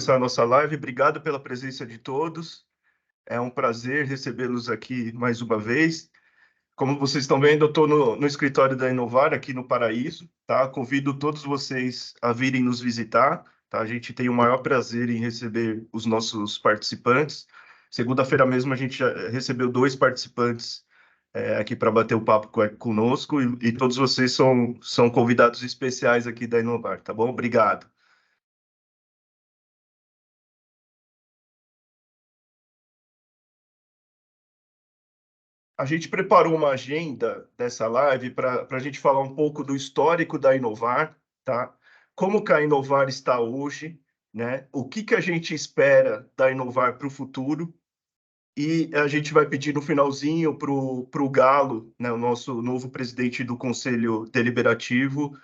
começar a nossa live. Obrigado pela presença de todos. É um prazer recebê-los aqui mais uma vez. Como vocês estão vendo, eu estou no escritório da Inovar, aqui no Paraíso, tá? Convido todos vocês a virem nos visitar, tá? A gente tem o maior prazer em receber os nossos participantes. Segunda-feira mesmo a gente já recebeu 2 participantes aqui para bater o papo conosco e todos vocês são convidados especiais aqui da Inovar, tá bom? Obrigado. A gente preparou uma agenda dessa live para a gente falar um pouco do histórico da Inovar, tá? Como que a Inovar está hoje, né? O que a gente espera da Inovar para o futuro. E a gente vai pedir no finalzinho para o Galo, né, o nosso novo presidente do Conselho Deliberativo,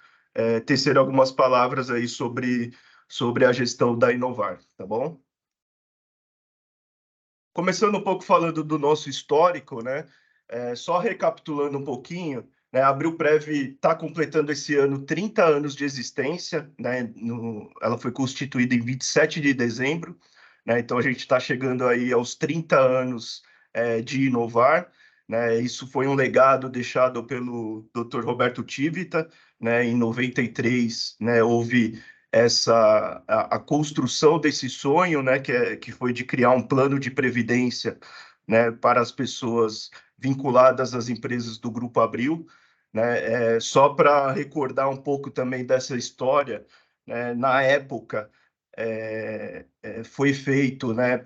tecer algumas palavras aí sobre a gestão da Inovar, tá bom? Começando um pouco falando do nosso histórico, né? Só recapitulando um pouquinho, né? A Abrilprev está completando esse ano 30 anos de existência, né? Ela foi constituída em 27 de dezembro, né? Então a gente está chegando aí aos 30 anos de Inovar, né? Isso foi um legado deixado pelo Dr. Roberto Tivita, né? Em 93, né? Houve a construção desse sonho, né, que foi de criar um plano de previdência, né, para as pessoas vinculadas às empresas do Grupo Abril, né, só para recordar um pouco também dessa história, né, na época foi feito, né,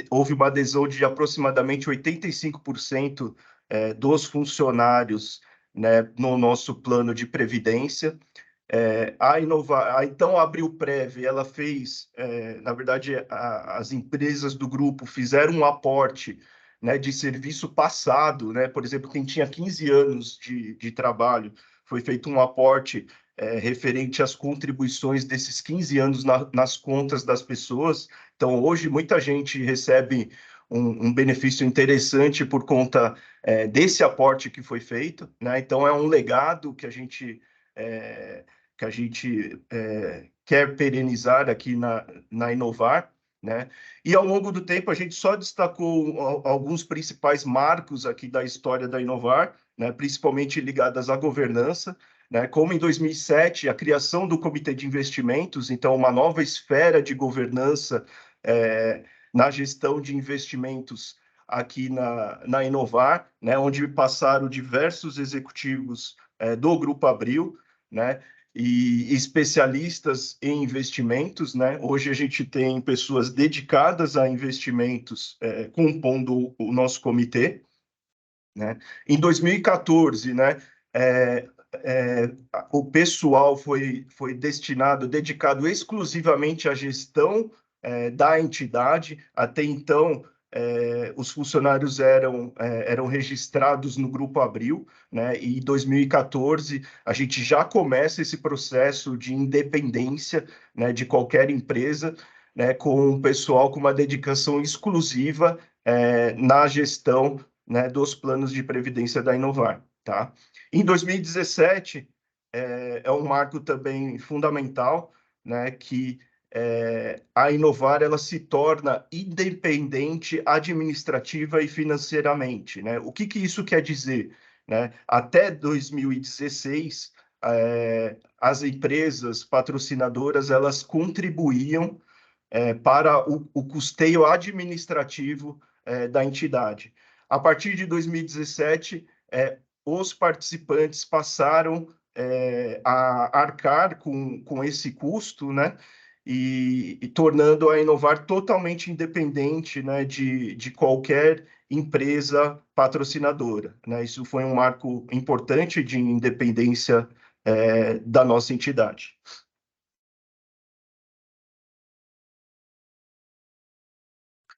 houve uma adesão de aproximadamente 85% dos funcionários, né, no nosso plano de previdência. Então, a Abrilprev, ela fez, na verdade, as empresas do grupo fizeram um aporte, né, de serviço passado, né, por exemplo, quem tinha 15 anos de trabalho, foi feito um aporte referente às contribuições desses 15 anos nas contas das pessoas. Então, hoje, muita gente recebe um benefício interessante por conta desse aporte que foi feito, né? Então, é um legado que a gente quer perenizar aqui na Inovar, né? E ao longo do tempo a gente só destacou alguns principais marcos aqui da história da Inovar, né? Principalmente ligadas à governança, né? Como em 2007 a criação do Comitê de Investimentos, então uma nova esfera de governança na gestão de investimentos aqui na Inovar, né? Onde passaram diversos executivos do Grupo Abril, né? E especialistas em investimentos, né? Hoje a gente tem pessoas dedicadas a investimentos compondo o nosso comitê, né? Em 2014, né? O pessoal foi dedicado exclusivamente à gestão da entidade. Até então, os funcionários eram registrados no Grupo Abril, né? E em 2014 a gente já começa esse processo de independência, né, de qualquer empresa, né, com o pessoal com uma dedicação exclusiva na gestão, né, dos planos de previdência da Inovar, tá? Em 2017 é um marco também fundamental, né, que a Inovar ela se torna independente administrativa e financeiramente, né? O que isso quer dizer, né? Até 2016, as empresas patrocinadoras elas contribuíam para o custeio administrativo da entidade. A partir de 2017, os participantes passaram a arcar com esse custo, né? E tornando a Inovar totalmente independente, né, de qualquer empresa patrocinadora, né? Isso foi um marco importante de independência da nossa entidade.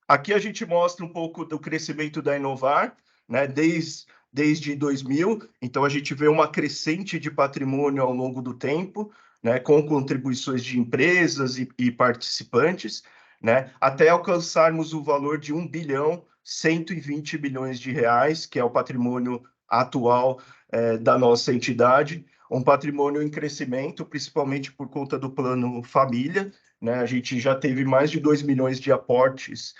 Aqui a gente mostra um pouco do crescimento da Inovar, né, desde 2000. Então, a gente vê uma crescente de patrimônio ao longo do tempo, né, com contribuições de empresas e participantes, né, até alcançarmos o valor de 1 bilhão 120 bilhões de reais, que é o patrimônio atual da nossa entidade, um patrimônio em crescimento, principalmente por conta do Plano Família, né? A gente já teve mais de 2 milhões de aportes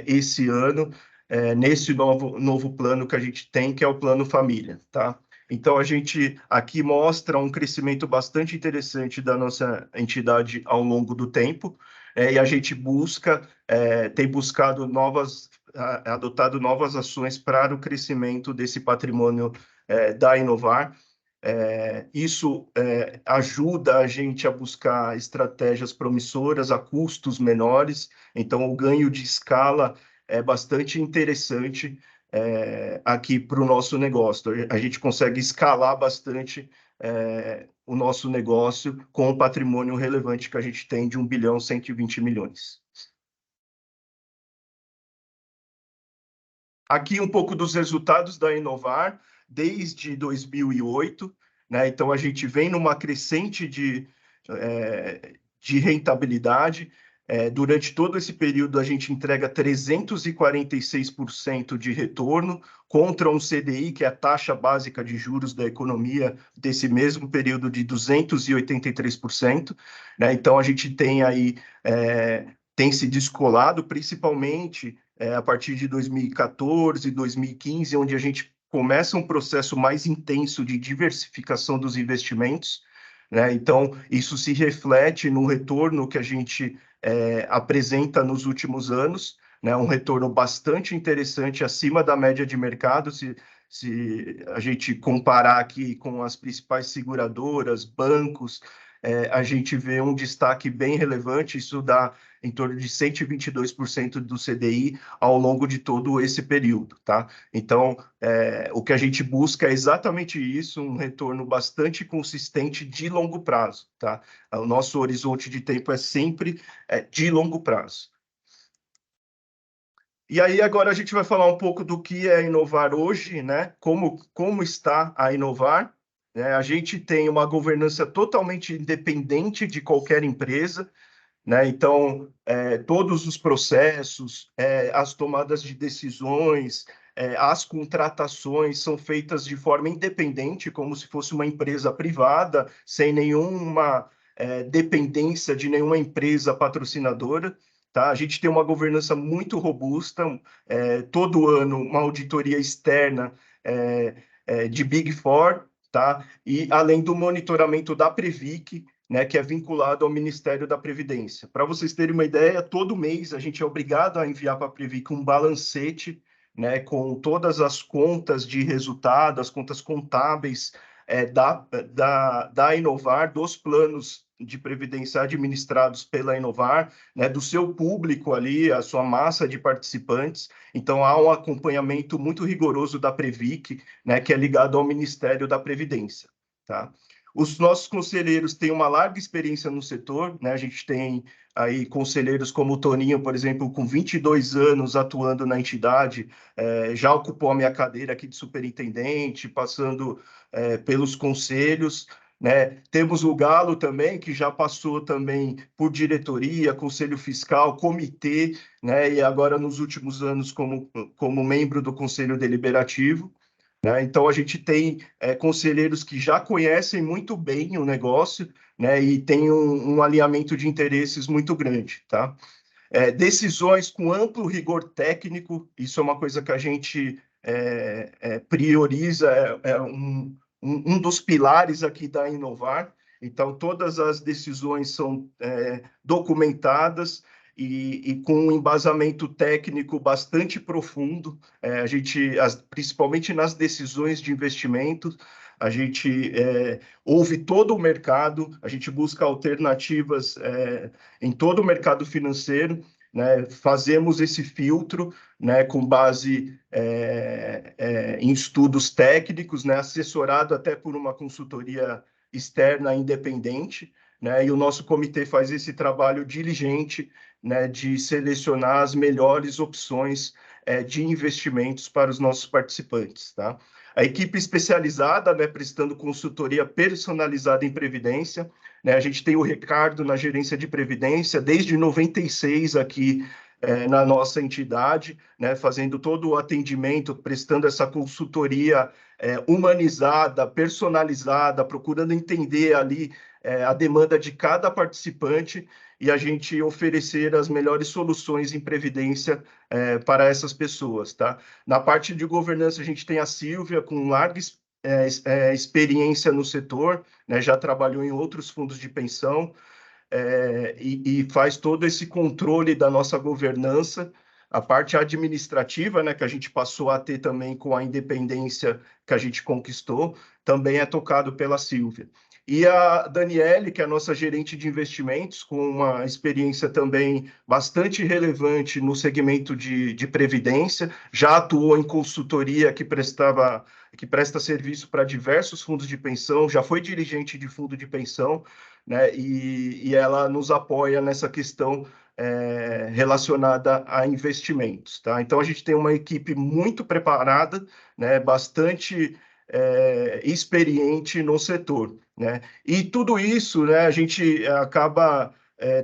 esse ano, nesse novo plano que a gente tem, que é o Plano Família, tá? Então, a gente aqui mostra um crescimento bastante interessante da nossa entidade ao longo do tempo, e a gente tem buscado adotado novas ações para o crescimento desse patrimônio da Inovar. Isso ajuda a gente a buscar estratégias promissoras a custos menores, então o ganho de escala é bastante interessante aqui para o nosso negócio. A gente consegue escalar bastante o nosso negócio com o patrimônio relevante que a gente tem de 1 bilhão 120 milhões. Aqui um pouco dos resultados da Inovar desde 2008, né? Então a gente vem numa crescente de rentabilidade. Durante todo esse período a gente entrega 346% de retorno contra um CDI, que é a taxa básica de juros da economia desse mesmo período de 283%, né? Então a gente tem aí tem se descolado principalmente a partir de 2014, 2015, onde a gente começa um processo mais intenso de diversificação dos investimentos, né? Então, isso se reflete no retorno que a gente apresenta nos últimos anos, né? Um retorno bastante interessante, acima da média de mercado, se a gente comparar aqui com as principais seguradoras, bancos, a gente vê um destaque bem relevante, isso dá em torno de 122% do CDI ao longo de todo esse período, tá? Então, o que a gente busca é exatamente isso, um retorno bastante consistente de longo prazo, tá? O nosso horizonte de tempo é sempre de longo prazo. E aí, agora a gente vai falar um pouco do que é Inovar hoje, né? Como está a Inovar, né? A gente tem uma governança totalmente independente de qualquer empresa, né? Então, todos os processos, as tomadas de decisões, as contratações são feitas de forma independente, como se fosse uma empresa privada, sem nenhuma dependência de nenhuma empresa patrocinadora. Tá? A gente tem uma governança muito robusta, todo ano uma auditoria externa de Big Four, tá? E além do monitoramento da Previc, né, que é vinculado ao Ministério da Previdência. Para vocês terem uma ideia, todo mês a gente é obrigado a enviar para a Previc um balancete, né, com todas as contas de resultado, as contas contábeis da Inovar, dos planos de previdência administrados pela Inovar, né, do seu público ali, a sua massa de participantes. Então, há um acompanhamento muito rigoroso da Previc, né, que é ligado ao Ministério da Previdência, tá? Os nossos conselheiros têm uma larga experiência no setor, né? A gente tem aí conselheiros como o Toninho, por exemplo, com 22 anos atuando na entidade, já ocupou a minha cadeira aqui de superintendente, passando pelos conselhos, né? Temos o Galo também, que já passou também por diretoria, conselho fiscal, comitê, né? E agora nos últimos anos como membro do conselho deliberativo. Né? Então, a gente tem conselheiros que já conhecem muito bem o negócio, né? E tem um alinhamento de interesses muito grande, tá? Decisões com amplo rigor técnico, isso é uma coisa que a gente prioriza, um dos pilares aqui da Inovar. Então, todas as decisões são documentadas e com um embasamento técnico bastante profundo. Principalmente nas decisões de investimento, a gente ouve todo o mercado, a gente busca alternativas em todo o mercado financeiro, né? Fazemos esse filtro, né, com base em estudos técnicos, né, assessorado até por uma consultoria externa independente, né, e o nosso comitê faz esse trabalho diligente, né, de selecionar as melhores opções de investimentos para os nossos participantes, tá? A equipe especializada, né, prestando consultoria personalizada em previdência, né? A gente tem o Ricardo na gerência de previdência desde 96 aqui na nossa entidade, né, fazendo todo o atendimento, prestando essa consultoria humanizada, personalizada, procurando entender ali a demanda de cada participante e a gente oferecer as melhores soluções em previdência para essas pessoas, tá? Na parte de governança, a gente tem a Silvia, com larga experiência no setor, né? Já trabalhou em outros fundos de pensão, e faz todo esse controle da nossa governança. A parte administrativa, né, que a gente passou a ter também com a independência que a gente conquistou, também é tocado pela Silvia. E a Daniele, que é a nossa gerente de investimentos, com uma experiência também bastante relevante no segmento de previdência, já atuou em consultoria que presta serviço para diversos fundos de pensão, já foi dirigente de fundo de pensão, né? E ela nos apoia nessa questão relacionada a investimentos, tá? Então a gente tem uma equipe muito preparada, né? Bastante experiente no setor, né? E tudo isso, né? A gente acaba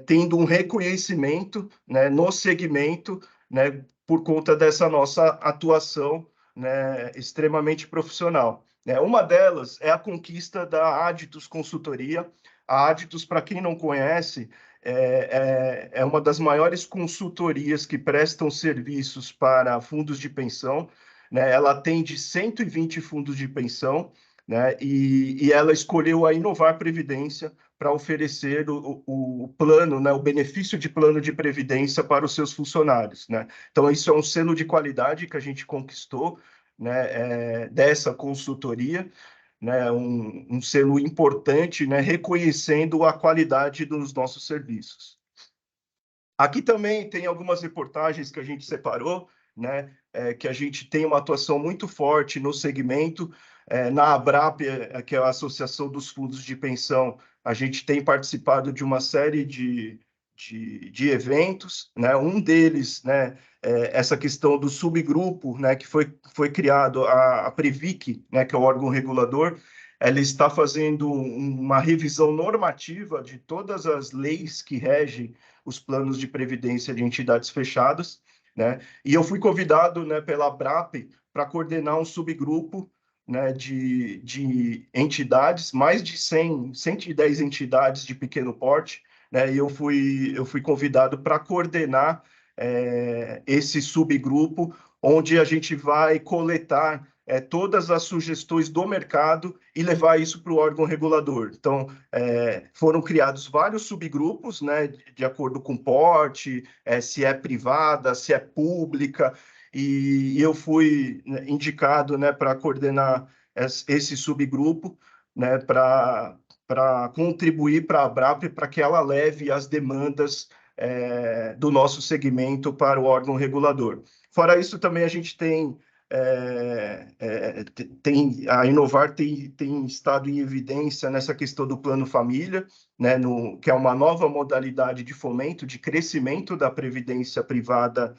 tendo um reconhecimento, né? No segmento, né? Por conta dessa nossa atuação, né? Extremamente profissional. Né? Uma delas é a conquista da Aditus Consultoria. A Aditus, para quem não conhece, é uma das maiores consultorias que prestam serviços para fundos de pensão, né? Ela atende 120 fundos de pensão, né? E ela escolheu a Inovar Previdência para oferecer o plano, né? O benefício de plano de previdência para os seus funcionários, né? Então, isso é um selo de qualidade que a gente conquistou, né? Dessa consultoria, né, um selo importante, né, reconhecendo a qualidade dos nossos serviços. Aqui também tem algumas reportagens que a gente separou, né, que a gente tem uma atuação muito forte no segmento. Na Abrap, que é a Associação dos Fundos de Pensão, a gente tem participado de uma série de eventos, né? Um deles, né, essa questão do subgrupo, né, que foi criado, a Previc, né, que é o órgão regulador, ela está fazendo uma revisão normativa de todas as leis que regem os planos de previdência de entidades fechadas, né? E eu fui convidado, né, pela Abrap para coordenar um subgrupo, né, de entidades, mais de 110 entidades de pequeno porte, né? E eu fui convidado para coordenar esse subgrupo, onde a gente vai coletar todas as sugestões do mercado e levar isso para o órgão regulador. Então, foram criados vários subgrupos, né, de acordo com porte, se é privada, se é pública, e eu fui, né, indicado, né, para coordenar esse subgrupo, né, para contribuir para a Abrap, para que ela leve as demandas do nosso segmento para o órgão regulador. Fora isso, também a gente tem a Inovar tem estado em evidência nessa questão do Plano Família, né, que é uma nova modalidade de fomento, de crescimento da previdência privada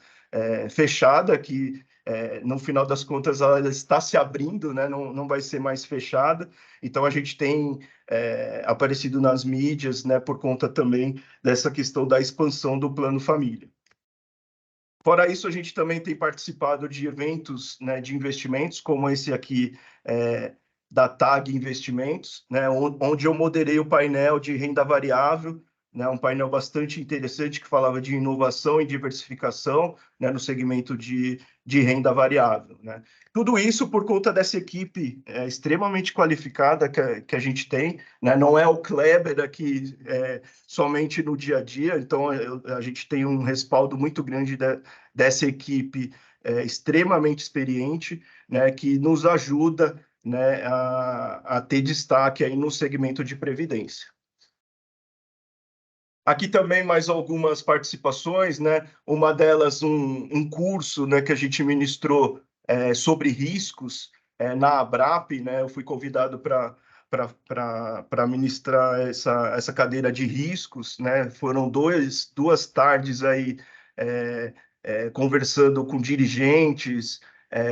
fechada, que no final das contas ela está se abrindo, né, não vai ser mais fechada. Então a gente tem aparecido nas mídias, né, por conta também dessa questão da expansão do Plano Família. Fora isso, a gente também tem participado de eventos, né, de investimentos, como esse aqui da TAG Investimentos, né, onde eu moderei o painel de renda variável, né, um painel bastante interessante que falava de inovação e diversificação, né, no segmento de renda variável, né. Tudo isso por conta dessa equipe extremamente qualificada que a gente tem, né, não é o Kleber aqui somente no dia a dia, então a gente tem um respaldo muito grande dessa equipe extremamente experiente, né, que nos ajuda, né, a ter destaque aí no segmento de previdência. Aqui também mais algumas participações, né? Uma delas, um curso, né, que a gente ministrou sobre riscos na Abrap, né? Eu fui convidado para ministrar essa cadeira de riscos, né? Foram duas tardes aí conversando com dirigentes,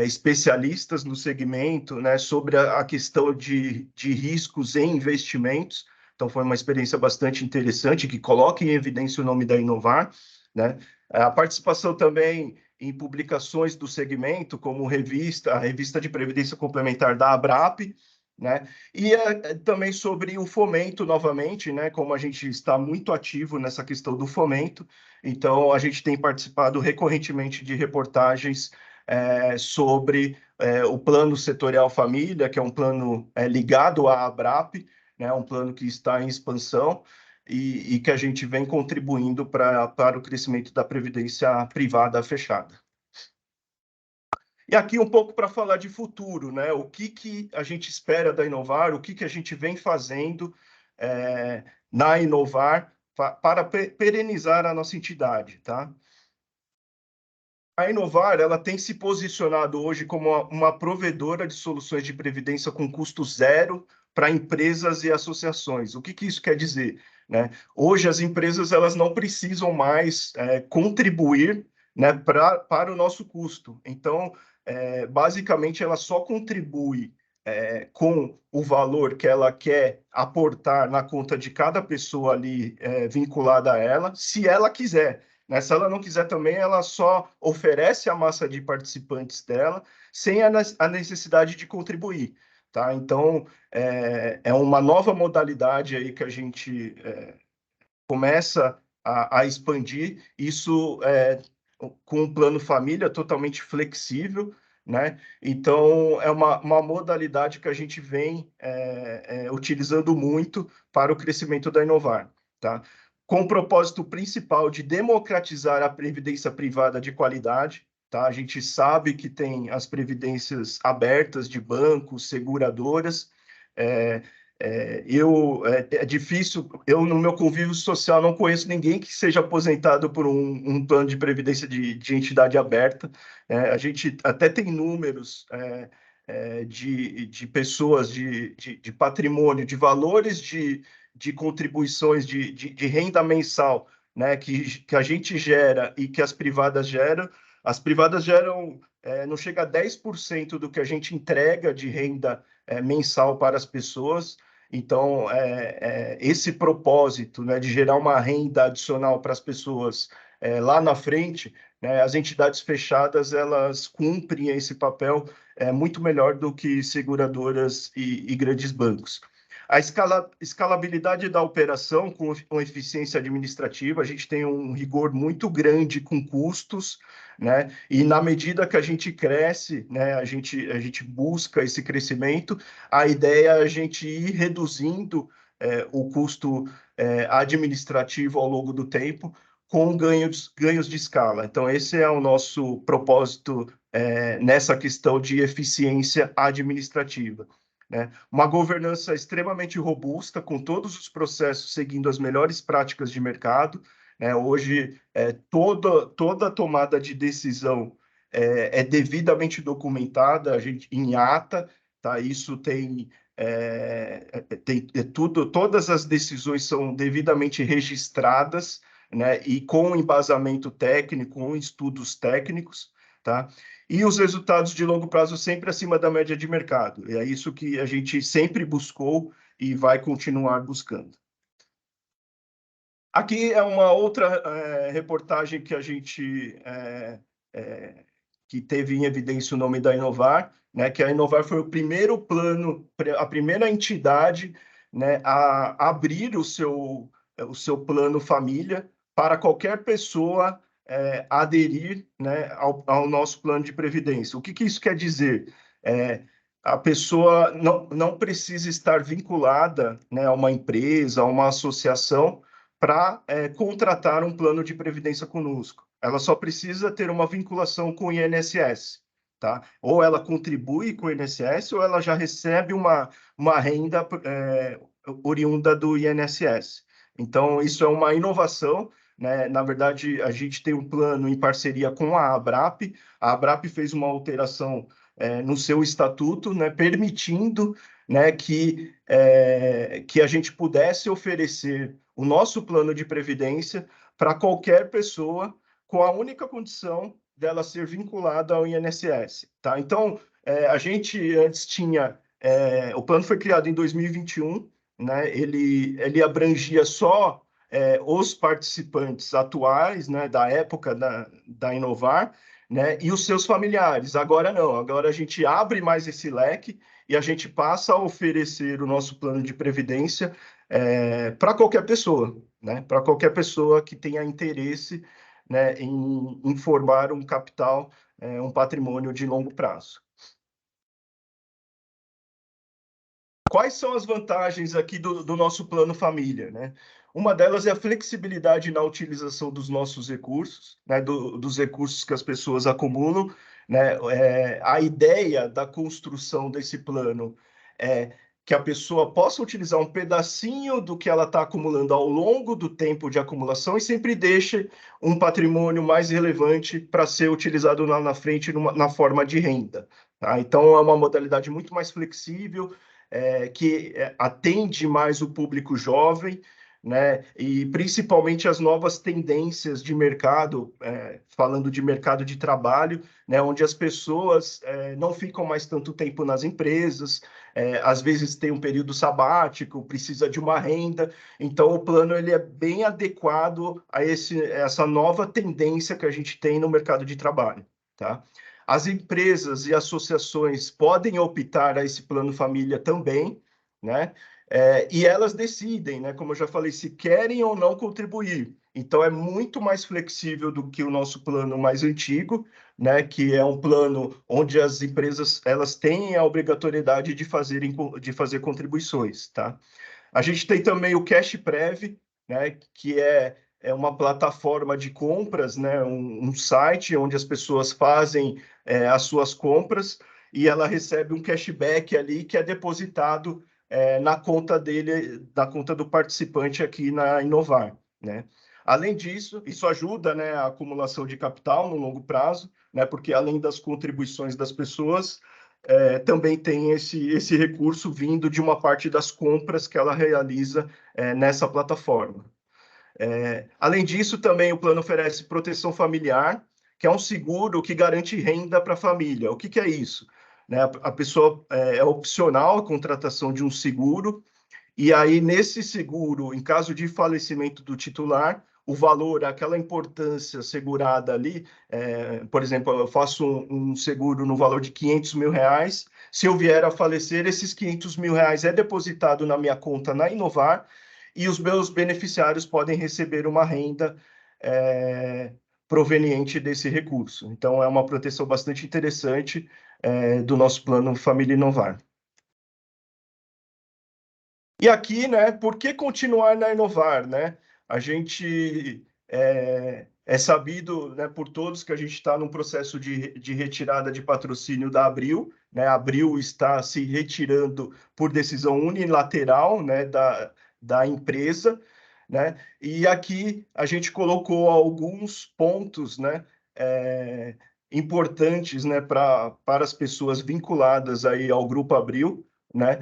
especialistas no segmento, né? Sobre a questão de riscos em investimentos. Então, foi uma experiência bastante interessante, que coloca em evidência o nome da Inovar, né? A participação também em publicações do segmento, como a revista de Previdência Complementar da Abrap, né? E também sobre o fomento, novamente, né? Como a gente está muito ativo nessa questão do fomento, então a gente tem participado recorrentemente de reportagens sobre o Plano Setorial Família, que é um plano ligado à Abrap, né? Um plano que está em expansão e que a gente vem contribuindo para o crescimento da previdência privada fechada. E aqui um pouco para falar de futuro, né? O que a gente espera da Inovar, o que a gente vem fazendo na Inovar para perenizar a nossa entidade, tá? A Inovar, ela tem se posicionado hoje como uma provedora de soluções de previdência com custo zero para empresas e associações. O que isso quer dizer, né? Hoje as empresas elas não precisam mais contribuir, né, para o nosso custo. Então, basicamente, ela só contribui com o valor que ela quer aportar na conta de cada pessoa ali vinculada a ela, se ela quiser. Né? Se ela não quiser também, ela só oferece a massa de participantes dela sem a necessidade de contribuir. Tá? Então, é uma nova modalidade aí que a gente começa a expandir, isso com um plano família totalmente flexível, né? Então, é uma modalidade que a gente vem utilizando muito para o crescimento da Inovar, tá? Com o propósito principal de democratizar a previdência privada de qualidade, tá? A gente sabe que tem as previdências abertas de bancos, seguradoras, é difícil, eu no meu convívio social não conheço ninguém que seja aposentado por um plano de previdência de entidade aberta. A gente até tem números de pessoas de patrimônio, de valores de contribuições de renda mensal, né, que a gente gera e que as privadas geram. As privadas geram, não chega a 10% do que a gente entrega de renda mensal para as pessoas. Então, esse propósito, né, de gerar uma renda adicional para as pessoas lá na frente, né, as entidades fechadas elas cumprem esse papel muito melhor do que seguradoras e grandes bancos. A escalabilidade da operação com eficiência administrativa, a gente tem um rigor muito grande com custos, né? E na medida que a gente cresce, né, a gente busca esse crescimento, a ideia é a gente ir reduzindo o custo administrativo ao longo do tempo, com ganhos de escala. Então, esse é o nosso propósito nessa questão de eficiência administrativa. Né? Uma governança extremamente robusta, com todos os processos seguindo as melhores práticas de mercado. Hoje, toda tomada de decisão devidamente documentada, a gente, em ata, tá? Isso todas as decisões são devidamente registradas, né? E com embasamento técnico, com estudos técnicos, tá? E os resultados de longo prazo sempre acima da média de mercado. É isso que a gente sempre buscou e vai continuar buscando. Aqui é uma outra reportagem que a gente que teve em evidência o nome da Inovar, né? Que a Inovar foi o primeiro plano, a primeira entidade, né, a abrir o seu plano família para qualquer pessoa aderir, né, ao nosso plano de previdência. O que isso quer dizer? A pessoa não precisa estar vinculada, né, a uma empresa, a uma associação, para contratar um plano de previdência conosco. Ela só precisa ter uma vinculação com o INSS, tá? Ou ela contribui com o INSS, ou ela já recebe uma renda oriunda do INSS. Então, isso é uma inovação, né? Na verdade, a gente tem um plano em parceria com a Abrap. A Abrap fez uma alteração no seu estatuto, né, permitindo, né, que a gente pudesse oferecer o nosso plano de previdência para qualquer pessoa, com a única condição dela ser vinculada ao INSS. Tá? Então, a gente antes tinha... o plano foi criado em 2021, né? Ele abrangia só os participantes atuais, né, da época da Inovar, né, e os seus familiares. Agora não, agora a gente abre mais esse leque e a gente passa a oferecer o nosso plano de previdência para qualquer pessoa, né, para qualquer pessoa que tenha interesse, né, em formar um capital, um patrimônio de longo prazo. Quais são as vantagens aqui do nosso plano família, né? Uma delas é a flexibilidade na utilização dos nossos recursos, né, dos recursos que as pessoas acumulam, né? A ideia da construção desse plano é que a pessoa possa utilizar um pedacinho do que ela está acumulando ao longo do tempo de acumulação e sempre deixe um patrimônio mais relevante para ser utilizado lá na frente na forma de renda. Tá? Então, é uma modalidade muito mais flexível, que atende mais o público jovem, né? E principalmente as novas tendências de mercado, falando de mercado de trabalho, né? Onde as pessoas não ficam mais tanto tempo nas empresas, às vezes tem um período sabático, precisa de uma renda, então o plano ele é bem adequado a essa nova tendência que a gente tem no mercado de trabalho, tá? As empresas e associações podem optar a esse plano família também, né? E elas decidem, né? Como eu já falei, se querem ou não contribuir. Então é muito mais flexível do que o nosso plano mais antigo, né? Que é um plano onde as empresas elas têm a obrigatoriedade de fazer contribuições, tá? A gente tem também o Cash Prev, né, que é uma plataforma de compras, né, um site onde as pessoas fazem as suas compras e ela recebe um cashback ali que é depositado na conta dele, na conta do participante aqui na Inovar, né? Além disso, isso ajuda, né, a acumulação de capital no longo prazo, né, porque além das contribuições das pessoas, também tem esse recurso vindo de uma parte das compras que ela realiza nessa plataforma. Além disso, também o plano oferece proteção familiar, que é um seguro que garante renda para a família. O que é isso? Né, a pessoa é opcional a contratação de um seguro, e aí, nesse seguro, em caso de falecimento do titular, o valor, aquela importância segurada ali, por exemplo, eu faço um seguro no valor de R$ 500.000, se eu vier a falecer, esses R$ 500.000 é depositado na minha conta na Inovar e os meus beneficiários podem receber uma renda proveniente desse recurso. Então, é uma proteção bastante interessante do nosso plano Família Inovar. E aqui, né, por que continuar na Inovar, né? A gente é sabido, né, por todos que a gente está num processo de retirada de patrocínio da Abril, né? A Abril está se retirando por decisão unilateral, né, da empresa, né? E aqui a gente colocou alguns pontos, né, importantes, né, para as pessoas vinculadas aí ao Grupo Abril, né?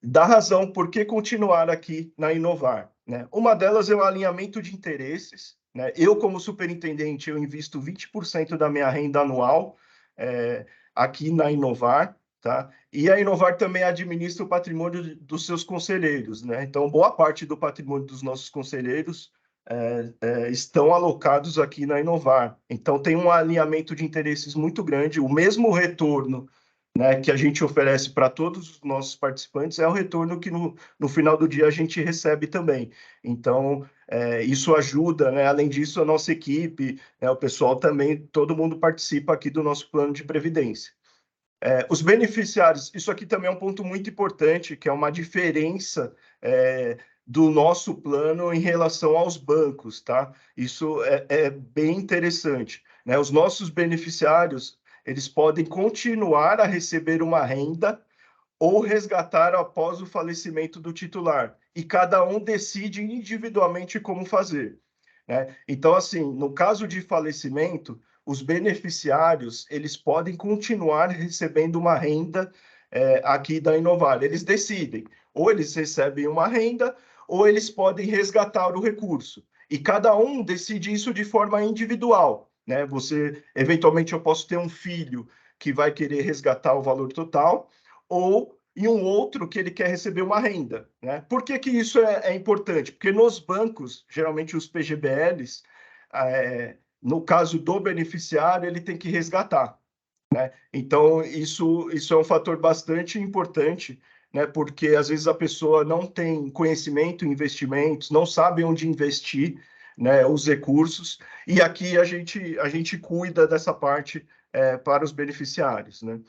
Da razão por que continuar aqui na Inovar, né? Uma delas é o alinhamento de interesses, né? Eu, como superintendente, eu invisto 20% da minha renda anual aqui na Inovar, tá? E a Inovar também administra o patrimônio dos seus conselheiros, né? Então, boa parte do patrimônio dos nossos conselheiros estão alocados aqui na Inovar. Então, tem um alinhamento de interesses muito grande, o mesmo retorno, né, que a gente oferece para todos os nossos participantes é o retorno que no final do dia a gente recebe também. Então, isso ajuda, né? Além disso, a nossa equipe, né, o pessoal também, todo mundo participa aqui do nosso plano de previdência. Os beneficiários, isso aqui também é um ponto muito importante, que é uma diferença do nosso plano em relação aos bancos, tá? Isso é bem interessante, né? Os nossos beneficiários, eles podem continuar a receber uma renda ou resgatar após o falecimento do titular, e cada um decide individualmente como fazer, né? Então, assim, no caso de falecimento, os beneficiários eles podem continuar recebendo uma renda aqui da Inovar. Eles decidem, ou eles recebem uma renda, ou eles podem resgatar o recurso. E cada um decide isso de forma individual, né? Eventualmente, eu posso ter um filho que vai querer resgatar o valor total, ou e um outro que ele quer receber uma renda, né? Por que isso é importante? Porque nos bancos, geralmente os PGBLs, no caso do beneficiário, ele tem que resgatar, né? Então, isso é um fator bastante importante, né? Porque às vezes a pessoa não tem conhecimento em investimentos, não sabe onde investir, né, os recursos, e aqui a gente cuida dessa parte para os beneficiários, né?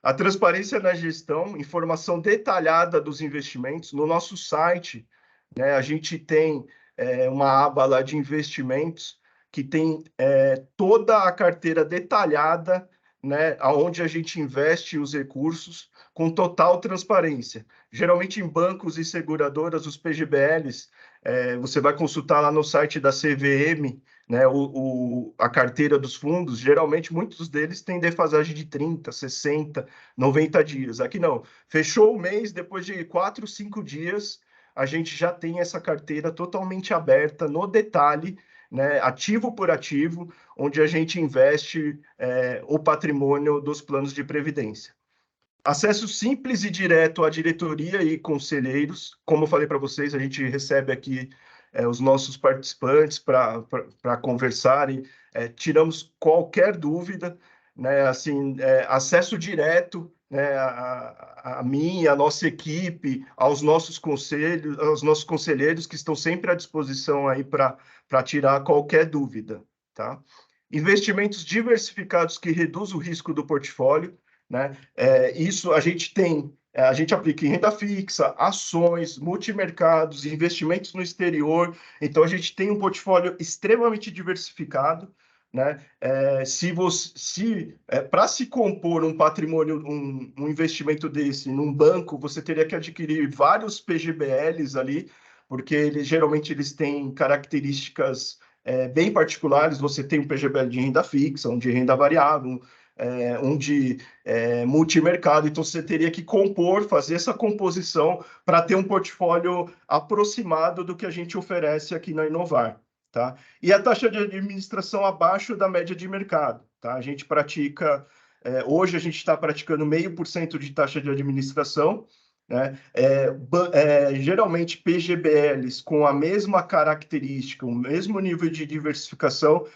A transparência na gestão, informação detalhada dos investimentos. No nosso site, né, a gente tem uma aba lá de investimentos que tem toda a carteira detalhada, né, aonde a gente investe os recursos com total transparência. Geralmente em bancos e seguradoras, os PGBLs, você vai consultar lá no site da CVM, né, a carteira dos fundos, geralmente muitos deles têm defasagem de 30, 60, 90 dias. Aqui não. Fechou o mês, depois de 4, 5 dias, a gente já tem essa carteira totalmente aberta, no detalhe, né, ativo por ativo, onde a gente investe o patrimônio dos planos de previdência. Acesso simples e direto à diretoria e conselheiros. Como eu falei para vocês, a gente recebe aqui os nossos participantes para conversarem, tiramos qualquer dúvida, né? Assim, acesso direto, né, a mim, a nossa equipe, aos nossos conselheiros que estão sempre à disposição aí para tirar qualquer dúvida, tá? Investimentos diversificados que reduzem o risco do portfólio, né? Isso a gente tem, a gente aplica em renda fixa, ações, multimercados, investimentos no exterior. Então, a gente tem um portfólio extremamente diversificado, né? Para se compor um patrimônio, um investimento desse num banco, você teria que adquirir vários PGBLs ali, porque geralmente eles têm características bem particulares. Você tem um PGBL de renda fixa, um de renda variável, um de multimercado. Então, você teria que fazer essa composição para ter um portfólio aproximado do que a gente oferece aqui na Inovar, tá? E a taxa de administração abaixo da média de mercado, tá? A gente pratica, hoje a gente está praticando 0,5% de taxa de administração, né? Geralmente PGBLs com a mesma característica, o mesmo nível de diversificação,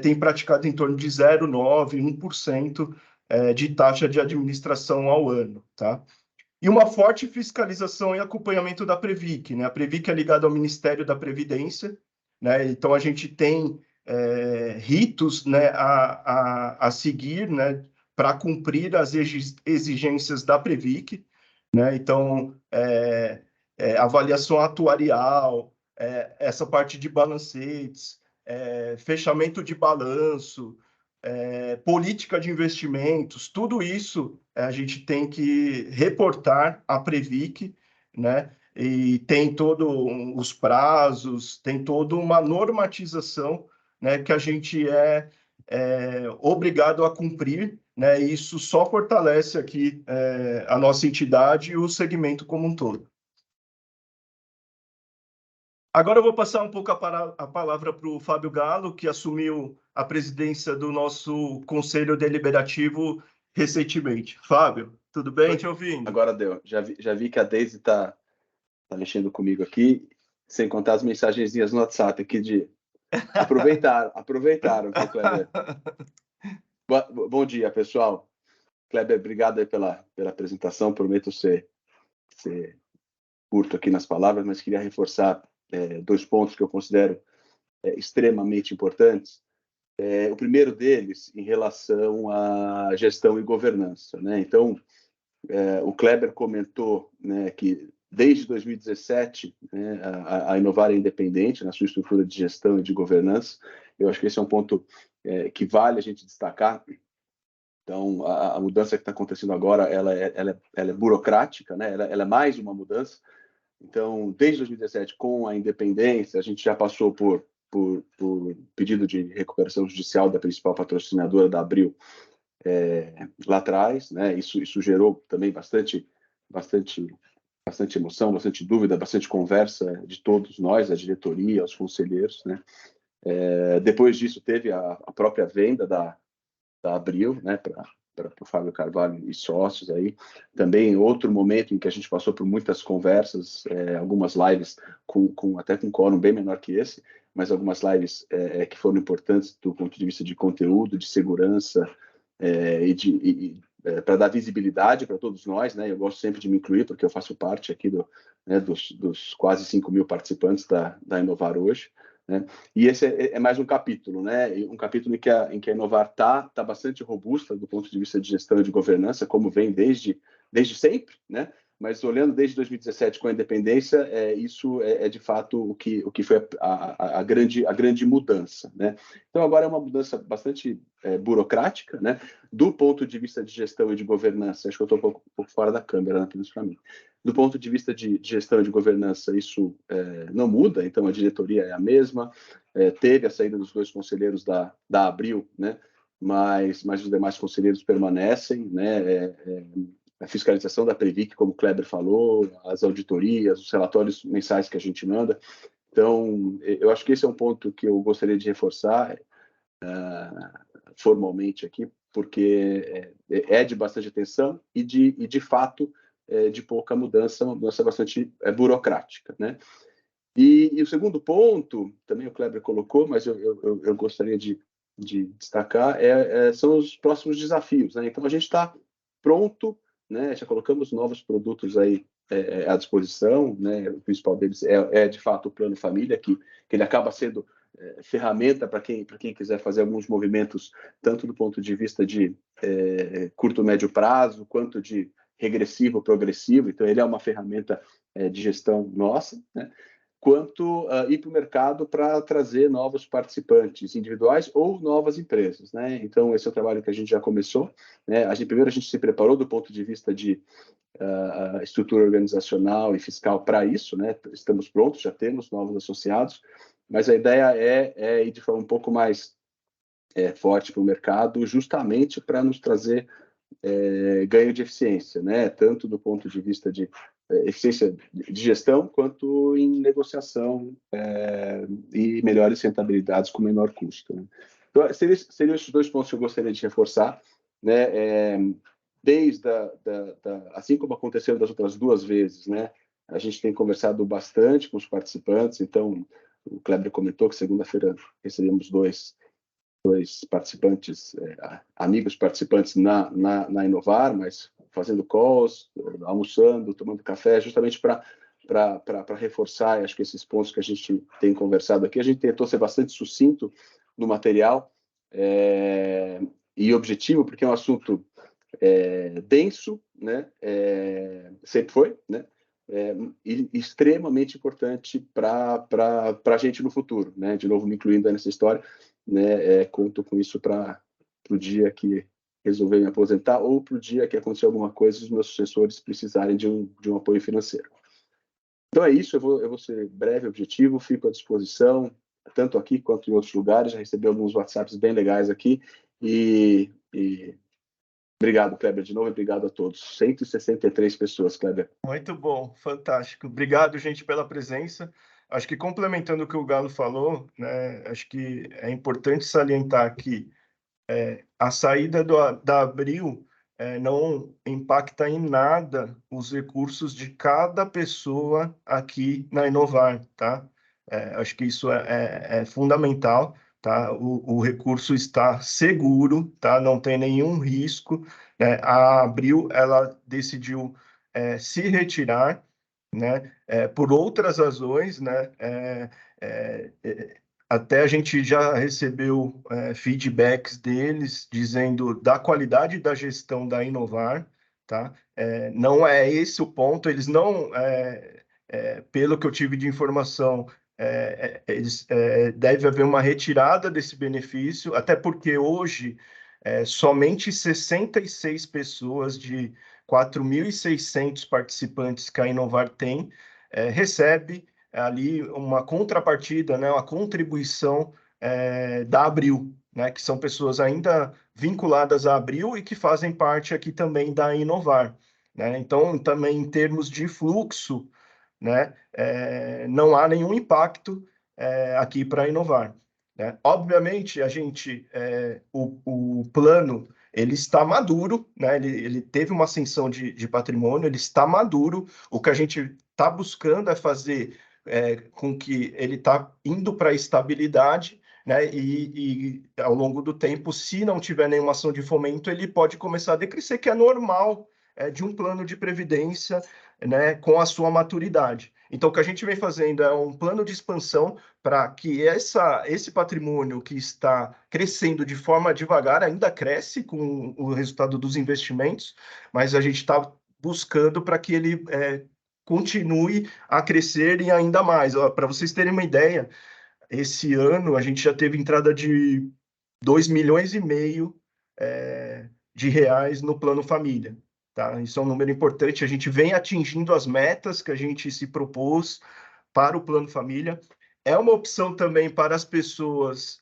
tem praticado em torno de 0,9%, 1% de taxa de administração ao ano, tá? E uma forte fiscalização e acompanhamento da Previc, né? A Previc é ligada ao Ministério da Previdência, né? Então a gente tem ritos, né, a seguir, né, para cumprir as exigências da Previc, né? Então, avaliação atuarial, essa parte de balancetes, fechamento de balanço, política de investimentos, tudo isso a gente tem que reportar à Previc, né? E tem todos os prazos, tem toda uma normatização, né, que a gente é obrigado a cumprir, né? E isso só fortalece aqui a nossa entidade e o segmento como um todo. Agora eu vou passar um pouco a palavra para o Fábio Galo, que assumiu a presidência do nosso Conselho Deliberativo recentemente. Fábio, tudo bem? Estou te ouvindo. Agora deu. Já vi que a Deise está mexendo comigo aqui, sem contar as mensagenzinhas no WhatsApp aqui de aproveitaram, Kleber. Bom dia, pessoal. Kleber, obrigado aí pela apresentação. Prometo ser curto aqui nas palavras, mas queria reforçar 2 pontos que eu considero extremamente importantes. O primeiro deles, em relação à gestão e governança, né? Então, o Kleber comentou, né, que desde 2017, né, a Inovar é independente na sua estrutura de gestão e de governança. Eu acho que esse é um ponto que vale a gente destacar. Então, a mudança que está acontecendo agora, ela é burocrática, né? Ela é mais uma mudança. Então, desde 2017, com a independência, a gente já passou por pedido de recuperação judicial da principal patrocinadora da Abril lá atrás, né? Isso gerou também bastante emoção, bastante dúvida, bastante conversa de todos nós, a diretoria, os conselheiros, né? Depois disso, teve a própria venda da Abril, né, para o Fábio Carvalho e sócios aí. Também outro momento em que a gente passou por muitas conversas, algumas lives até com um quórum bem menor que esse, mas algumas lives que foram importantes do ponto de vista de conteúdo, de segurança, para dar visibilidade para todos nós, né? Eu gosto sempre de me incluir, porque eu faço parte aqui dos quase 5.000 participantes da Inovar hoje, né? E esse é mais um capítulo, né? Um capítulo em que a Inovar está bastante robusta do ponto de vista de gestão e de governança, como vem desde sempre, né? Mas olhando desde 2017 com a independência, isso é de fato o que foi a grande mudança, né? Então agora é uma mudança bastante burocrática, né? Do ponto de vista de gestão e de governança, acho que eu estou um pouco fora da câmera, apenas para mim. Do ponto de vista de gestão e de governança, isso não muda, então a diretoria é a mesma, teve a saída dos 2 conselheiros da Abril, né? Mas os demais conselheiros permanecem, né? A fiscalização da Previc, como o Kleber falou, as auditorias, os relatórios mensais que a gente manda. Então, eu acho que esse é um ponto que eu gostaria de reforçar formalmente aqui, porque é de bastante atenção e de fato, de pouca mudança, uma mudança bastante burocrática, né? E o segundo ponto, também o Kleber colocou, mas eu gostaria de destacar, são os próximos desafios, né? Então, a gente está pronto, né? Já colocamos novos produtos aí à disposição, né? O principal deles de fato o Plano Família, que ele acaba sendo ferramenta para quem quiser fazer alguns movimentos, tanto do ponto de vista de curto, médio prazo, quanto de regressivo, progressivo. Então, ele é uma ferramenta de gestão nossa, né? Quanto ir para o mercado para trazer novos participantes individuais ou novas empresas, né? Então, esse é o trabalho que a gente já começou, né? Primeiro a gente se preparou do ponto de vista de estrutura organizacional e fiscal para isso, né? Estamos prontos, já temos novos associados, mas a ideia é ir de forma um pouco mais forte para o mercado, justamente para nos trazer ganho de eficiência, né? Tanto do ponto de vista de eficiência de gestão, quanto em negociação e melhores rentabilidades com menor custo, né? Então, seriam esses 2 pontos que eu gostaria de reforçar, né? Assim como aconteceu das outras 2 vezes, né? A gente tem conversado bastante com os participantes, então o Kleber comentou que segunda-feira recebemos 2 participantes, amigos participantes na Inovar, mas fazendo calls, almoçando, tomando café, justamente para reforçar, acho que esses pontos que a gente tem conversado aqui. A gente tentou ser bastante sucinto no material e objetivo, porque é um assunto denso, né? Sempre foi, né? E extremamente importante para a gente no futuro, né? De novo, me incluindo nessa história, né? Conto com isso para o dia que resolver me aposentar ou para o dia que acontecer alguma coisa e os meus sucessores precisarem de um apoio financeiro. Então é isso, eu vou ser breve, objetivo, fico à disposição, tanto aqui quanto em outros lugares. Já recebi alguns WhatsApps bem legais aqui e obrigado, Kleber, de novo, e obrigado a todos. 163 pessoas, Kleber. Muito bom, fantástico. Obrigado, gente, pela presença. Acho que complementando o que o Galo falou, né, acho que é importante salientar que a saída da Abril não impacta em nada os recursos de cada pessoa aqui na Inovar, tá? Acho que isso é fundamental, tá? O recurso está seguro, tá? Não tem nenhum risco, né? A Abril, ela decidiu se retirar, né? Por outras razões, né? Até a gente já recebeu feedbacks deles dizendo da qualidade da gestão da Inovar, tá? Não é esse o ponto, eles não, pelo que eu tive de informação, deve haver uma retirada desse benefício, até porque hoje somente 66 pessoas de 4.600 participantes que a Inovar tem recebe ali uma contrapartida, né, uma contribuição da Abril, né, que são pessoas ainda vinculadas à Abril e que fazem parte aqui também da Inovar, né? Então, também em termos de fluxo, né, não há nenhum impacto aqui para Inovar, né? Obviamente, o plano ele está maduro, né? Ele teve uma ascensão de patrimônio, ele está maduro. O que a gente está buscando é fazer com que ele está indo para a estabilidade, né? E ao longo do tempo, se não tiver nenhuma ação de fomento, ele pode começar a decrescer, que é normal de um plano de previdência, né? Com a sua maturidade. Então, o que a gente vem fazendo é um plano de expansão para que esse patrimônio que está crescendo de forma devagar, ainda cresce com o resultado dos investimentos, mas a gente está buscando para que ele continue a crescer e ainda mais. Para vocês terem uma ideia, esse ano a gente já teve entrada de 2,5 milhões de reais no Plano Família. Tá? Isso é um número importante. A gente vem atingindo as metas que a gente se propôs para o Plano Família. É uma opção também para as pessoas,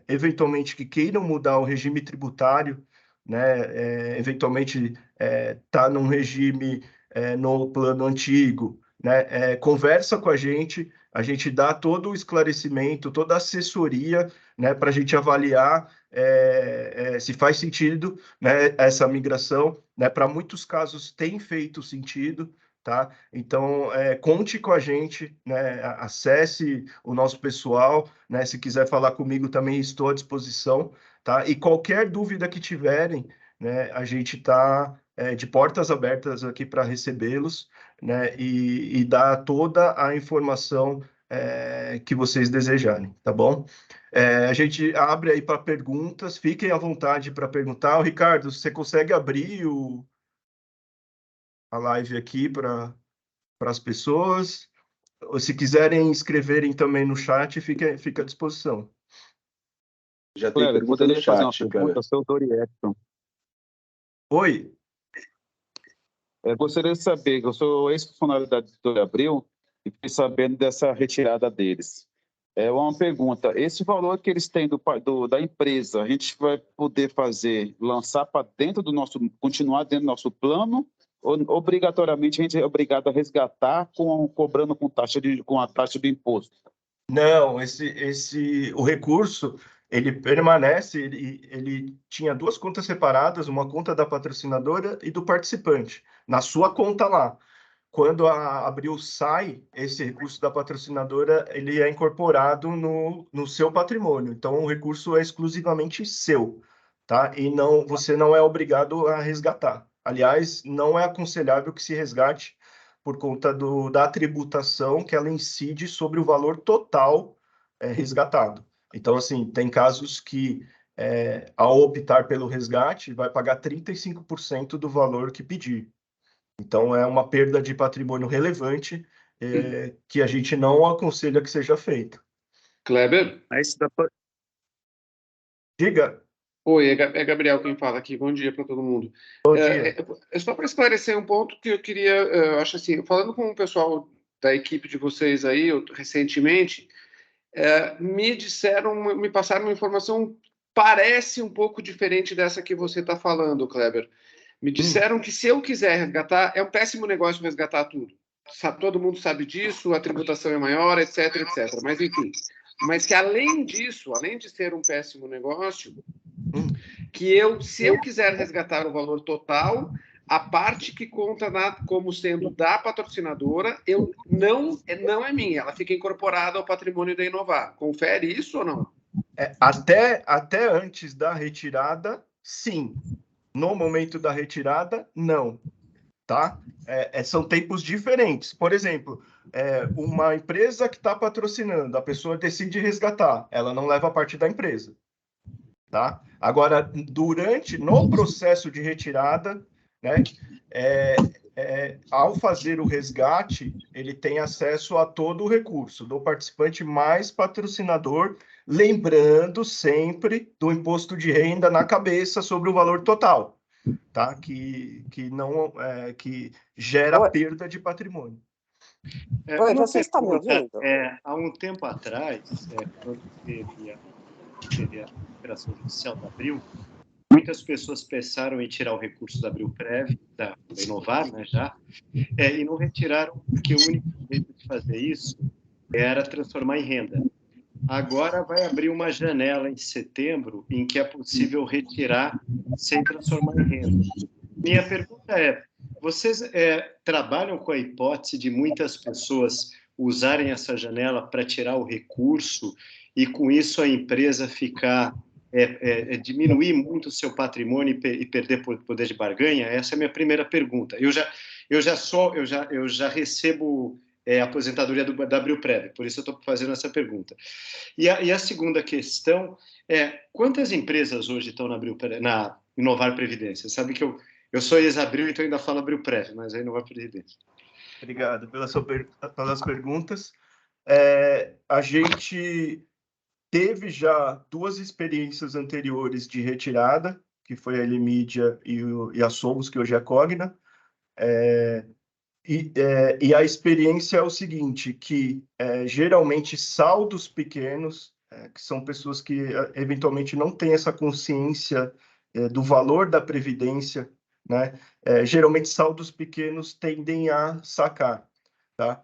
eventualmente, que queiram mudar o regime tributário, né? Eventualmente, tá num regime no plano antigo, né? Conversa com a gente dá todo o esclarecimento, toda a assessoria, né? Para a gente avaliar se faz sentido, né? Essa migração, né? Para muitos casos tem feito sentido. Tá? Então, conte com a gente, né? Acesse o nosso pessoal, né? Se quiser falar comigo também estou à disposição, tá? E qualquer dúvida que tiverem, né? A gente está de portas abertas aqui para recebê-los, né? E dar toda a informação que vocês desejarem, tá bom? A gente abre aí para perguntas, fiquem à vontade para perguntar. Ricardo, você consegue abrir a live aqui para as pessoas? Ou se quiserem escreverem também no chat, fica à disposição. Já tem Cleber, pergunta no poderia fazer uma chat, pergunta, seu Dorietson. Oi. Gostaria de saber, eu sou ex-funcionário da Editora Abril e fiquei sabendo dessa retirada deles. Uma pergunta, esse valor que eles têm da empresa, a gente vai poder lançar para dentro do nosso, continuar dentro do nosso plano, ou obrigatoriamente a gente é obrigado a resgatar cobrando com a taxa do imposto? Não, o recurso, ele permanece, ele tinha duas contas separadas, uma conta da patrocinadora e do participante, na sua conta lá. Quando a Abril sai, esse recurso da patrocinadora, ele é incorporado no seu patrimônio. Então, o recurso é exclusivamente seu, tá? E você não é obrigado a resgatar. Aliás, não é aconselhável que se resgate por conta da tributação que ela incide sobre o valor total resgatado. Então, assim, tem casos que, ao optar pelo resgate, vai pagar 35% do valor que pedir. Então, é uma perda de patrimônio relevante que a gente não aconselha que seja feita. Kleber? Diga. Oi, é Gabriel quem fala aqui. Bom dia para todo mundo. Bom dia. Só para esclarecer um ponto que eu queria, acho assim, falando com o pessoal da equipe de vocês aí, recentemente, me passaram uma informação, parece um pouco diferente dessa que você está falando, Kleber. Me disseram que se eu quiser resgatar, é um péssimo negócio resgatar tudo. Todo mundo sabe disso, a tributação é maior, etc, etc. Mas, enfim, mas que além disso, além de ser um péssimo negócio, que se eu quiser resgatar o valor total, a parte que conta como sendo da patrocinadora, não é minha, ela fica incorporada ao patrimônio da Inovar. Confere isso ou não? Até antes da retirada, sim. No momento da retirada, não. Tá? São tempos diferentes. Por exemplo, uma empresa que está patrocinando, a pessoa decide resgatar, ela não leva parte da empresa. Tá? Agora, no processo de retirada, né, ao fazer o resgate, ele tem acesso a todo o recurso do participante mais patrocinador, lembrando sempre do imposto de renda na cabeça sobre o valor total, tá? Que gera perda de patrimônio. Oi, você está me ouvindo? Há um tempo atrás, quando teve a operação judicial da Abril, muitas pessoas pensaram em tirar o recurso da Abril Prev, da Inovar, né, e não retiraram, porque o único jeito de fazer isso era transformar em renda. agora vai abrir uma janela em setembro em que é possível retirar sem transformar em renda. Minha pergunta é, vocês trabalham com a hipótese de muitas pessoas usarem essa janela para tirar o recurso e, com isso, a empresa ficar diminuir muito o seu patrimônio e perder poder de barganha? Essa é a minha primeira pergunta. Eu já recebo aposentadoria da Abril-Prev, por isso eu estou fazendo essa pergunta. E a segunda questão é, quantas empresas hoje estão na Inovar Previdência? Sabe que eu sou ex-Abril, então ainda falo Abril-Prev, mas aí não vai Previdência. Obrigado pelas perguntas. A gente teve já 2 experiências anteriores de retirada, que foi a Elimidia e a Somos, que hoje é a Cogna. E a experiência é o seguinte, que geralmente saldos pequenos, que são pessoas que eventualmente não têm essa consciência do valor da previdência, né? Geralmente saldos pequenos tendem a sacar, tá?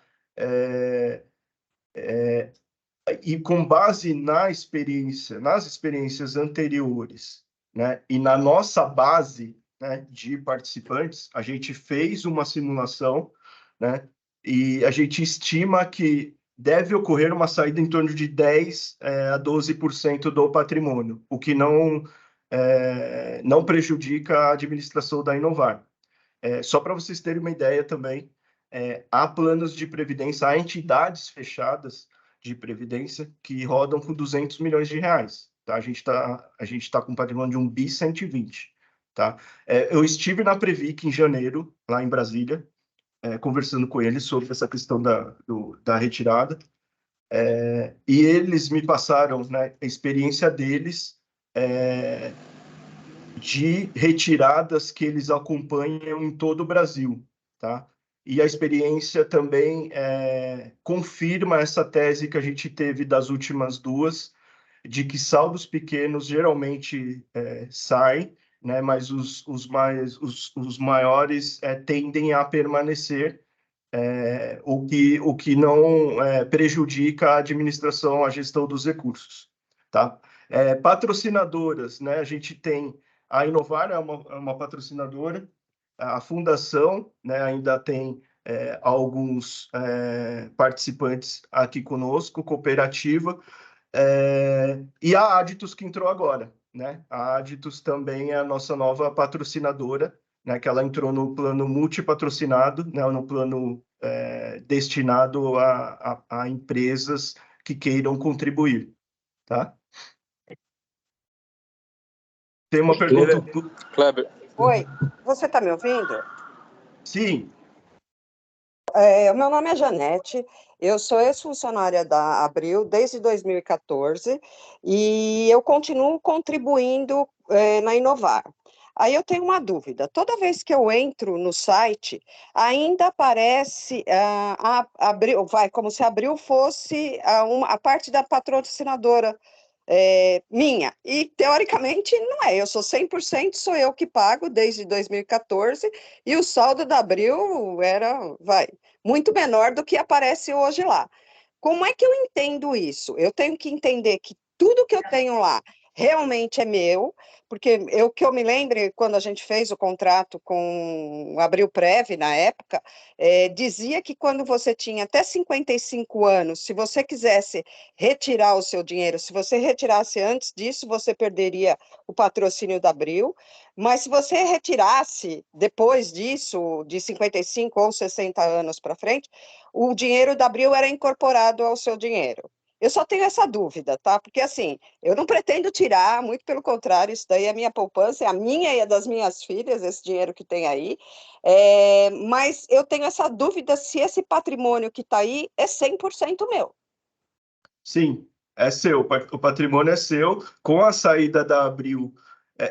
E com base nas experiências anteriores, né, e na nossa base, né, de participantes, a gente fez uma simulação, né, e a gente estima que deve ocorrer uma saída em torno de 10 a 12% do patrimônio, o que não prejudica a administração da Inovar. Só para vocês terem uma ideia também, há planos de previdência, há entidades fechadas de previdência que rodam com 200 milhões de reais. Tá? A gente tá com um patrimônio de 1.120 bi. Tá? Eu estive na Previc em janeiro, lá em Brasília, conversando com eles sobre essa questão da retirada, e eles me passaram, né, a experiência deles de retiradas que eles acompanham em todo o Brasil, tá? E a experiência também confirma essa tese que a gente teve das últimas 2, de que saldos pequenos geralmente saem, né? Mas os maiores tendem a permanecer, o que não prejudica a administração, a gestão dos recursos, tá? Patrocinadoras, né? A gente tem a Inovar, é uma patrocinadora, a Fundação, né, ainda tem alguns participantes aqui conosco, cooperativa, e a Aditus que entrou agora, né? A Aditus também é a nossa nova patrocinadora, né, que ela entrou no plano multipatrocinado, né, no plano destinado a empresas que queiram contribuir, tá? Tem uma pergunta... Kleber. Oi, você está me ouvindo? Sim. O meu nome é Janete, eu sou ex-funcionária da Abril desde 2014 e eu continuo contribuindo na Inovar. Aí eu tenho uma dúvida, toda vez que eu entro no site, ainda aparece Abril, como se a Abril fosse a parte da patrocinadora minha, e teoricamente não é, eu sou 100%, sou eu que pago desde 2014, e o saldo da Abril era, muito menor do que aparece hoje lá. Como é que eu entendo isso? Eu tenho que entender que tudo que eu tenho lá realmente é meu, porque que eu me lembre, quando a gente fez o contrato com o Abril-Prev, na época, dizia que quando você tinha até 55 anos, se você quisesse retirar o seu dinheiro, se você retirasse antes disso, você perderia o patrocínio da Abril, mas se você retirasse depois disso, de 55 ou 60 anos para frente, o dinheiro da Abril era incorporado ao seu dinheiro. Eu só tenho essa dúvida, tá? Porque, assim, eu não pretendo tirar, muito pelo contrário, isso daí é minha poupança, é a minha e a das minhas filhas, esse dinheiro que tem aí, mas eu tenho essa dúvida se esse patrimônio que está aí é 100% meu. Sim, é seu, o patrimônio é seu, com a saída da Abril.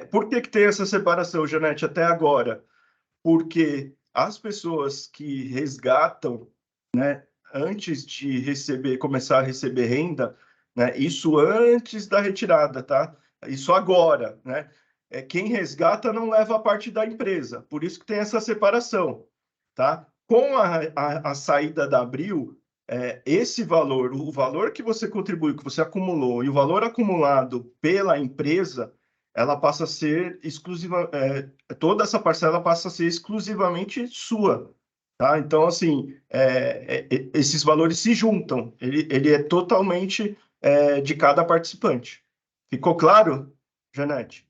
Por que tem essa separação, Janete, até agora? Porque as pessoas que resgatam, né, antes de começar a receber renda, né, isso antes da retirada, tá? Isso agora, né? Quem resgata não leva a parte da empresa, por isso que tem essa separação, tá? Com a saída da Abril, esse valor, o valor que você contribuiu, que você acumulou, e o valor acumulado pela empresa, ela passa a ser exclusiva, toda essa parcela passa a ser exclusivamente sua, tá? Então, assim, esses valores se juntam, ele é totalmente de cada participante. Ficou claro, Janete?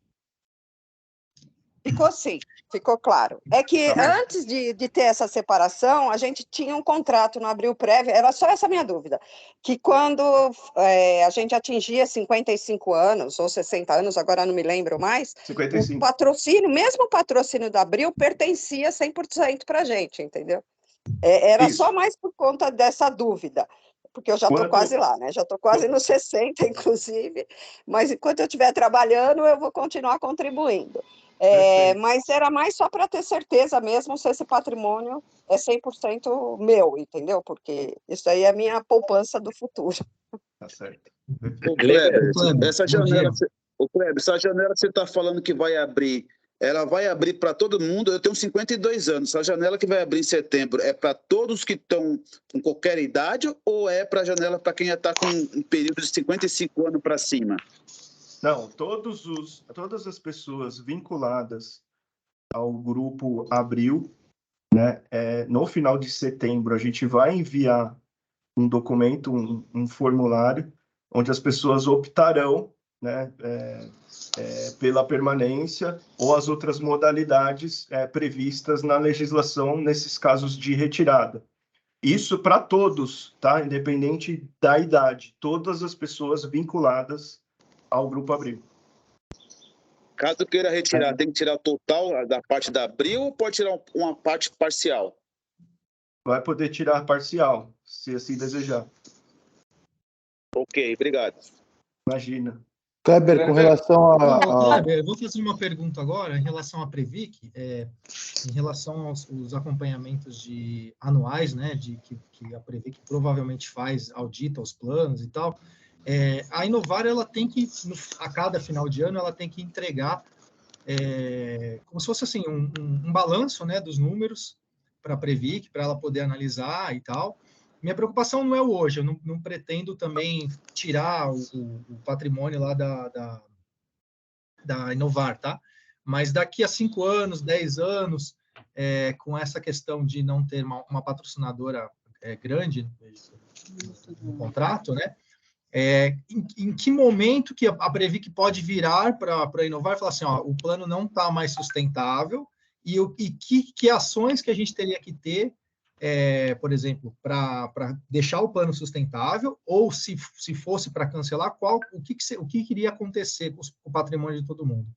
Ficou sim, ficou claro. É que Tá. antes de ter essa separação, a gente tinha um contrato no Abril Prévio, era só essa minha dúvida, que quando a gente atingia 55 anos ou 60 anos, agora não me lembro mais, 55. o patrocínio, mesmo o patrocínio da Abril, pertencia 100% para a gente, entendeu? Era Isso. só mais por conta dessa dúvida, porque eu já estou quase lá, né? Já estou quase nos 60, inclusive, mas enquanto eu estiver trabalhando, eu vou continuar contribuindo. Mas era mais só para ter certeza mesmo se esse patrimônio é 100% meu, entendeu? Porque isso aí é a minha poupança do futuro. Tá certo. O Kleber, essa janela que você está falando que vai abrir, ela vai abrir para todo mundo. Eu tenho 52 anos. A janela que vai abrir em setembro é para todos que estão com qualquer idade ou é para a janela para quem já está com um período de 55 anos para cima? Não, todas as pessoas vinculadas ao grupo Abril, né, no final de setembro, a gente vai enviar um documento, um formulário, onde as pessoas optarão, né, pela permanência ou as outras modalidades previstas na legislação nesses casos de retirada. Isso para todos, tá? Independente da idade, todas as pessoas vinculadas ao Grupo Abril. Caso queira retirar, tem que tirar o total da parte da Abril ou pode tirar uma parte parcial? Vai poder tirar parcial, se assim desejar. Ok, obrigado. Imagina. Kleber, com relação a... Kleber, eu vou fazer uma pergunta agora em relação à Previc, em relação aos acompanhamentos anuais, né, que a Previc provavelmente faz, audita os planos e tal. A Inovar, ela tem que, a cada final de ano, ela tem que entregar como se fosse assim, um balanço, né, dos números para a Previc, para ela poder analisar e tal. Minha preocupação não é o hoje, eu não pretendo também tirar o patrimônio lá da Inovar, tá? Mas daqui a 5 anos, 10 anos, com essa questão de não ter uma patrocinadora grande no contrato, né? Em que momento que a Previc pode virar para a Inovar e falar assim, ó, o plano não está mais sustentável e que ações que a gente teria que ter, por exemplo, para deixar o plano sustentável, ou se fosse para cancelar, o que iria acontecer com o patrimônio de todo mundo?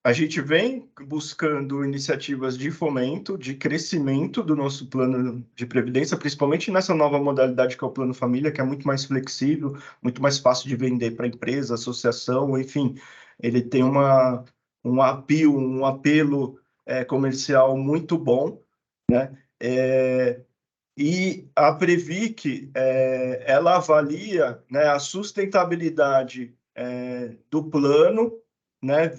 A gente vem buscando iniciativas de fomento, de crescimento do nosso plano de previdência, principalmente nessa nova modalidade que é o Plano Família, que é muito mais flexível, muito mais fácil de vender para empresa, associação, enfim, ele tem um apelo comercial muito bom, né? E a Previc, ela avalia, né, a sustentabilidade do plano, né,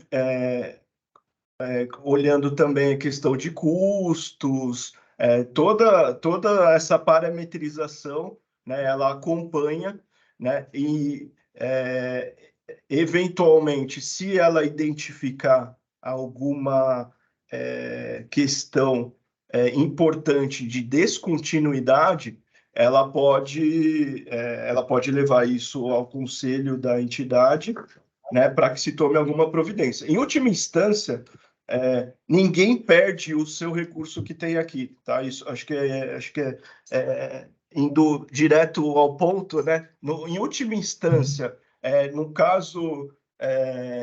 olhando também a questão de custos, toda essa parametrização, né, ela acompanha, né, e eventualmente, se ela identificar alguma questão importante de descontinuidade, ela pode levar isso ao conselho da entidade, né, para que se tome alguma providência. Em última instância, ninguém perde o seu recurso que tem aqui, tá? Isso acho que indo direto ao ponto, né? Em última instância, no caso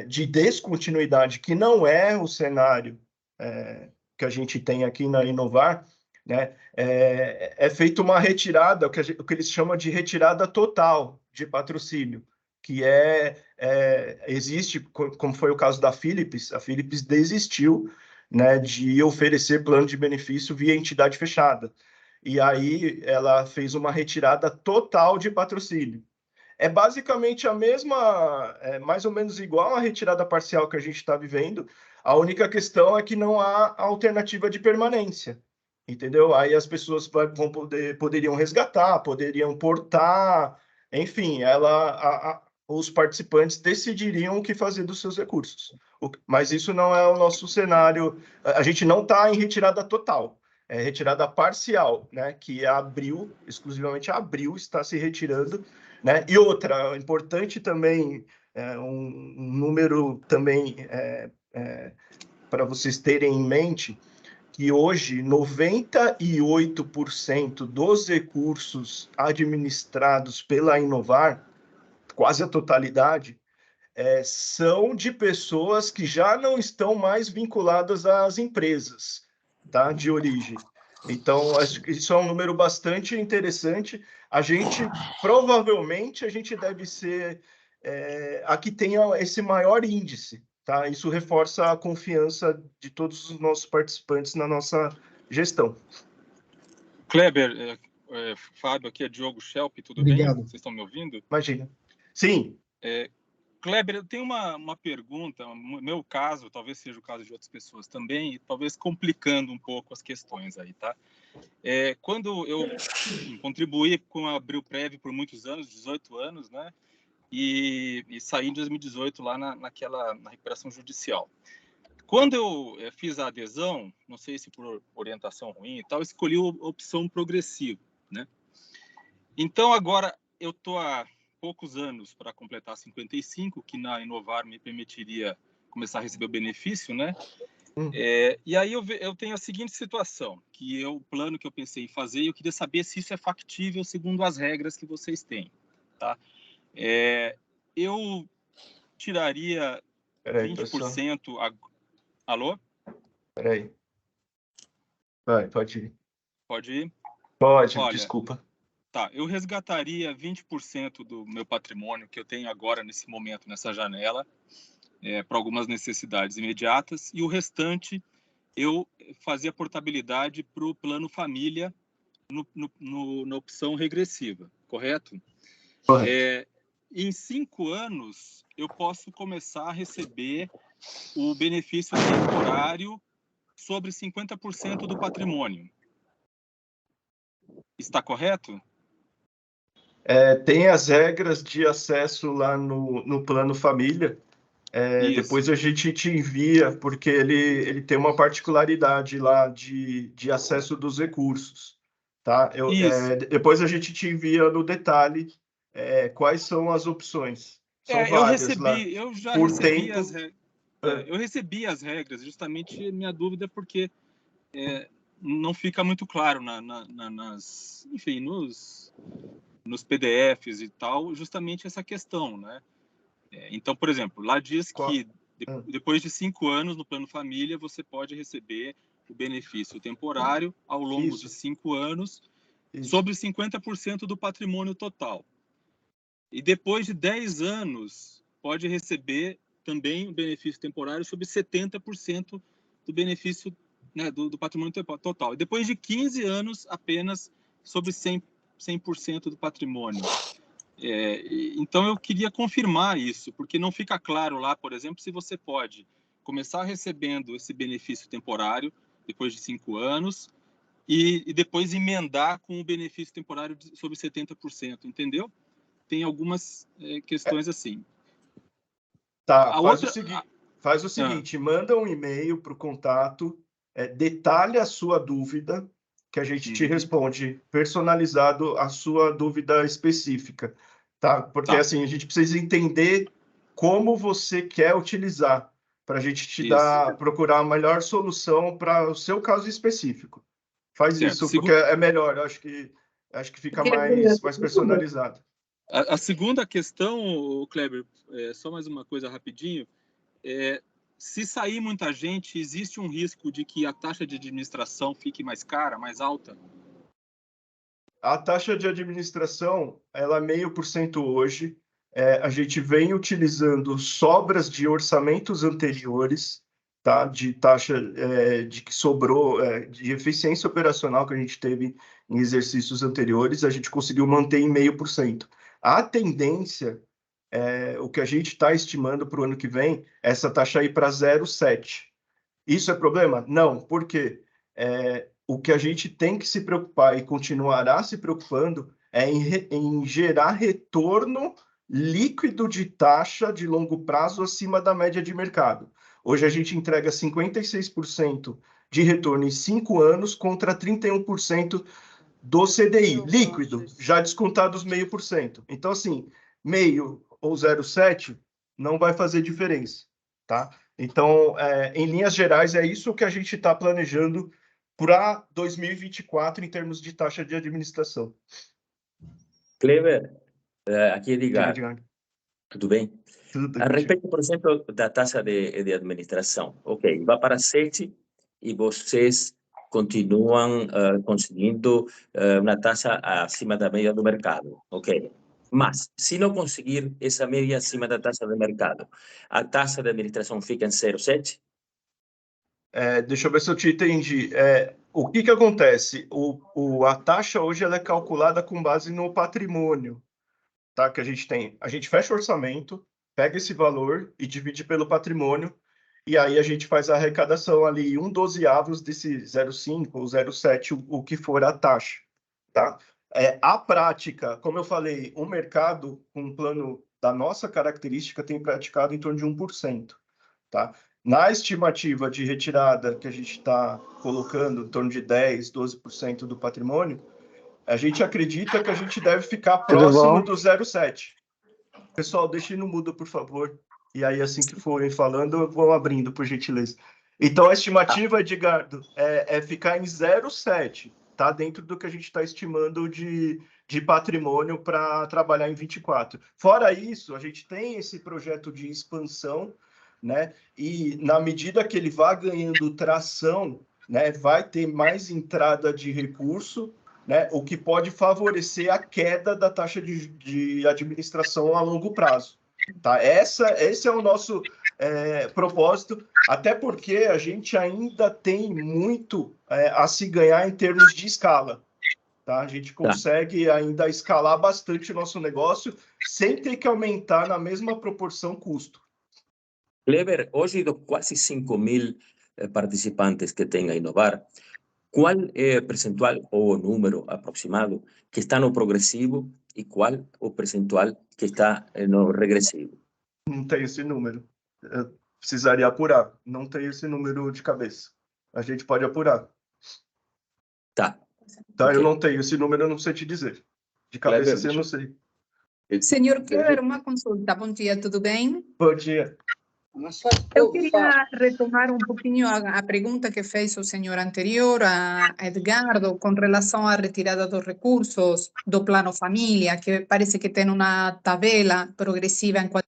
de descontinuidade, que não é o cenário que a gente tem aqui na Inovar, né? É feita uma retirada, o que eles chamam de retirada total de patrocínio, que existe, como foi o caso da Philips. A Philips desistiu, né, de oferecer plano de benefício via entidade fechada. E aí ela fez uma retirada total de patrocínio. É basicamente a mesma, mais ou menos igual a retirada parcial que a gente está vivendo. A única questão é que não há alternativa de permanência. entendeu? Aí as pessoas poderiam resgatar, poderiam portar, enfim, os participantes decidiriam o que fazer dos seus recursos. Mas isso não é o nosso cenário. A gente não está em retirada total, é retirada parcial, né? Que a Abril, exclusivamente a Abril, está se retirando, né? E outra, importante também, um número também para vocês terem em mente, que hoje 98% dos recursos administrados pela Inovar, quase a totalidade, são de pessoas que já não estão mais vinculadas às empresas, tá, de origem. Então, acho que isso é um número bastante interessante. Provavelmente, a gente deve ser a que tenha esse maior índice, tá? Isso reforça a confiança de todos os nossos participantes na nossa gestão. Kleber, Fábio, aqui é Diogo Schelp, tudo Obrigado. bem? Vocês estão me ouvindo? Imagina. Sim. Kleber, eu tenho uma pergunta. No meu caso, talvez seja o caso de outras pessoas também, e talvez complicando um pouco as questões aí, tá? Quando eu contribuí com a Abrilprev por muitos anos, 18 anos, né? E saí em 2018 lá na recuperação judicial. Quando eu fiz a adesão, não sei se por orientação ruim e tal, escolhi a opção progressiva, né? Então, agora, eu estou há poucos anos para completar 55, que na Inovar me permitiria começar a receber o benefício, né? E aí eu tenho a seguinte situação, que o plano que eu pensei em fazer, eu queria saber se isso é factível segundo as regras que vocês têm, tá? Eu tiraria 20%... Alô? Peraí. Vai, pode ir. Pode ir? Pode, olha, desculpa. Tá, eu resgataria 20% do meu patrimônio que eu tenho agora, nesse momento, nessa janela, para algumas necessidades imediatas, e o restante eu fazia portabilidade para o plano família na opção regressiva, correto? Correto. Em 5 anos, eu posso começar a receber o benefício temporário sobre 50% do patrimônio. Está correto? Tem as regras de acesso lá no plano família. Depois a gente te envia, porque ele tem uma particularidade lá de acesso dos recursos. Tá? Depois a gente te envia no detalhe quais são as opções. São várias lá. Eu já por recebi tempo. as regras. Eu recebi as regras, justamente minha dúvida é porque não fica muito claro enfim, nos PDFs e tal, justamente essa questão, né? Então, por exemplo, lá diz que depois de 5 anos no plano família, você pode receber o benefício temporário ao longo de 5 anos sobre 50% do patrimônio total. E depois de 10 anos, pode receber também o benefício temporário sobre 70% do benefício, né, do patrimônio total. E depois de 15 anos, apenas sobre 100% do patrimônio. Então, eu queria confirmar isso, porque não fica claro lá, por exemplo, se você pode começar recebendo esse benefício temporário depois de 5 anos e depois emendar com o benefício temporário sobre 70%, entendeu? Tem algumas questões assim. Tá, faz o seguinte, manda um e-mail para o contato, detalha a sua dúvida, que a gente te responde personalizado a sua dúvida específica, tá? Porque assim, a gente precisa entender como você quer utilizar, para a gente procurar a melhor solução para o seu caso específico. Faz isso, porque é melhor, acho que fica mais personalizado. A segunda questão, Kleber, só mais uma coisa rapidinho, se sair muita gente, existe um risco de que a taxa de administração fique mais cara, mais alta? A taxa de administração, ela é 0,5% hoje. A gente vem utilizando sobras de orçamentos anteriores, tá? De taxa de que sobrou, de eficiência operacional que a gente teve em exercícios anteriores, a gente conseguiu manter em 0,5%. A tendência, o que a gente está estimando para o ano que vem, essa taxa ir para 0,7%. Isso é problema? Não, porque o que a gente tem que se preocupar e continuará se preocupando é em gerar retorno líquido de taxa de longo prazo acima da média de mercado. Hoje a gente entrega 56% de retorno em 5 anos contra 31% do CDI, líquido, já descontados 0,5%. Então, assim, meio ou 0,7 não vai fazer diferença, tá? Então, em linhas gerais, é isso que a gente está planejando para 2024 em termos de taxa de administração. Kleber, aqui é Edgar. Tudo bem? Tudo A respeito, por exemplo, da taxa de administração, ok, vai para 7 e vocês continuam conseguindo uma taxa acima da média do mercado, ok? Mas, se não conseguir essa média acima da taxa de mercado, a taxa de administração fica em 0,7? Deixa eu ver se eu te entendi. O que acontece? A taxa hoje ela é calculada com base no patrimônio, tá? Que a gente tem. A gente fecha o orçamento, pega esse valor e divide pelo patrimônio, e aí a gente faz a arrecadação ali, 1/12 desse 0,5 ou 0,7, o que for a taxa, tá? A prática, como eu falei, o mercado, com um plano da nossa característica, tem praticado em torno de 1%, tá? Na estimativa de retirada que a gente está colocando, em torno de 10%, 12% do patrimônio, a gente acredita que a gente deve ficar próximo do 0,7. Pessoal, deixem no mudo, por favor. E aí, assim que forem falando, vão abrindo, por gentileza. Então, a estimativa, Edgardo, é ficar em 0,7, tá? Dentro do que a gente está estimando de patrimônio para trabalhar em 24. Fora isso, a gente tem esse projeto de expansão, né? E na medida que ele vá ganhando tração, né, vai ter mais entrada de recurso, né, o que pode favorecer a queda da taxa de administração a longo prazo. Tá? Esse é o nosso propósito, até porque a gente ainda tem muito a se ganhar em termos de escala. Tá? A gente consegue ainda escalar bastante o nosso negócio sem ter que aumentar na mesma proporção custo. Kleber, hoje dos quase 5.000 participantes que tem a Inovar, qual é o percentual ou o número aproximado que está no progressivo e qual o percentual que está no regressivo? Não tenho esse número. Eu precisaria apurar. Não tenho esse número de cabeça. A gente pode apurar. Tá. Okay. Eu não tenho esse número, eu não sei te dizer. De cabeça, Kleber, eu não sei. Senhor Kleber, uma consulta. Bom dia, tudo bem? Bom dia. Eu queria retomar um pouquinho a pergunta que fez o senhor anterior, a Edgardo, com relação à retirada dos recursos do Plano Família, que parece que tem uma tabela progressiva em quanto.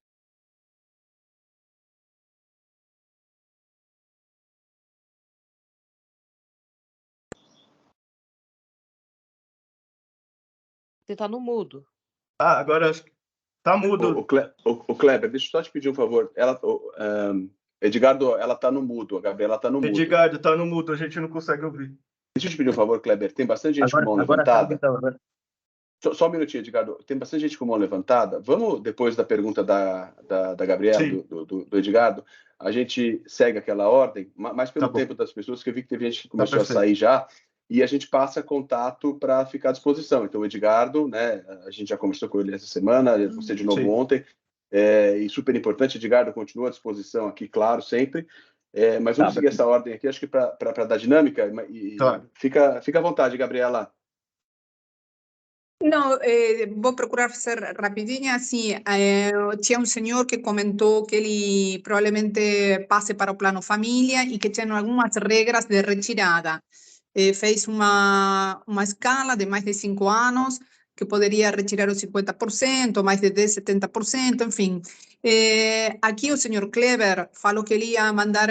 Você está no mudo. Agora está mudo. O Kleber, deixa eu só te pedir um favor. Edgardo, ela está no mudo. A Gabriela está no mudo. Edgardo, está no mudo. A gente não consegue ouvir. Deixa eu te pedir um favor, Kleber. Tem bastante gente com mão levantada. Só um minutinho, Edgardo. Tem bastante gente com mão levantada. Vamos, depois da pergunta da Gabriela, do Edgardo, a gente segue aquela ordem, mas pelo tempo das pessoas, que eu vi que teve gente que começou a sair já, e a gente passa contato para ficar à disposição. Então, o Edgardo, né, a gente já conversou com ele essa semana, você de novo ontem, e super importante, Edgardo continua à disposição aqui, claro, sempre, mas vamos seguir essa ordem aqui, acho que para dar dinâmica, fica à vontade, Gabriela. Não, vou procurar ser rapidinha, assim, tinha um senhor que comentou que ele provavelmente passe para o Plano Família e que tinha algumas regras de retirada. Fez uma escala de mais de 5 anos, que poderia retirar os 50%, mais de 10, 70%, enfim. Aqui o senhor Kleber falou que ele ia mandar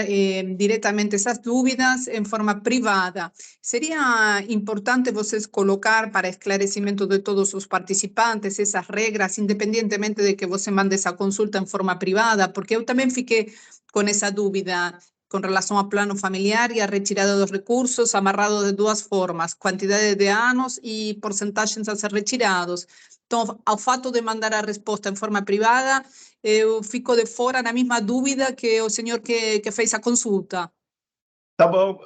diretamente essas dúvidas em forma privada. Seria importante vocês colocar para esclarecimento de todos os participantes essas regras, independentemente de que você mande essa consulta em forma privada, porque eu também fiquei com essa dúvida com relação ao plano familiar e a retirada dos recursos, amarrado de duas formas, quantidade de anos e porcentagens a ser retirados. Então, ao fato de mandar a resposta em forma privada, eu fico de fora na mesma dúvida que o senhor que fez a consulta. Tá bom.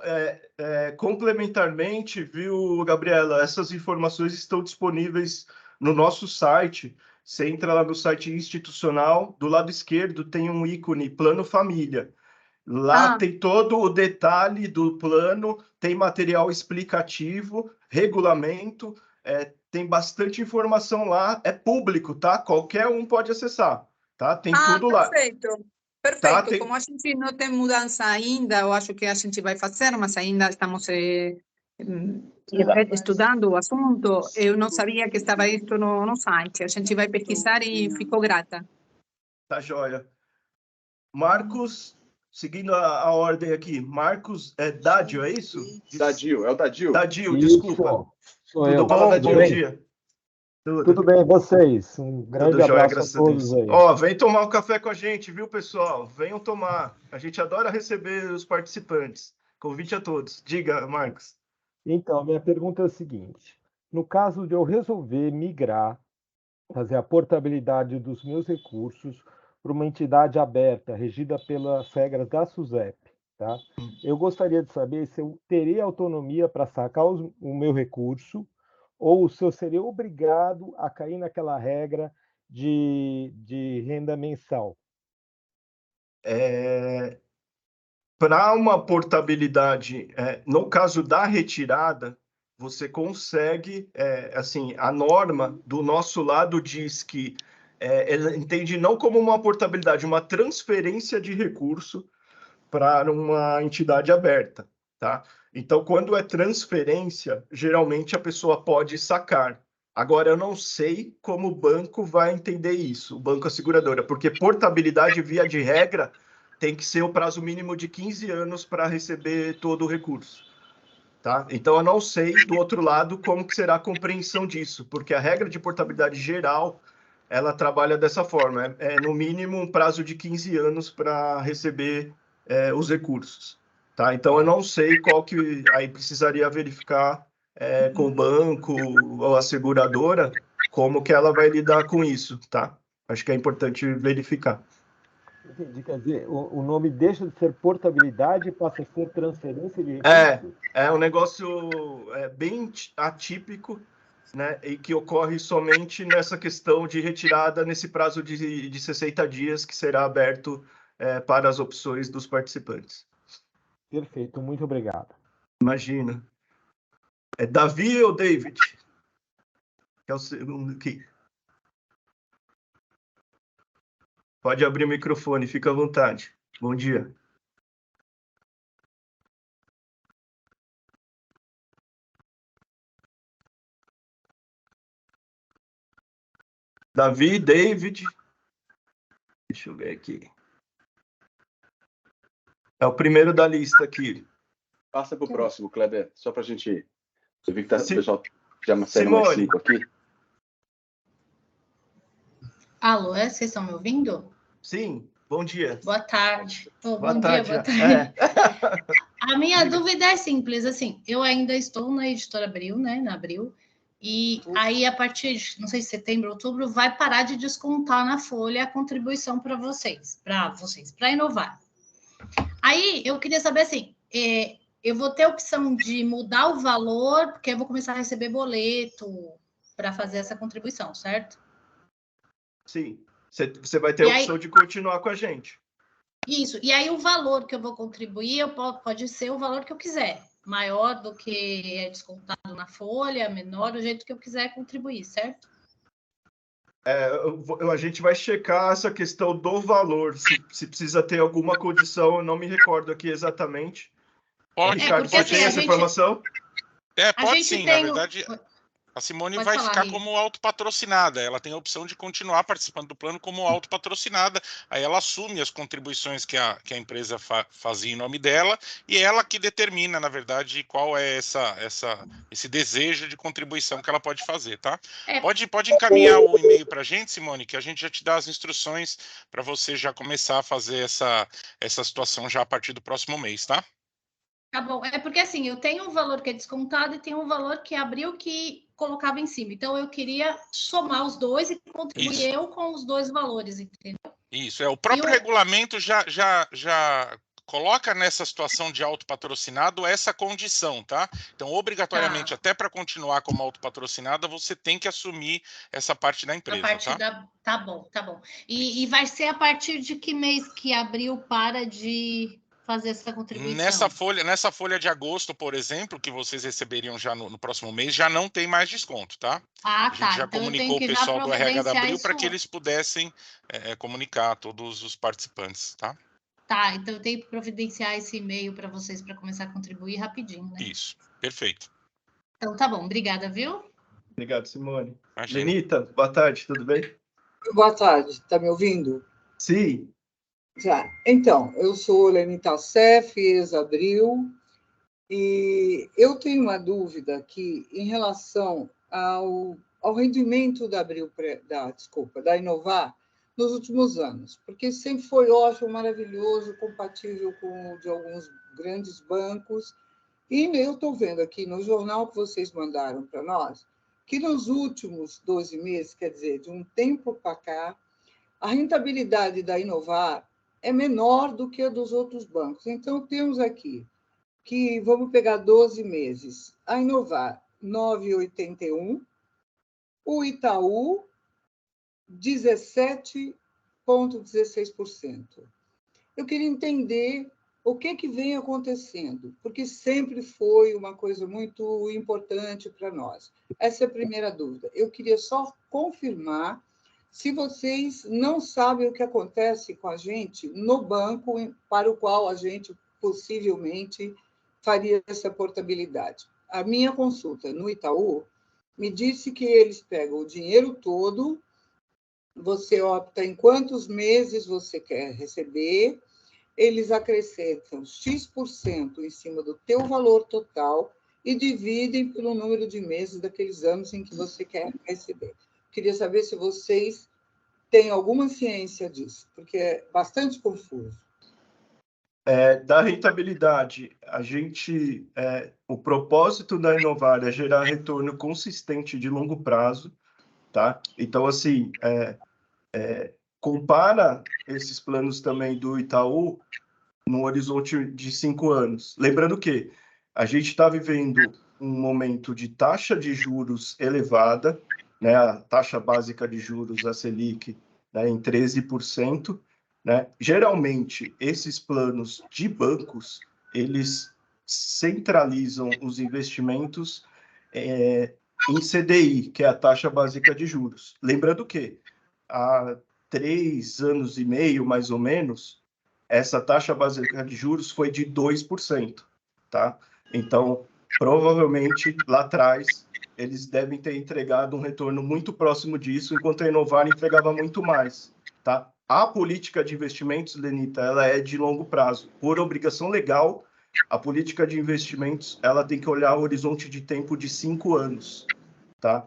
Complementarmente, viu, Gabriela, essas informações estão disponíveis no nosso site. Você entra lá no site institucional, do lado esquerdo tem um ícone Plano Família. Lá tem todo o detalhe do plano, tem material explicativo, regulamento, tem bastante informação lá, é público, tá? Qualquer um pode acessar, tá? Tem tudo lá. Perfeito. Perfeito. Tá, tem... Como a gente não tem mudança ainda, eu acho que a gente vai fazer, mas ainda estamos estudando o assunto. Eu não sabia que estava isso no site. A gente vai pesquisar e ficou grata. Tá joia. Marcos, seguindo a ordem aqui, Marcos Dadio, é isso? Dadio, é o Dadio. Dadio, desculpa. Sou Tudo eu. bom, Dadio? Bom dia. Tudo bem, vocês? Um grande abraço a todos aí. Ó, vem tomar um café com a gente, viu, pessoal? Venham tomar. A gente adora receber os participantes. Convite a todos. Diga, Marcos. Então, minha pergunta é a seguinte. No caso de eu resolver migrar, fazer a portabilidade dos meus recursos para uma entidade aberta, regida pelas regras da SUSEP, tá? Eu gostaria de saber se eu teria autonomia para sacar o meu recurso ou se eu seria obrigado a cair naquela regra de renda mensal. Para uma portabilidade, no caso da retirada, você consegue, assim, a norma do nosso lado diz que ela entende não como uma portabilidade, uma transferência de recurso para uma entidade aberta, tá? Então, quando é transferência, geralmente a pessoa pode sacar. Agora, eu não sei como o banco vai entender isso, o banco seguradora, porque portabilidade, via de regra, tem que ser o prazo mínimo de 15 anos para receber todo o recurso, tá? Então, eu não sei, do outro lado, como que será a compreensão disso, porque a regra de portabilidade geral, ela trabalha dessa forma, no mínimo um prazo de 15 anos para receber os recursos, tá? Então, eu não sei qual que... Aí precisaria verificar com o banco ou a seguradora como que ela vai lidar com isso, tá? Acho que é importante verificar. Entendi, quer dizer, o nome deixa de ser portabilidade e passa a ser transferência de recursos? É um negócio bem atípico, né, e que ocorre somente nessa questão de retirada nesse prazo de 60 dias que será aberto para as opções dos participantes. Perfeito, muito obrigado. Imagina. É Davi ou David? Que é o segundo aqui. Pode abrir o microfone, fica à vontade. Bom dia. Davi, David. Deixa eu ver aqui. É o primeiro da lista aqui. Passa para o próximo, Kleber, só para a gente... Você viu que tá, o pessoal já mais 5 aqui. Alô, vocês estão me ouvindo? Sim, bom dia. Boa tarde. Boa tarde. Boa tarde. A minha dúvida é simples, assim, eu ainda estou na Editora Abril, né, na Abril, e aí a partir de, não sei, setembro, outubro, vai parar de descontar na folha a contribuição para vocês, para inovar. Aí eu queria saber, assim, eu vou ter a opção de mudar o valor, porque eu vou começar a receber boleto para fazer essa contribuição, certo? Sim, você vai ter a opção de continuar com a gente. Isso, e aí o valor que eu vou contribuir pode ser o valor que eu quiser, maior do que é descontado na folha, menor, do jeito que eu quiser contribuir, certo? A gente vai checar essa questão do valor, se precisa ter alguma condição, eu não me recordo aqui exatamente. Pode, Ricardo, você tem essa informação? Pode sim, na verdade... A Simone vai ficar como autopatrocinada, ela tem a opção de continuar participando do plano como autopatrocinada, aí ela assume as contribuições que a empresa fazia em nome dela, e ela que determina, na verdade, qual é esse desejo de contribuição que ela pode fazer, tá? Pode encaminhar o e-mail para a gente, Simone, que a gente já te dá as instruções para você já começar a fazer essa situação já a partir do próximo mês, tá? Tá bom, é porque assim, eu tenho um valor que é descontado e tem um valor que Abril que colocava em cima. Então, eu queria somar os dois e contribuir eu com os dois valores, entendeu? Isso, o próprio regulamento já coloca nessa situação de autopatrocinado essa condição, tá? Então, obrigatoriamente, até para continuar como autopatrocinada, você tem que assumir essa parte da empresa, tá? Tá bom, tá bom. E vai ser a partir de que mês que Abril para de fazer essa contribuição? Nessa folha de agosto, por exemplo, que vocês receberiam já no próximo mês, já não tem mais desconto, tá? Ah, a gente já então comunicou o pessoal do RH da Abril para que eles pudessem comunicar a todos os participantes, tá? Tá, então eu tenho que providenciar esse e-mail para vocês para começar a contribuir rapidinho, né? Isso, perfeito. Então tá bom, obrigada, viu? Obrigado, Simone. Imagina. Lenita, boa tarde, tudo bem? Boa tarde, está me ouvindo? Sim. Já. Então, eu sou Lenita Cef, ex-Abril, e eu tenho uma dúvida aqui em relação ao rendimento da Abril, da Inovar, nos últimos anos, porque sempre foi ótimo, maravilhoso, compatível com o de alguns grandes bancos, e eu estou vendo aqui no jornal que vocês mandaram para nós, que nos últimos 12 meses, quer dizer, de um tempo para cá, a rentabilidade da Inovar é menor do que a dos outros bancos. Então, temos aqui que, vamos pegar 12 meses, a Inovar, 9,81, o Itaú, 17,16%. Eu queria entender o que vem acontecendo, porque sempre foi uma coisa muito importante para nós. Essa é a primeira dúvida. Eu queria só confirmar se vocês não sabem o que acontece com a gente no banco para o qual a gente possivelmente faria essa portabilidade. A minha consulta no Itaú me disse que eles pegam o dinheiro todo, você opta em quantos meses você quer receber, eles acrescentam X% em cima do teu valor total e dividem pelo número de meses daqueles anos em que você quer receber. Queria saber se vocês têm alguma ciência disso, porque é bastante confuso. Da rentabilidade, o propósito da Inovar é gerar retorno consistente de longo prazo, tá? Então, assim, compara esses planos também do Itaú no horizonte de 5 anos. Lembrando que a gente está vivendo um momento de taxa de juros elevada, né? A taxa básica de juros, a Selic, né, em 13%. Né? Geralmente, esses planos de bancos, eles centralizam os investimentos em CDI, que é a taxa básica de juros. Lembrando que há 3 anos e meio, mais ou menos, essa taxa básica de juros foi de 2%. Tá? Então, provavelmente, lá atrás, eles devem ter entregado um retorno muito próximo disso, enquanto a Inovar entregava muito mais. Tá? A política de investimentos, Lenita, ela é de longo prazo. Por obrigação legal, a política de investimentos ela tem que olhar o horizonte de tempo de 5 anos. Tá?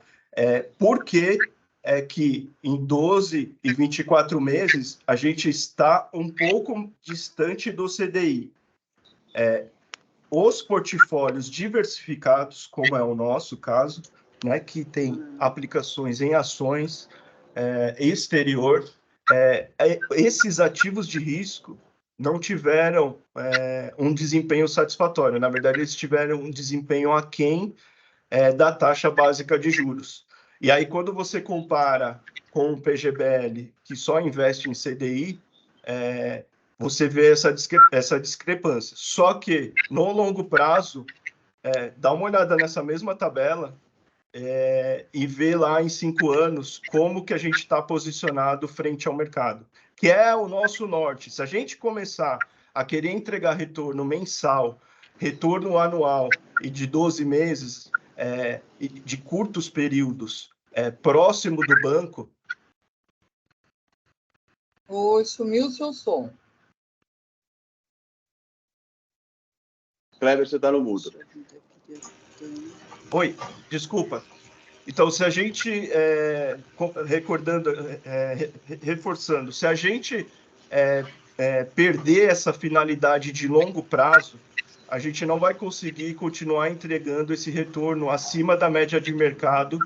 Por que é que em 12 e 24 meses a gente está um pouco distante do CDI? Os portfólios diversificados, como é o nosso caso, né, que tem aplicações em ações exterior, esses ativos de risco não tiveram um desempenho satisfatório. Na verdade, eles tiveram um desempenho aquém da taxa básica de juros. E aí, quando você compara com o PGBL, que só investe em CDI, você vê essa discrepância. Só que, no longo prazo, dá uma olhada nessa mesma tabela e vê lá em 5 anos como que a gente está posicionado frente ao mercado, que é o nosso norte. Se a gente começar a querer entregar retorno mensal, retorno anual e de 12 meses, de curtos períodos, próximo do banco... Oi, sumiu o seu som. Kleber, você está no mudo. Oi, desculpa. Então, se a gente, reforçando, se a gente perder essa finalidade de longo prazo, a gente não vai conseguir continuar entregando esse retorno acima da média de mercado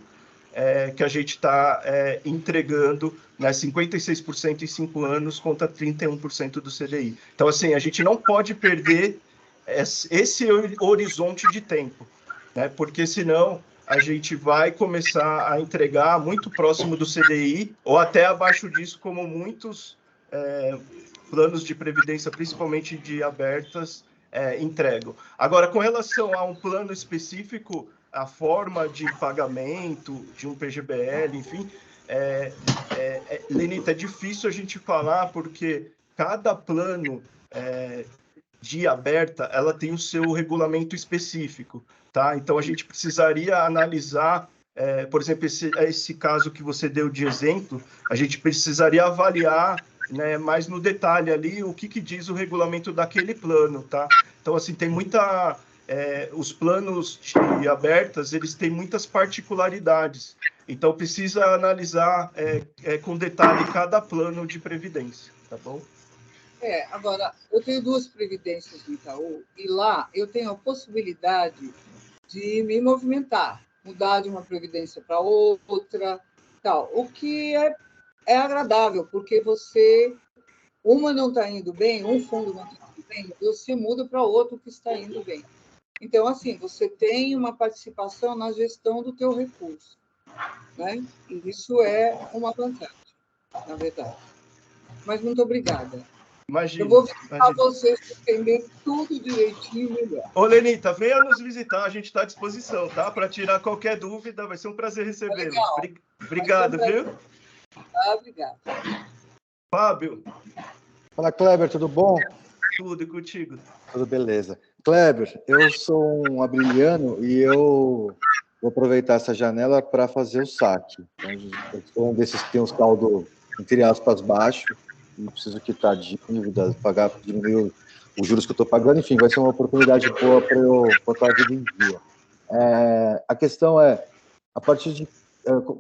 que a gente está entregando, né, 56% em 5 anos contra 31% do CDI. Então, assim, a gente não pode perder esse horizonte de tempo, né, porque senão a gente vai começar a entregar muito próximo do CDI ou até abaixo disso, como muitos planos de previdência, principalmente de abertas, entregam. Agora, com relação a um plano específico, a forma de pagamento de um PGBL, enfim, Lenita, é difícil a gente falar porque cada plano de aberta, ela tem o seu regulamento específico, tá? Então, a gente precisaria analisar, por exemplo, esse caso que você deu de exemplo, a gente precisaria avaliar, né, mais no detalhe ali o que diz o regulamento daquele plano, tá? Então, assim, tem muita... os planos de abertas, eles têm muitas particularidades. Então, precisa analisar com detalhe cada plano de previdência, tá bom? Agora, eu tenho 2 previdências no Itaú, e lá eu tenho a possibilidade de me movimentar, mudar de uma previdência para outra, tal, o que é agradável, porque uma não está indo bem, um fundo não está indo bem, você muda para outro que está indo bem. Então, assim, você tem uma participação na gestão do teu recurso, né? E isso é uma vantagem, na verdade. Mas muito obrigada. Imagina. Eu vou visitar vocês para entender tudo direitinho melhor. Ô, Lenita, venha nos visitar, a gente está à disposição, tá? Para tirar qualquer dúvida, vai ser um prazer recebê-los. Obrigado, viu? Obrigado. Fábio. Fala, Kleber, tudo bom? Tudo, e contigo? Tudo beleza. Kleber, eu sou um abriliano e eu vou aproveitar essa janela para fazer o saque. Eu sou um desses que tem um saldo, entre aspas, baixo, e preciso quitar dívidas, diminuir os juros que eu estou pagando, enfim, vai ser uma oportunidade boa para eu botar a vida em dia. A questão é, a partir de...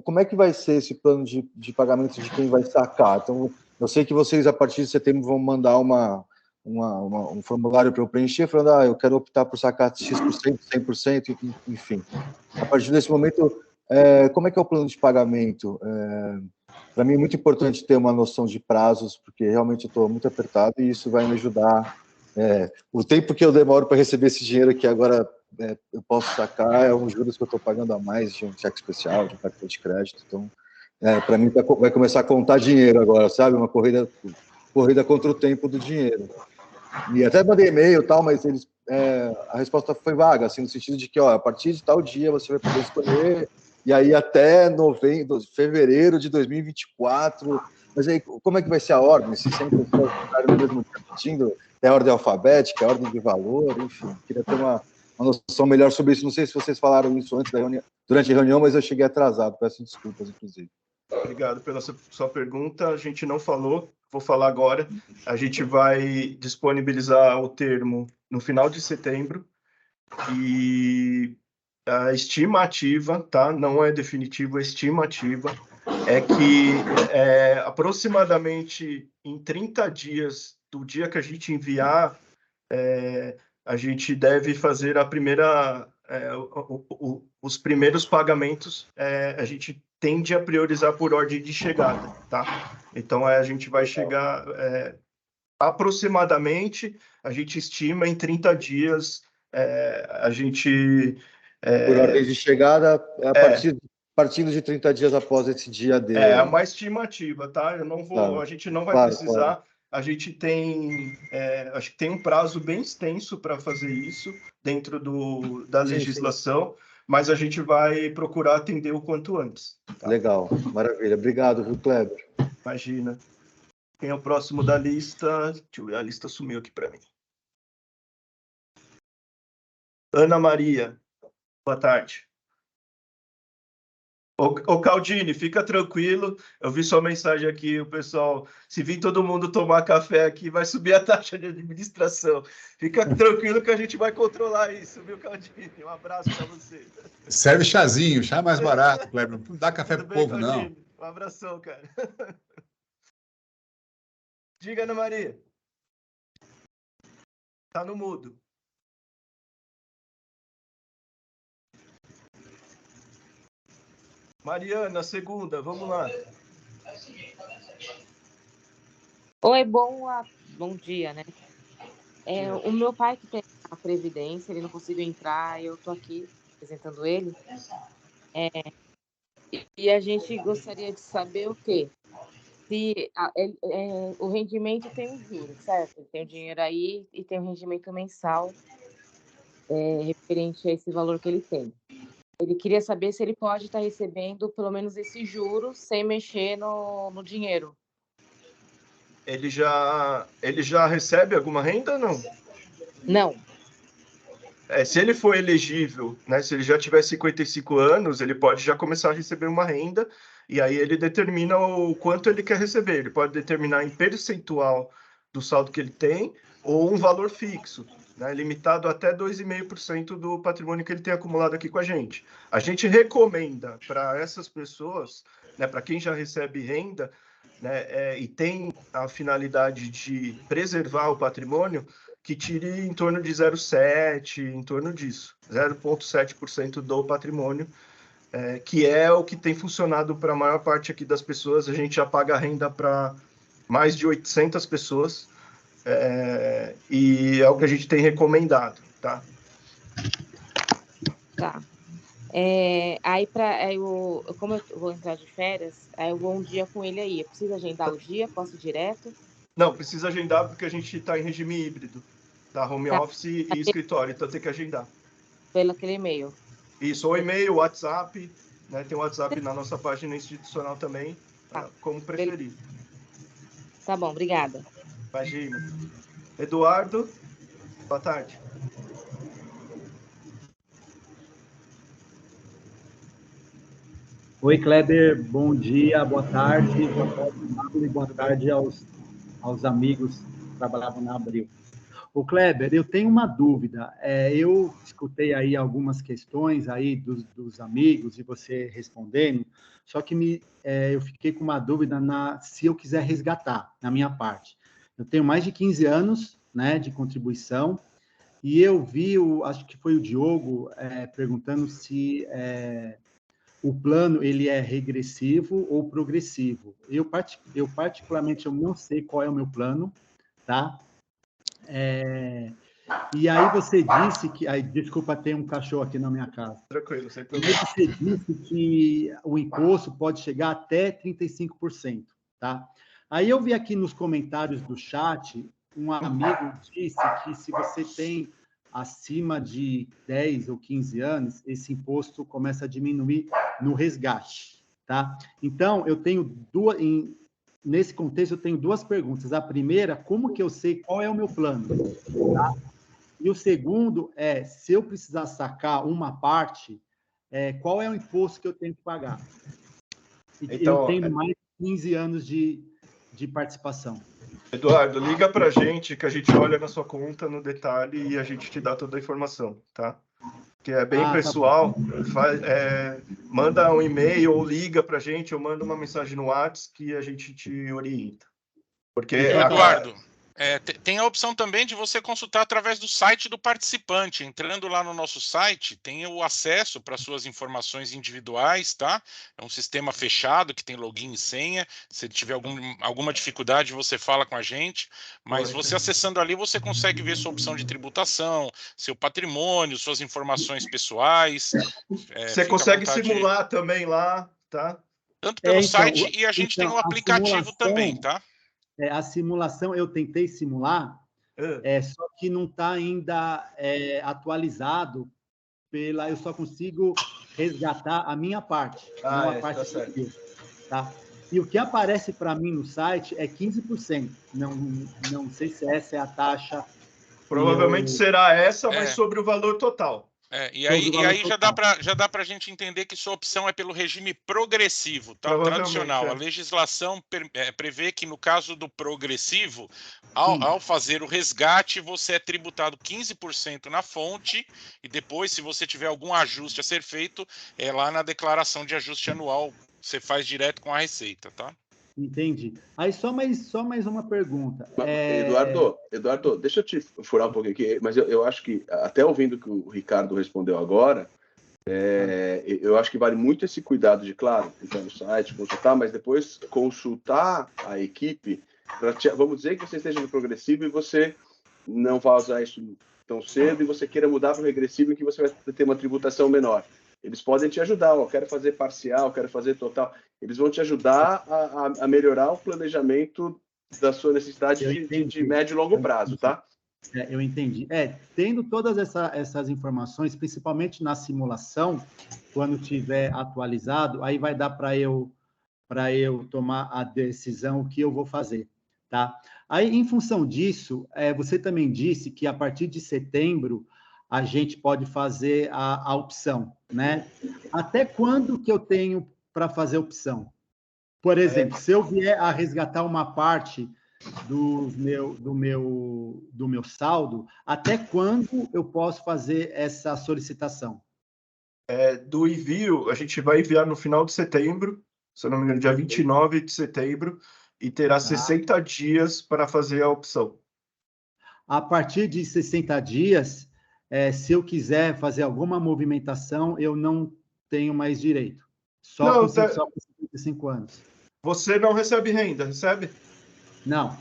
como é que vai ser esse plano de pagamento de quem vai sacar? Então, eu sei que vocês, a partir de setembro, vão mandar um formulário para eu preencher, falando, eu quero optar por sacar X%, 100%, enfim. A partir desse momento, como é que é o plano de pagamento? Para mim é muito importante ter uma noção de prazos, porque realmente eu estou muito apertado e isso vai me ajudar. O tempo que eu demoro para receber esse dinheiro que agora eu posso sacar é um juros que eu estou pagando a mais de um cheque especial, de um cartão de crédito. Então, para mim, vai começar a contar dinheiro agora, sabe? Uma corrida contra o tempo do dinheiro. E até mandei e-mail e tal, mas a resposta foi vaga, assim, no sentido de que, a partir de tal dia você vai poder escolher, e aí até fevereiro de 2024, mas aí como é que vai ser a ordem? Se sempre no mesmo tempo pedindo, é a ordem alfabética, é a ordem de valor, enfim, queria ter uma noção melhor sobre isso. Não sei se vocês falaram isso antes da reunião, durante a reunião, mas eu cheguei atrasado, peço desculpas, inclusive. Obrigado pela sua pergunta. A gente não falou, vou falar agora. A gente vai disponibilizar o termo no final de setembro e a estimativa, tá? Não é definitivo, é estimativa, é que aproximadamente em 30 dias do dia que a gente enviar, a gente deve fazer a primeira, os primeiros pagamentos, a gente tende a priorizar por ordem de chegada, tá? Então, a gente vai chegar aproximadamente, a gente estima em 30 dias, a gente... por ordem de chegada, partindo de 30 dias após esse dia D. É uma estimativa, tá? Eu não vou, a gente não vai precisar... Claro. A gente tem, acho que tem um prazo bem extenso para fazer isso dentro da legislação, sim. Mas a gente vai procurar atender o quanto antes. Tá? Legal, maravilha. Obrigado, viu, Kleber? Imagina. Quem é o próximo da lista? Deixa eu ver, a lista sumiu aqui para mim. Ana Maria, boa tarde. Ô Caldini, fica tranquilo, eu vi sua mensagem aqui, o pessoal, se vir todo mundo tomar café aqui, vai subir a taxa de administração. Fica tranquilo que a gente vai controlar isso, viu, Caldini? Um abraço para você. Serve chazinho, chá mais barato, Kleber, não dá café pro povo, Caldini? Não. Um abração, cara. Diga, Ana Maria. Tá no mudo. Mariana, segunda, vamos lá. Oi, bom dia, né? O meu pai que tem a Previdência, ele não conseguiu entrar, eu estou aqui apresentando ele. E a gente gostaria de saber o quê? Se o rendimento tem um juro, certo? Tem o dinheiro aí e tem o rendimento mensal referente a esse valor que ele tem. Ele queria saber se ele pode estar recebendo pelo menos esse juro sem mexer no dinheiro. Ele já recebe alguma renda ou não? Não. Se ele for elegível, né, se ele já tiver 55 anos, ele pode já começar a receber uma renda, e aí ele determina o quanto ele quer receber. Ele pode determinar em percentual do saldo que ele tem, ou um valor fixo, né, limitado até 2,5% do patrimônio que ele tem acumulado aqui com a gente. A gente recomenda para essas pessoas, né, para quem já recebe renda, né, e tem a finalidade de preservar o patrimônio, que tire em torno de 0,7%, em torno disso, 0,7% do patrimônio, que é o que tem funcionado para a maior parte aqui das pessoas. A gente já paga renda para mais de 800 pessoas, e é o que a gente tem recomendado, tá? Tá. Como eu vou entrar de férias, aí eu vou um dia com ele aí. Eu preciso agendar o dia? Posso ir direto? Não, precisa agendar porque a gente está em regime híbrido, tá? Home office e escritório, então tem que agendar. Pelo aquele e-mail. Isso, ou e-mail, WhatsApp, né? Tem o WhatsApp na nossa página institucional também, como preferir. Tá bom, obrigada. Imagina. Eduardo, boa tarde. Oi, Kleber, bom dia, boa tarde, e boa tarde aos amigos que trabalhavam na Abril. Ô, Kleber, eu tenho uma dúvida. Eu escutei aí algumas questões aí dos amigos e você respondendo, só que eu fiquei com uma dúvida se eu quiser resgatar, na minha parte. Eu tenho mais de 15 anos, né, de contribuição, e eu vi, acho que foi o Diogo, perguntando se o plano ele é regressivo ou progressivo. Eu particularmente, eu não sei qual é o meu plano, tá? E aí você disse que... desculpa, tem um cachorro aqui na minha casa. Tranquilo, sem problema. E você disse que o imposto pode chegar até 35%, tá? Aí eu vi aqui nos comentários do chat, um amigo disse que se você tem acima de 10 ou 15 anos, esse imposto começa a diminuir no resgate, tá? Então, eu tenho nesse contexto, eu tenho duas perguntas. A primeira, como que eu sei qual é o meu plano? Tá? E o segundo é, se eu precisar sacar uma parte, qual é o imposto que eu tenho que pagar? Então, eu tenho mais de 15 anos de participação. Eduardo, liga para a gente, que a gente olha na sua conta no detalhe e a gente te dá toda a informação, tá? Que é bem pessoal, manda um e-mail ou liga para a gente, ou manda uma mensagem no WhatsApp que a gente te orienta. Porque Eduardo, tem a opção também de você consultar através do site do participante. Entrando lá no nosso site, tem o acesso para suas informações individuais, tá? É um sistema fechado que tem login e senha. Se tiver alguma dificuldade, você fala com a gente. Mas você acessando ali, você consegue ver sua opção de tributação, seu patrimônio, suas informações pessoais. Você consegue simular também lá, tá? Tanto pelo site e a gente tem um aplicativo também, tá? A simulação, eu tentei simular, só que não está ainda atualizado eu só consigo resgatar a minha parte, não a parte civil, tá? E o que aparece para mim no site é 15%. Não sei se essa é a taxa. Provavelmente será essa, mas sobre o valor total. E aí já dá para a gente entender que sua opção é pelo regime progressivo, tá? Tradicional. A legislação prevê que, no caso do progressivo, ao fazer o resgate, você é tributado 15% na fonte, e depois, se você tiver algum ajuste a ser feito, lá na declaração de ajuste anual, você faz direto com a Receita, tá? Entendi. Aí só mais uma pergunta. Eduardo, deixa eu te furar um pouquinho aqui, mas eu acho que, até ouvindo o que o Ricardo respondeu agora, Eu acho que vale muito esse cuidado de, claro, entrar no site, consultar, mas depois consultar a equipe. Vamos dizer que você esteja no progressivo e você não vai usar isso tão cedo e você queira mudar para o regressivo em que você vai ter uma tributação menor. Eles podem te ajudar, eu quero fazer parcial, quero fazer total. Eles vão te ajudar a melhorar o planejamento da sua necessidade de médio e longo prazo, tá? Eu entendi. Tendo todas essas informações, principalmente na simulação, quando tiver atualizado, aí vai dar para eu tomar a decisão o que eu vou fazer, tá? Aí, em função disso, você também disse que a partir de setembro a gente pode fazer a opção, né? Até quando que eu tenho para fazer a opção? Por exemplo, se eu vier a resgatar uma parte do meu saldo, até quando eu posso fazer essa solicitação? Do envio, a gente vai enviar no final de setembro, se eu não me engano, dia 29 de setembro, e terá 60 dias para fazer a opção. A partir de 60 dias, se eu quiser fazer alguma movimentação, eu não tenho mais direito. Só com 55 anos. Você não recebe renda, recebe? Não.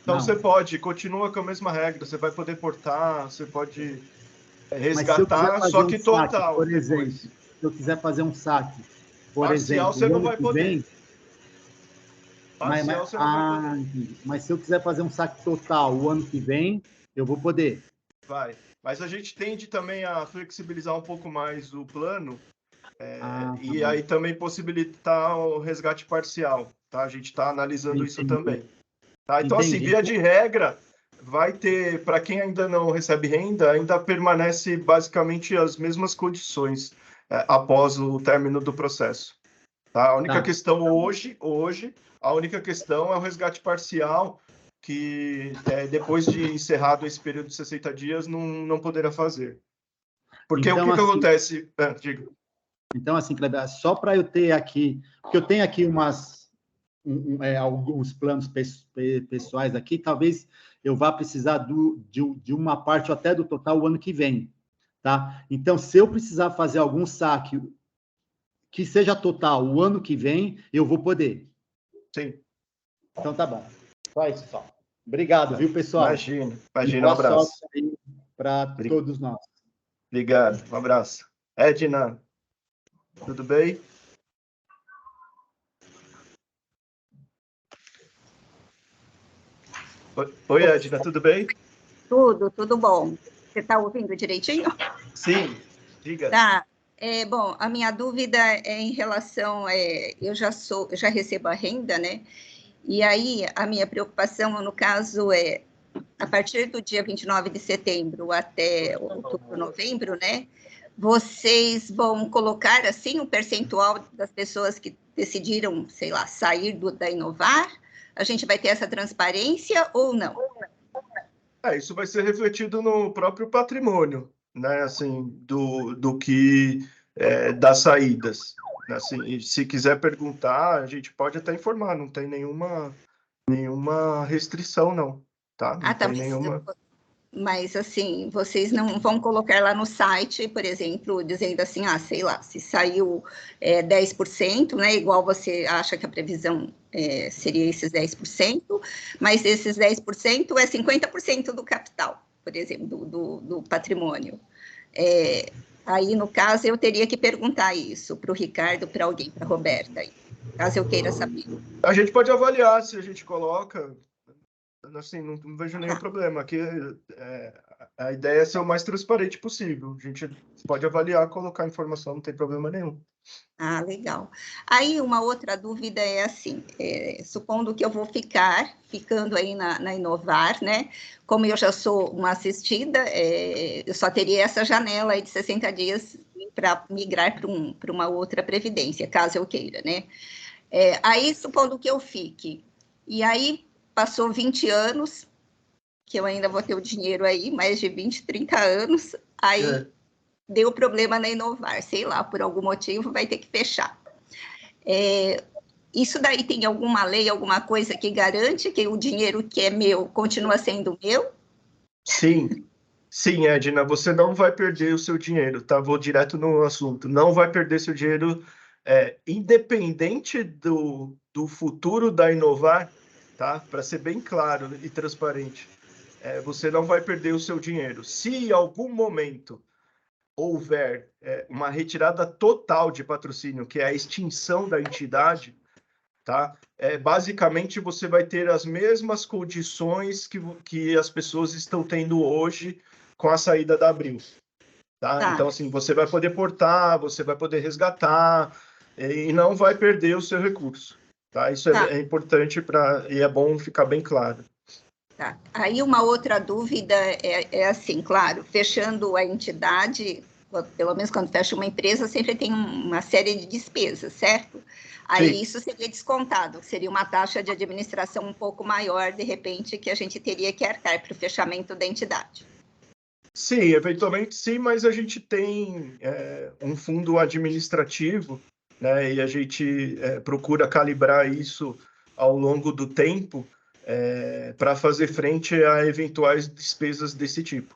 Então você pode, continua com a mesma regra, você vai poder portar, você pode resgatar, só que total. Por exemplo, se eu quiser fazer um saque, por parcial, exemplo, você não vai poder. Mas se eu quiser fazer um saque total o ano que vem, eu vou poder. Vai. Mas a gente tende também a flexibilizar um pouco mais o plano e aí também possibilitar o resgate parcial, tá? A gente está analisando isso também. Tá? Então, assim, via de regra, vai ter, para quem ainda não recebe renda, ainda permanece basicamente as mesmas condições após o término do processo. Tá? A única questão hoje, a única questão é o resgate parcial, que depois de encerrado esse período de 60 dias, não poderá fazer. Porque então, o que acontece? Diga. Então, assim, Kleber, só para eu ter aqui, porque eu tenho aqui alguns planos pessoais aqui, talvez eu vá precisar de uma parte ou até do total o ano que vem, tá? Então, se eu precisar fazer algum saque que seja total o ano que vem, eu vou poder. Sim. Então, tá bom. Só isso, só. Obrigado, viu, pessoal? Imagina, um abraço. Para todos nós. Obrigado, um abraço. Edna, tudo bem? Oi, Edna, tudo bem? Tudo bom. Você está ouvindo direitinho? Sim, diga. Tá. Bom, a minha dúvida é em relação, eu já recebo a renda, né? E aí, a minha preocupação, no caso, a partir do dia 29 de setembro até outubro, novembro, né? Vocês vão colocar, assim, um percentual das pessoas que decidiram, sei lá, sair da Inovar? A gente vai ter essa transparência ou não? Isso vai ser refletido no próprio patrimônio, né? Assim, do que das saídas. Assim, e se quiser perguntar, a gente pode até informar, não tem nenhuma restrição, não. Tá? Não tem nenhuma... Mas, assim, vocês não vão colocar lá no site, por exemplo, dizendo assim, sei lá, se saiu 10%, né, igual você acha que a previsão seria esses 10%, mas esses 10% é 50% do capital, por exemplo, do patrimônio. Aí, no caso, eu teria que perguntar isso para o Ricardo, para alguém, para a Roberta, caso eu queira saber. A gente pode avaliar se a gente coloca... Assim, não vejo nenhum problema. Aqui a ideia é ser o mais transparente possível. A gente pode avaliar, colocar informação, não tem problema nenhum. Legal. Aí, uma outra dúvida é assim, supondo que eu vou ficando aí na Inovar, né? Como eu já sou uma assistida, eu só teria essa janela aí de 60 dias para migrar para uma outra previdência, caso eu queira, né? Aí, supondo que eu fique, e aí passou 20 anos, que eu ainda vou ter o dinheiro aí, mais de 20, 30 anos, aí deu problema na Inovar, sei lá, por algum motivo vai ter que fechar. Isso daí tem alguma lei, alguma coisa que garante que o dinheiro que é meu continua sendo meu? Sim, Sim, Edna, você não vai perder o seu dinheiro, tá? Vou direto no assunto. Não vai perder seu dinheiro, independente do futuro da Inovar, tá? Para ser bem claro e transparente, você não vai perder o seu dinheiro. Se em algum momento houver uma retirada total de patrocínio, que é a extinção da entidade, tá? Basicamente, você vai ter as mesmas condições que as pessoas estão tendo hoje com a saída da Abril. Tá? Então, assim, você vai poder portar, você vai poder resgatar e não vai perder o seu recurso. Tá? Isso é importante e é bom ficar bem claro. Tá. Aí uma outra dúvida é assim, claro, fechando a entidade, pelo menos quando fecha uma empresa, sempre tem uma série de despesas, certo? Aí Sim. Isso seria descontado, seria uma taxa de administração um pouco maior, de repente, que a gente teria que arcar para o fechamento da entidade. Sim, eventualmente sim, mas a gente tem um fundo administrativo, né, e a gente procura calibrar isso ao longo do tempo para fazer frente a eventuais despesas desse tipo.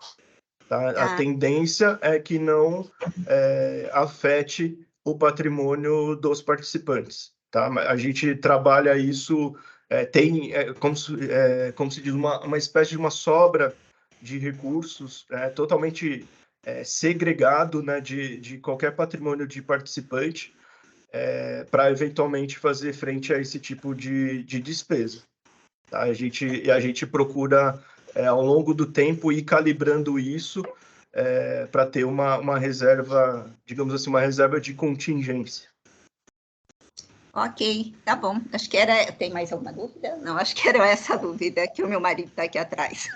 Tá? A tendência é que não afete o patrimônio dos participantes. Tá? A gente trabalha isso, tem, como se diz, uma espécie de uma sobra de recursos totalmente segregado, né, de qualquer patrimônio de participante para eventualmente fazer frente a esse tipo de despesa. Tá? A gente procura, ao longo do tempo, ir calibrando isso para ter uma reserva, digamos assim, uma reserva de contingência. Ok, tá bom. Acho que era... Tem mais alguma dúvida? Não, acho que era essa dúvida que o meu marido está aqui atrás.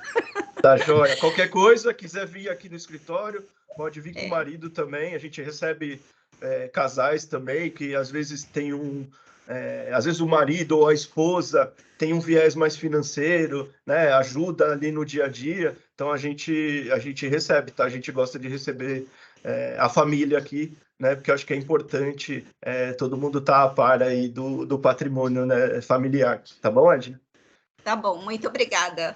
Tá, joia. Qualquer coisa, quiser vir aqui no escritório, pode vir com o marido também. A gente recebe casais também, que às vezes tem às vezes o marido ou a esposa tem um viés mais financeiro, né? Ajuda ali no dia a dia. Então a gente recebe, tá? A gente gosta de receber a família aqui, né? Porque eu acho que é importante todo mundo estar a par aí do patrimônio, né, familiar. Tá bom, Ed? Tá bom, muito obrigada.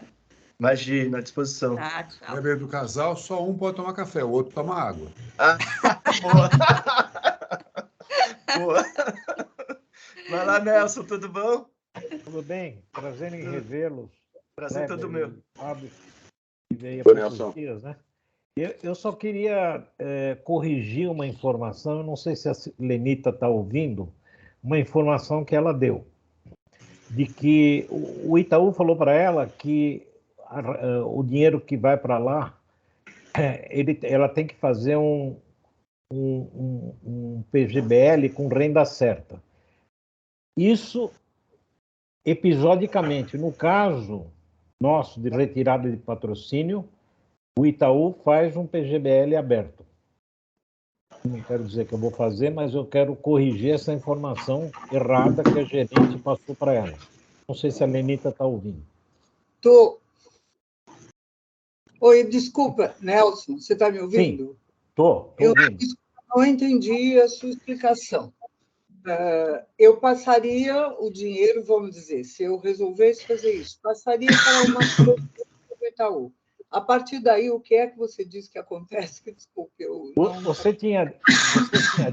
Imagina, à disposição. Tá, tchau. No do casal, só um pode tomar café, o outro toma água. Boa. Boa. Vai lá, Nelson, tudo bom? Tudo bem? Prazer em revê-los. Prazer todo meu. Fábio, que veio há poucos dias, né? Eu só queria corrigir uma informação, eu não sei se a Lenita está ouvindo, uma informação que ela deu, de que o Itaú falou para ela que o dinheiro que vai para lá, ela tem que fazer um PGBL com renda certa. Isso episodicamente. No caso nosso de retirada de patrocínio, o Itaú faz um PGBL aberto. Não quero dizer que eu vou fazer, mas eu quero corrigir essa informação errada que a gerente passou para ela. Não sei se a Lenita está ouvindo. Estou. Oi, desculpa, Nelson, você está me ouvindo? Sim, estou ouvindo. Eu não entendi a sua explicação. Eu passaria o dinheiro, vamos dizer, se eu resolvesse fazer isso, passaria para uma coisa do Itaú. A partir daí, o que é que você diz que acontece? Desculpe, Você tinha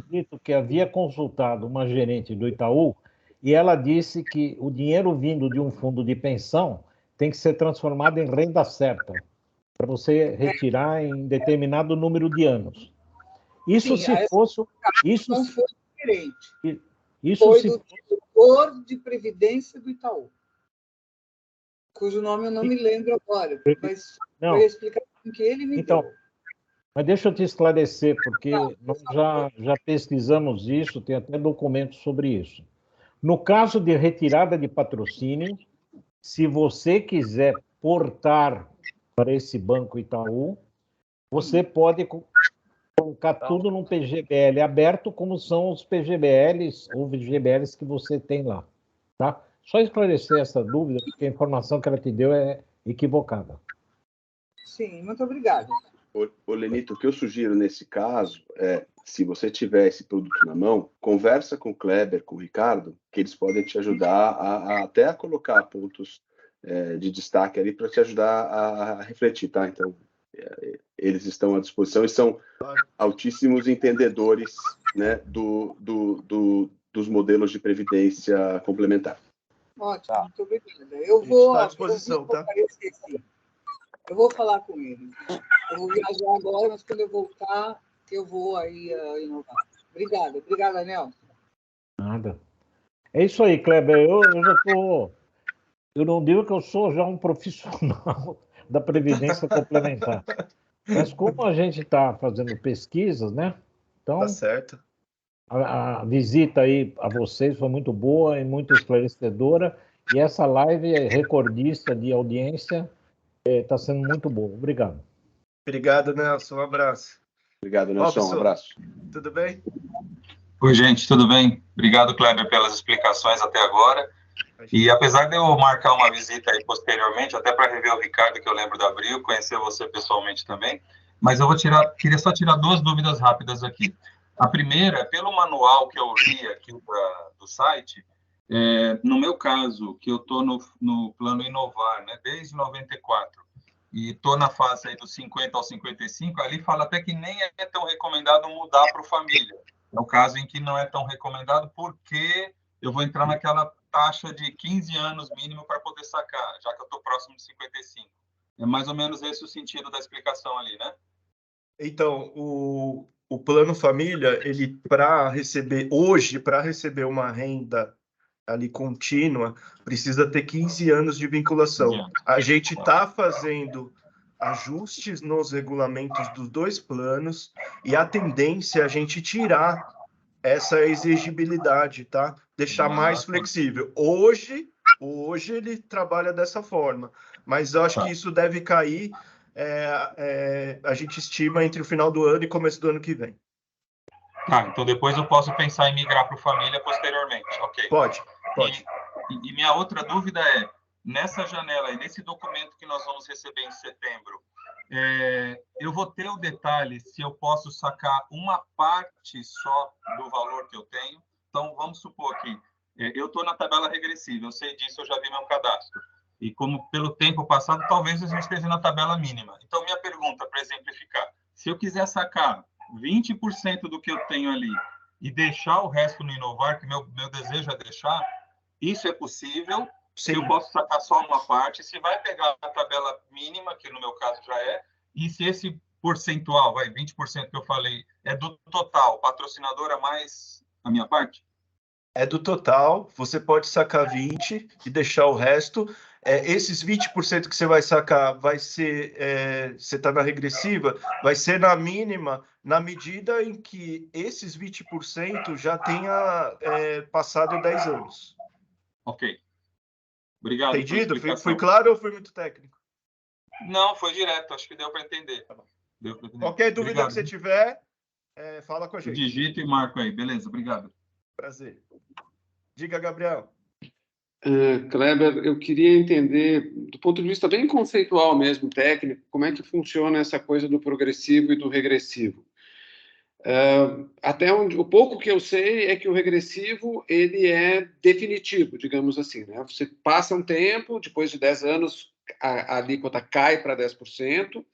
dito que havia consultado uma gerente do Itaú e ela disse que o dinheiro vindo de um fundo de pensão tem que ser transformado em renda certa, para você retirar em determinado número de anos. Isso Sim, se fosse... Isso não foi diferente. Isso foi se... do diretor de Previdência do Itaú, cujo nome eu não me lembro agora, mas não. foi a explicação que ele me deu. Mas deixa eu te esclarecer, porque nós já pesquisamos isso, tem até documentos sobre isso. No caso de retirada de patrocínio, se você quiser portar para esse Banco Itaú, você pode colocar tudo num PGBL aberto, como são os PGBLs ou VGBLs que você tem lá. Tá? Só esclarecer essa dúvida, porque a informação que ela te deu é equivocada. Sim, muito obrigada. Ô, Lenito, o que eu sugiro nesse caso é, se você tiver esse produto na mão, conversa com o Kleber, com o Ricardo, que eles podem te ajudar até a colocar pontos de destaque ali para te ajudar a refletir, tá? Então, eles estão à disposição e são altíssimos entendedores, né, dos modelos de previdência complementar. Ótimo, muito obrigada. Eu vou à disposição, tá? Eu vou falar com ele. Eu vou viajar agora, mas quando eu voltar, eu vou aí inovar. Obrigada, Nelson. Nada. É isso aí, Kleber. Eu já estou... Eu não digo que eu sou já um profissional da Previdência Complementar. Mas como a gente está fazendo pesquisas, né? Então, tá certo. A visita aí a vocês foi muito boa e muito esclarecedora. E essa live recordista de audiência está sendo muito boa. Obrigado. Obrigado, Nelson. Um abraço. Obrigado, Nelson. Um abraço. Tudo bem? Oi, gente. Tudo bem? Obrigado, Kleber, pelas explicações até agora. E apesar de eu marcar uma visita aí posteriormente, até para rever o Ricardo, que eu lembro da Abril, conhecer você pessoalmente também, mas eu queria só tirar 2 dúvidas rápidas aqui. A primeira, pelo manual que eu li aqui do site, no meu caso, que eu estou no plano Inovar, né, desde 94, e estou na fase aí dos 50 aos 55, ali fala até que nem é tão recomendado mudar para o família. É o caso em que não é tão recomendado porque eu vou entrar naquela taxa de 15 anos mínimo para poder sacar, já que eu estou próximo de 55. É mais ou menos esse o sentido da explicação ali, né? Então, o Plano Família, ele para receber uma renda ali contínua, precisa ter 15 anos de vinculação. A gente está fazendo ajustes nos regulamentos dos 2 planos e a tendência é a gente tirar essa exigibilidade, tá? Deixar mais flexível. Hoje ele trabalha dessa forma, mas eu acho que isso deve cair, a gente estima entre o final do ano e começo do ano que vem. Tá, então depois eu posso pensar em migrar para o família posteriormente, ok? Pode. E minha outra dúvida é, nessa janela aí, nesse documento que nós vamos receber em setembro, eu vou ter o detalhe se eu posso sacar uma parte só do valor que eu tenho. Então, vamos supor que eu estou na tabela regressiva, eu sei disso, eu já vi meu cadastro. E como pelo tempo passado, talvez eu esteja na tabela mínima. Então, minha pergunta, para exemplificar, se eu quiser sacar 20% do que eu tenho ali e deixar o resto no Inovar, que meu desejo é deixar, isso é possível? Se eu posso sacar só uma parte, se vai pegar a tabela mínima, que no meu caso já é, e se esse percentual, 20% que eu falei, é do total, patrocinadora mais a minha parte? É do total, você pode sacar 20% e deixar o resto. Esses 20% que você vai sacar vai ser, você está na regressiva, vai ser na mínima, na medida em que esses 20% já tenha passado 10 anos. Ok. Obrigado. Entendido? Foi claro ou foi muito técnico? Não, foi direto. Acho que deu para entender. Qualquer dúvida que você tiver, fala com a gente. Digito e marco aí. Beleza, obrigado. Prazer. Diga, Gabriel. Kleber, eu queria entender, do ponto de vista bem conceitual mesmo, técnico, como é que funciona essa coisa do progressivo e do regressivo. Até onde, o pouco que eu sei é que o regressivo ele é definitivo, digamos assim, né? Você passa um tempo, depois de 10 anos a alíquota cai para 10%,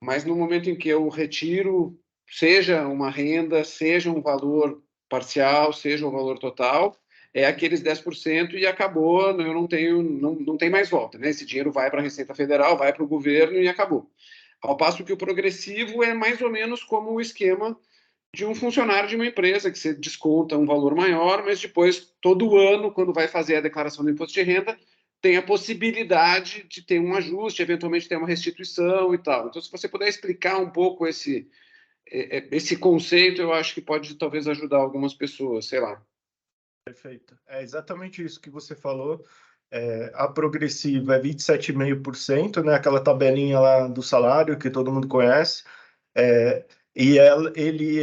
mas no momento em que eu retiro, seja uma renda, seja um valor parcial, seja um valor total, é aqueles 10% e acabou, eu não tem mais volta, né? Esse dinheiro vai para a Receita Federal, vai para o governo e acabou. Ao passo que o progressivo é mais ou menos como o esquema de um funcionário de uma empresa, que você desconta um valor maior, mas depois, todo ano, quando vai fazer a declaração do imposto de renda, tem a possibilidade de ter um ajuste, eventualmente ter uma restituição e tal. Então, se você puder explicar um pouco esse conceito, eu acho que pode talvez ajudar algumas pessoas, sei lá. Perfeito. É exatamente isso que você falou. A progressiva é 27,5%, né? Aquela tabelinha lá do salário que todo mundo conhece. E ele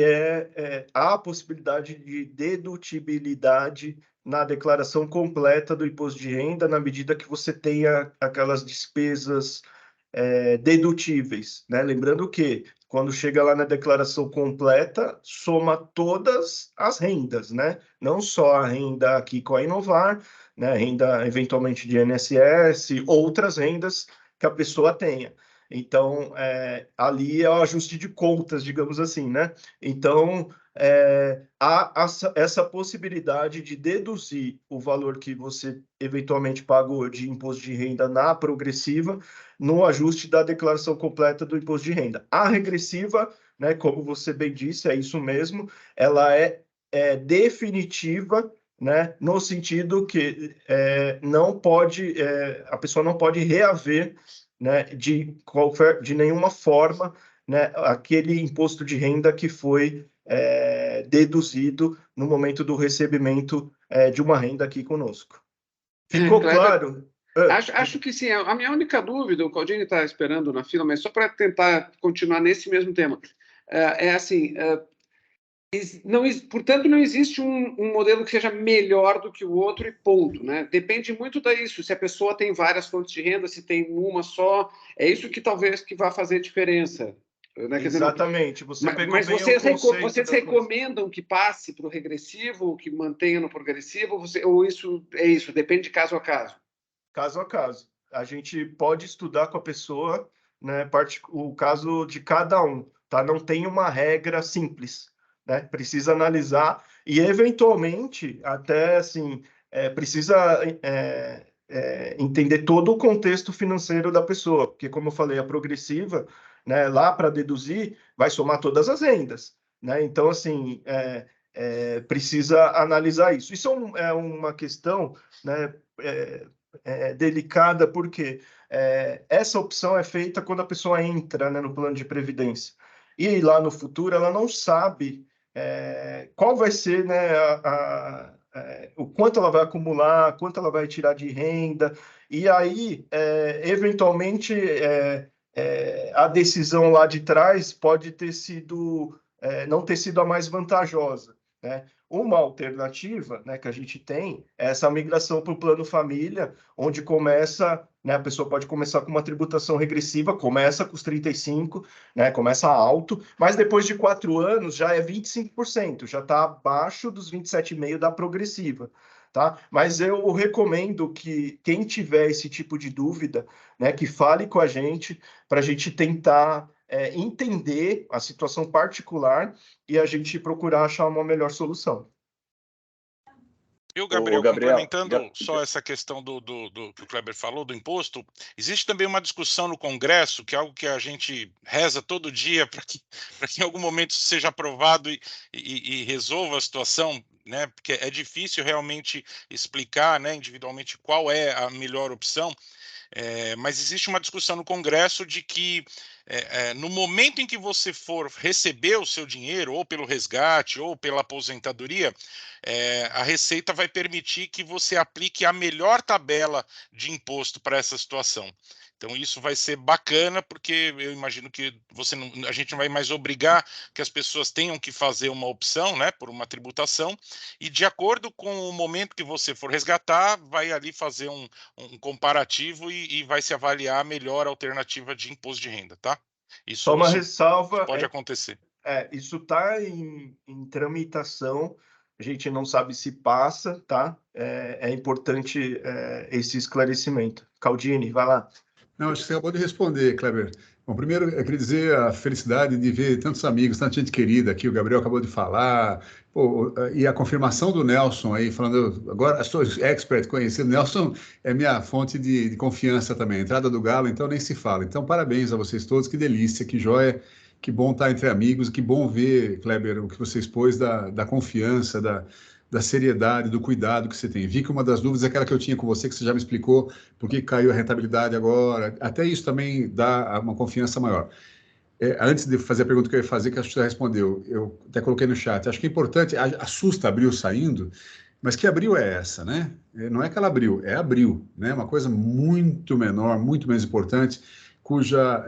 há a possibilidade de dedutibilidade na declaração completa do imposto de renda, na medida que você tenha aquelas despesas dedutíveis, né? Lembrando que, quando chega lá na declaração completa, soma todas as rendas, né? Não só a renda aqui com a Inovar, né? Renda, eventualmente, de INSS, outras rendas que a pessoa tenha. Então, ali é o ajuste de contas, digamos assim, né? Então, há essa possibilidade de deduzir o valor que você eventualmente pagou de imposto de renda na progressiva no ajuste da declaração completa do imposto de renda. A regressiva, né, como você bem disse, é isso mesmo, ela é definitiva, né, no sentido que não pode, a pessoa não pode reaver, né, de nenhuma forma, né, aquele imposto de renda que foi deduzido no momento do recebimento de uma renda aqui conosco. Ficou claro? Acho que sim. A minha única dúvida, o Caldini está esperando na fila, mas só para tentar continuar nesse mesmo tema, portanto, não existe um modelo que seja melhor do que o outro e ponto, né? Depende muito disso, se a pessoa tem várias fontes de renda, se tem uma só, é isso que talvez que vá fazer diferença. Né? Exatamente. Mas vocês recomendam que passe para o regressivo, que mantenha no progressivo, ou isso depende de caso a caso? Caso a caso. A gente pode estudar com a pessoa, né, o caso de cada um, tá? Não tem uma regra simples, né? Precisa analisar e, eventualmente, até assim, precisa entender todo o contexto financeiro da pessoa, porque, como eu falei, a progressiva, né, lá para deduzir, vai somar todas as rendas, né? Então, assim, precisa analisar isso. Isso é uma questão, né, delicada, porque essa opção é feita quando a pessoa entra, né, no plano de previdência. E lá no futuro ela não sabe qual vai ser, né, o quanto ela vai acumular, quanto ela vai tirar de renda, e aí, eventualmente, a decisão lá de trás pode ter sido, não ter sido a mais vantajosa, né? Uma alternativa, né, que a gente tem é essa migração para o plano família, onde começa, né, a pessoa pode começar com uma tributação regressiva, começa com os 35%, né, começa alto, mas depois de 4 anos já é 25%, já está abaixo dos 27,5% da progressiva. Tá? Mas eu recomendo que quem tiver esse tipo de dúvida, né, que fale com a gente para a gente tentar entender a situação particular e a gente procurar achar uma melhor solução. Viu, Gabriel, complementando só essa questão do que o Kleber falou, do imposto, existe também uma discussão no Congresso, que é algo que a gente reza todo dia para que em algum momento isso seja aprovado e resolva a situação, né? Porque é difícil realmente explicar, né, individualmente qual é a melhor opção. Mas existe uma discussão no Congresso de que no momento em que você for receber o seu dinheiro, ou pelo resgate, ou pela aposentadoria, a Receita vai permitir que você aplique a melhor tabela de imposto para essa situação. Então, isso vai ser bacana, porque eu imagino que a gente não vai mais obrigar que as pessoas tenham que fazer uma opção, né, por uma tributação, e de acordo com o momento que você for resgatar, vai ali fazer um comparativo e vai se avaliar a melhor alternativa de imposto de renda, tá? Isso, só uma ressalva. Pode acontecer. Isso está em tramitação, a gente não sabe se passa, tá? É importante esse esclarecimento. Caldini, vai lá. Não, acho que você acabou de responder, Kleber. Bom, primeiro, eu queria dizer a felicidade de ver tantos amigos, tanta gente querida aqui, o Gabriel acabou de falar, e a confirmação do Nelson aí, falando, agora sou expert conhecido, Nelson é minha fonte de confiança também, entrada do Galo, então nem se fala. Então, parabéns a vocês todos, que delícia, que joia, que bom estar entre amigos, que bom ver, Kleber, o que você expôs da confiança, da seriedade, do cuidado que você tem. Vi que uma das dúvidas é aquela que eu tinha com você, que você já me explicou por que caiu a rentabilidade agora. Até isso também dá uma confiança maior. Antes de fazer a pergunta que eu ia fazer, que acho que você já respondeu, eu até coloquei no chat, acho que é importante, assusta Abril saindo, mas que Abril é essa, né? Não é aquela Abril, é Abril, né? Uma coisa muito menor, muito menos importante, cuja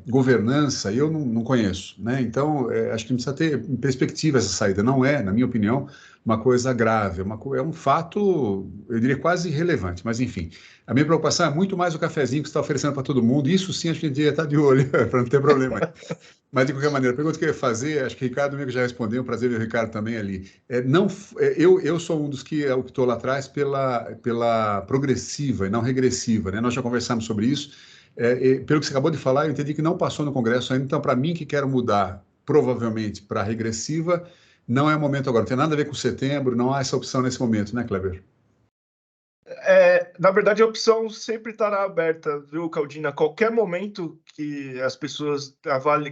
governança eu não conheço, né? Então, acho que precisa ter em perspectiva essa saída. Não é, na minha opinião, uma coisa grave, é um fato, eu diria, quase irrelevante, mas enfim. A minha preocupação é muito mais o cafezinho que você está oferecendo para todo mundo, isso sim acho que a gente devia estar de olho, para não ter problema. Mas, de qualquer maneira, a pergunta que eu ia fazer, acho que o Ricardo mesmo já respondeu, um prazer ver o Ricardo também ali. Eu sou um dos que optou lá atrás pela progressiva e não regressiva, né? Nós já conversamos sobre isso. Pelo que você acabou de falar, eu entendi que não passou no Congresso ainda, então, para mim, que quero mudar, provavelmente, para regressiva, não é o momento agora. Não tem nada a ver com setembro, não há essa opção nesse momento, né, Kleber? Na verdade, a opção sempre estará aberta, viu, Caldina? A qualquer momento que as pessoas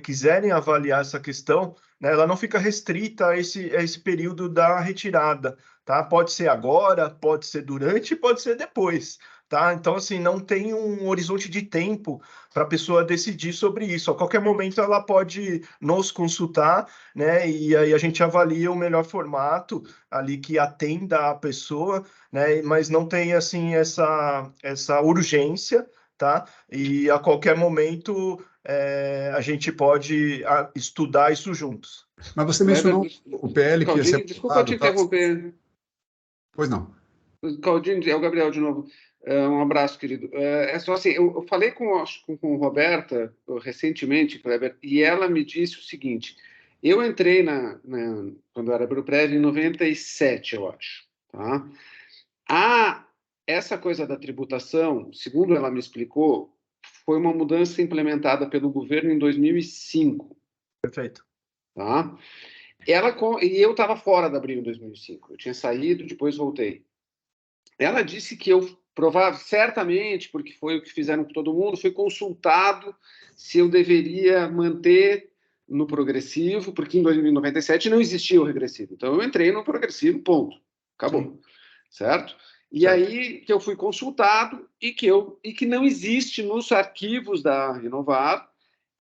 quiserem avaliar essa questão, né, ela não fica restrita a esse período da retirada, tá? Pode ser agora, pode ser durante, pode ser depois, tá? Então, assim, não tem um horizonte de tempo para a pessoa decidir sobre isso. A qualquer momento ela pode nos consultar, né? E aí a gente avalia o melhor formato ali que atenda a pessoa, né? Mas não tem assim essa urgência, tá? E a qualquer momento a gente pode estudar isso juntos. Mas você mencionou o PL que ia ser aprovado. Desculpa te interromper. Pois não. Caldinho, é o Gabriel de novo. Um abraço, querido. É só assim, eu falei com Roberta recentemente, Kleber, e ela me disse o seguinte: eu entrei quando eu era Brupred em 97, eu acho, tá? Essa coisa da tributação, segundo ela me explicou, foi uma mudança implementada pelo governo em 2005. Perfeito. Tá? E eu estava fora da Abril em 2005. Eu tinha saído, depois voltei. Ela disse que eu certamente, porque foi o que fizeram com todo mundo, fui consultado se eu deveria manter no progressivo, porque em 2097 não existia o regressivo. Então, eu entrei no progressivo, ponto. Acabou. Sim. Certo? E aí que eu fui consultado e que não existe nos arquivos da Renovar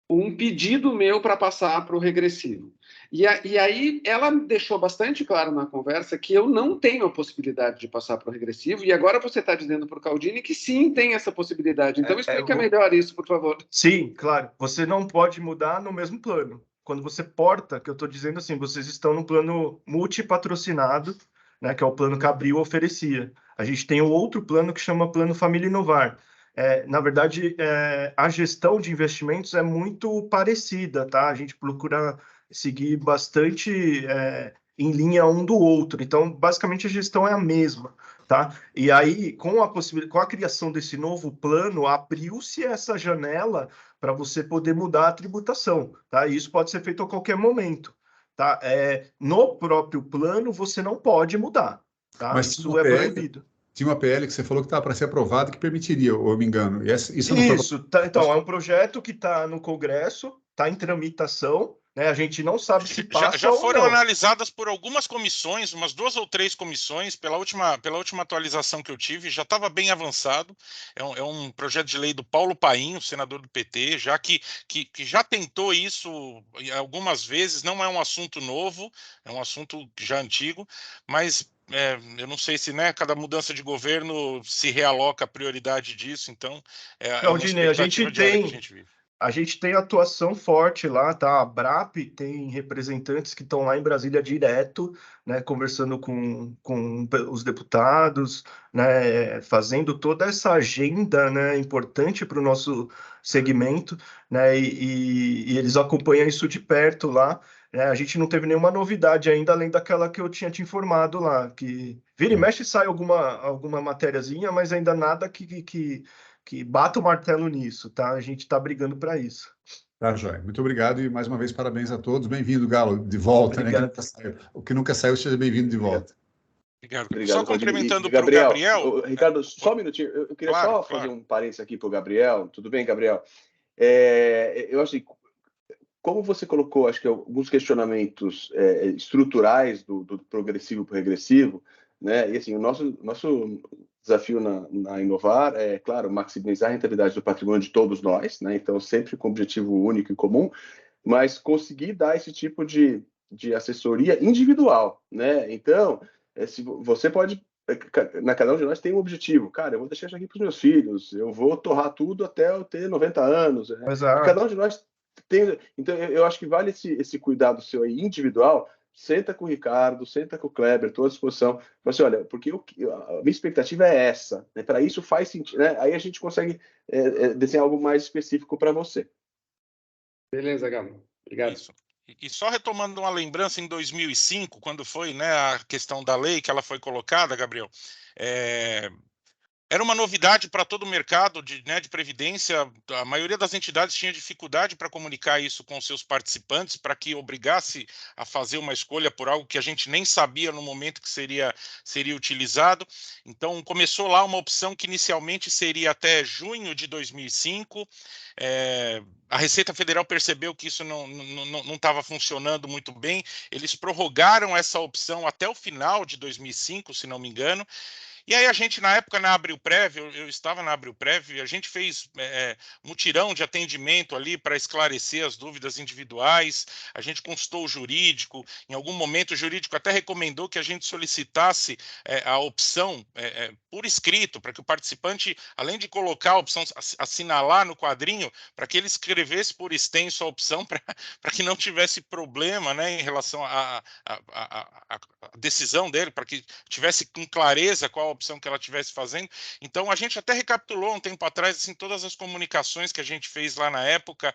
um pedido meu para passar para o regressivo. E aí ela deixou bastante claro na conversa que eu não tenho a possibilidade de passar para o regressivo, e agora você está dizendo para o Caldini que sim, tem essa possibilidade. Então explica melhor isso, por favor. Sim, claro. Você não pode mudar no mesmo plano. Quando você porta, que eu estou dizendo assim, vocês estão no plano multipatrocinado, né, que é o plano que a Abril oferecia. A gente tem um outro plano que chama Plano Família Inovar. Na verdade, a gestão de investimentos é muito parecida, tá? A gente procura seguir bastante em linha um do outro. Então, basicamente, a gestão é a mesma, tá? E aí, com a criação desse novo plano, abriu-se essa janela para você poder mudar a tributação, tá? E isso pode ser feito a qualquer momento, tá? No próprio plano, você não pode mudar, tá? Mas isso é proibido. Tinha uma PL que você falou que estava para ser aprovada que permitiria, ou eu me engano. Isso não foi... tá, então, é um projeto que está no Congresso, está em tramitação, né? A gente não sabe se passa já foram ou não. analisadas por algumas comissões, umas 2 ou 3 comissões, pela última atualização que eu tive, já estava bem avançado. É um projeto de lei do Paulo Paim, senador do PT, já que já tentou isso algumas vezes, não é um assunto novo, é um assunto já antigo, mas eu não sei se, né, cada mudança de governo se realoca a prioridade disso, então Caldini, a gente tem atuação forte lá, tá? A Abrap tem representantes que estão lá em Brasília direto, né, conversando com os deputados, né, fazendo toda essa agenda, né, importante para o nosso segmento, né, e eles acompanham isso de perto lá. A gente não teve nenhuma novidade ainda, além daquela que eu tinha te informado lá, que vira e mexe sai alguma matériazinha, mas ainda nada que bata o martelo nisso, tá? A gente está brigando para isso. Tá, Joia. Muito obrigado e mais uma vez parabéns a todos. Bem-vindo, Galo, de volta, né? O que nunca saiu, seja bem-vindo de volta. Obrigado. Só complementando para o Gabriel. Ricardo, só um minutinho. Eu queria fazer um parênteses aqui para o Gabriel. Tudo bem, Gabriel? Eu acho que, como você colocou, acho que alguns questionamentos estruturais do progressivo para o regressivo, né? E assim, o nosso desafio na Inovar é, claro, maximizar a rentabilidade do patrimônio de todos nós, né? Então, sempre com objetivo único e comum, mas conseguir dar esse tipo de assessoria individual, né? Então, se você pode, cada um de nós tem um objetivo. Cara, eu vou deixar isso aqui para os meus filhos, eu vou torrar tudo até eu ter 90 anos. Exato. Cada um de nós tem. Então, eu acho que vale esse cuidado seu aí individual. Senta com o Ricardo, senta com o Kleber, estou à disposição. Fala assim, olha, porque a minha expectativa é essa, né? Para isso faz sentido, né? Aí a gente consegue desenhar algo mais específico para você. Beleza, Galo. Obrigado. Isso. E só retomando uma lembrança, em 2005, quando foi, né, a questão da lei que ela foi colocada, Gabriel, era uma novidade para todo o mercado de previdência. A maioria das entidades tinha dificuldade para comunicar isso com seus participantes, para que obrigasse a fazer uma escolha por algo que a gente nem sabia no momento que seria utilizado. Então, começou lá uma opção que inicialmente seria até junho de 2005. A Receita Federal percebeu que isso não estava funcionando muito bem. Eles prorrogaram essa opção até o final de 2005, se não me engano. E aí a gente, na época, na Abrilprev, eu estava na Abrilprev, a gente fez mutirão de atendimento ali para esclarecer as dúvidas individuais, a gente consultou o jurídico, em algum momento o jurídico até recomendou que a gente solicitasse a opção por escrito, para que o participante, além de colocar a opção, assinalar no quadrinho, para que ele escrevesse por extenso a opção, para que não tivesse problema, né, em relação à decisão dele, para que tivesse com clareza qual a opção que ela estivesse fazendo. Então, a gente até recapitulou um tempo atrás, assim, todas as comunicações que a gente fez lá na época.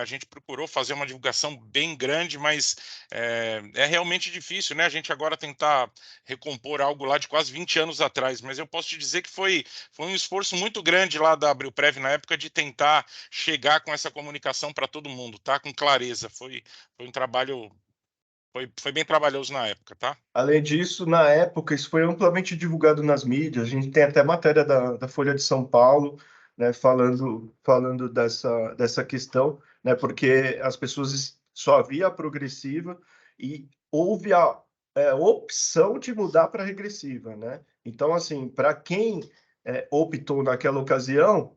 A gente procurou fazer uma divulgação bem grande, mas é realmente difícil, né? A gente agora tentar recompor algo lá de quase 20 anos atrás, mas eu posso te dizer que foi um esforço muito grande lá da Abrilprev na época de tentar chegar com essa comunicação para todo mundo, tá? Com clareza. Foi um trabalho... Foi bem trabalhoso na época, tá? Além disso, na época, isso foi amplamente divulgado nas mídias. A gente tem até matéria da Folha de São Paulo, né, falando dessa questão, né, porque as pessoas só havia a progressiva e houve a opção de mudar para a regressiva, né? Então, assim, para quem optou naquela ocasião,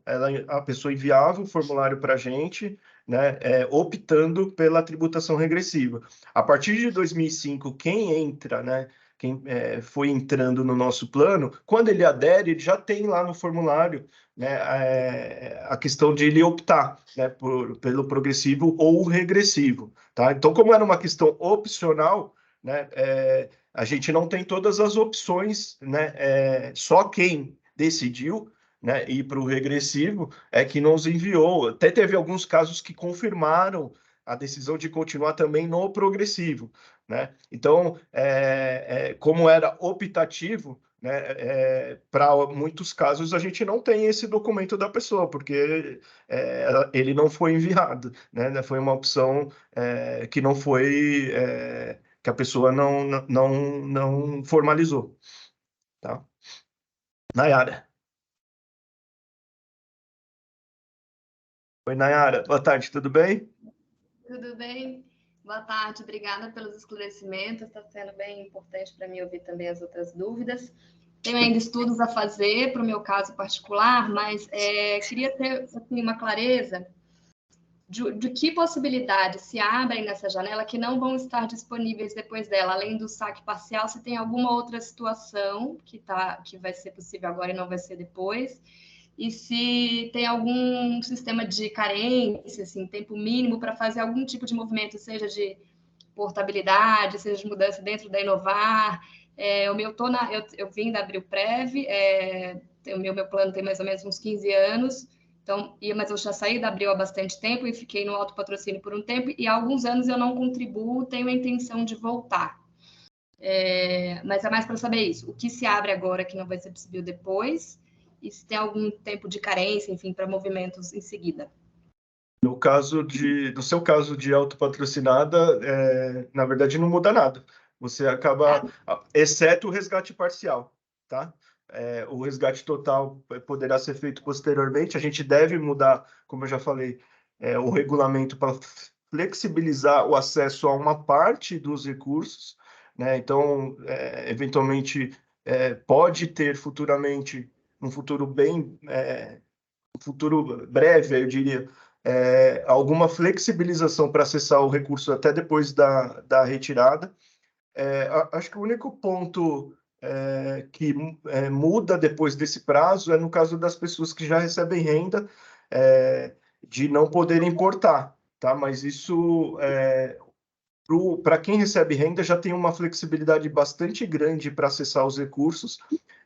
a pessoa enviava o formulário para a gente, né, optando pela tributação regressiva. A partir de 2005, quem entra, né, quem foi entrando no nosso plano, quando ele adere, ele já tem lá no formulário, né, a questão de ele optar, né, pelo progressivo ou regressivo, tá? Então, como era uma questão opcional, né, a gente não tem todas as opções, né, só quem decidiu, né, ir para o regressivo é que nos enviou. Até teve alguns casos que confirmaram a decisão de continuar também no progressivo, né? Então, como era optativo, né, para muitos casos a gente não tem esse documento da pessoa, porque ele não foi enviado, né? Foi uma opção que não foi, que a pessoa não formalizou, tá? Nayara. Oi, Nayara. Boa tarde, tudo bem? Tudo bem? Boa tarde, obrigada pelos esclarecimentos, está sendo bem importante para mim ouvir também as outras dúvidas. Tenho ainda estudos a fazer para o meu caso particular, mas queria ter assim, uma clareza de que possibilidades se abrem nessa janela que não vão estar disponíveis depois dela, além do saque parcial, se tem alguma outra situação que vai ser possível agora e não vai ser depois, e se tem algum sistema de carência, assim, tempo mínimo para fazer algum tipo de movimento, seja de portabilidade, seja de mudança dentro da Inovar. Eu vim da Abrilprev, o meu plano tem mais ou menos uns 15 anos, então, mas eu já saí da Abril há bastante tempo e fiquei no autopatrocínio por um tempo, e há alguns anos eu não contribuo, tenho a intenção de voltar. Mas é mais para saber isso. O que se abre agora que não vai ser possível depois, e se tem algum tempo de carência, enfim, para movimentos em seguida. No seu caso de autopatrocinada, na verdade não muda nada. Você acaba, exceto o resgate parcial, tá? O resgate total poderá ser feito posteriormente. A gente deve mudar, como eu já falei, o regulamento para flexibilizar o acesso a uma parte dos recursos, né? Então, eventualmente, pode ter futuramente, um futuro futuro breve, eu diria, alguma flexibilização para acessar o recurso até depois da retirada. Acho que o único ponto que muda depois desse prazo é no caso das pessoas que já recebem renda, de não poderem importar, tá? Mas isso, para quem recebe renda, já tem uma flexibilidade bastante grande para acessar os recursos.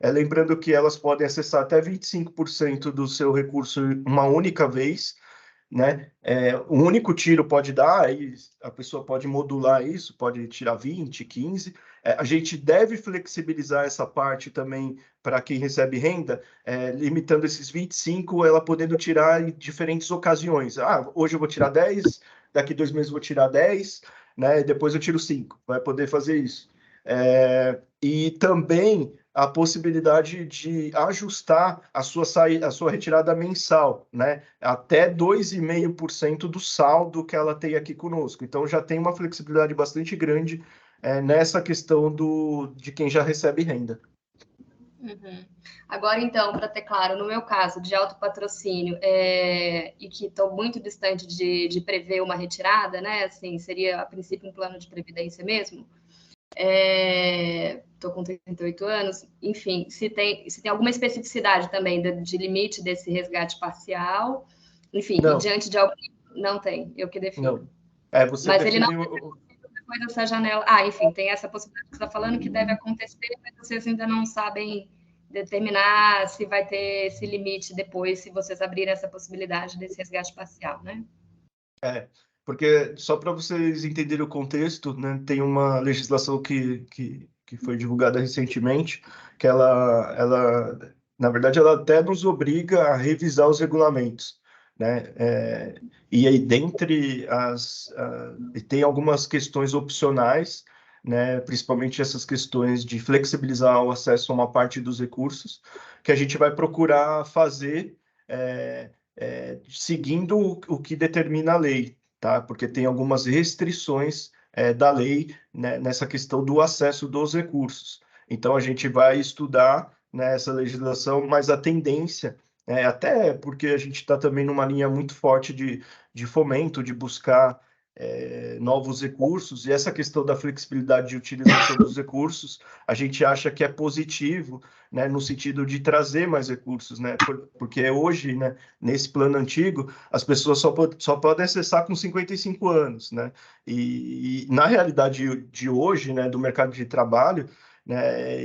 Lembrando que elas podem acessar até 25% do seu recurso uma única vez, né? Um único tiro pode dar, aí a pessoa pode modular isso, pode tirar 20, 15, A gente deve flexibilizar essa parte também para quem recebe renda, limitando esses 25, ela podendo tirar em diferentes ocasiões. Hoje eu vou tirar 10, daqui 2 meses eu vou tirar 10, né? Depois eu tiro 5, vai poder fazer isso. E também a possibilidade de ajustar a sua retirada mensal, né? Até 2,5% do saldo que ela tem aqui conosco. Então, já tem uma flexibilidade bastante grande nessa questão de quem já recebe renda. Uhum. Agora, então, para ter claro, no meu caso de autopatrocínio, e que estou muito distante de prever uma retirada, né? Assim, seria, a princípio, um plano de previdência mesmo. Estou com 38 anos, enfim, se tem alguma especificidade também de limite desse resgate parcial, enfim, e diante de alguém, não tem, eu que defino. Não. Você mas define... ele não depois dessa janela. Enfim, tem essa possibilidade que você está falando que deve acontecer, mas vocês ainda não sabem determinar se vai ter esse limite depois, se vocês abrirem essa possibilidade desse resgate parcial, né? Porque, só para vocês entenderem o contexto, né, tem uma legislação que foi divulgada recentemente, que ela, na verdade, ela até nos obriga a revisar os regulamentos, né? E aí, tem algumas questões opcionais, né, principalmente essas questões de flexibilizar o acesso a uma parte dos recursos, que a gente vai procurar fazer seguindo o que determina a lei. Tá? Porque tem algumas restrições da lei, né, nessa questão do acesso dos recursos. Então, a gente vai estudar, né, essa legislação, mas a tendência, até porque a gente está também numa linha muito forte de fomento, de buscar novos recursos, e essa questão da flexibilidade de utilização dos recursos, a gente acha que é positivo, né, no sentido de trazer mais recursos, né, porque hoje, né, nesse plano antigo, as pessoas só podem acessar com 55 anos, né, e na realidade de hoje, né, do mercado de trabalho, né,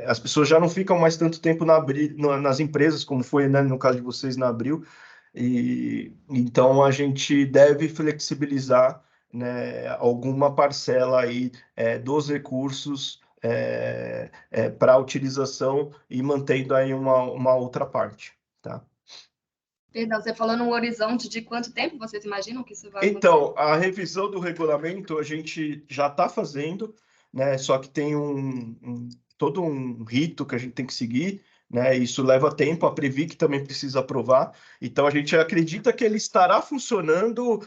as pessoas já não ficam mais tanto tempo nas empresas, como foi, né, no caso de vocês na Abril, e então a gente deve flexibilizar, né, alguma parcela aí dos recursos para utilização e mantendo aí uma outra parte, tá? Perdão, você falou num horizonte de quanto tempo vocês imaginam que isso vai acontecer? Então, a revisão do regulamento a gente já está fazendo, né? Só que tem todo um rito que a gente tem que seguir, né? Isso leva tempo, a Previc também precisa aprovar. Então, a gente acredita que ele estará funcionando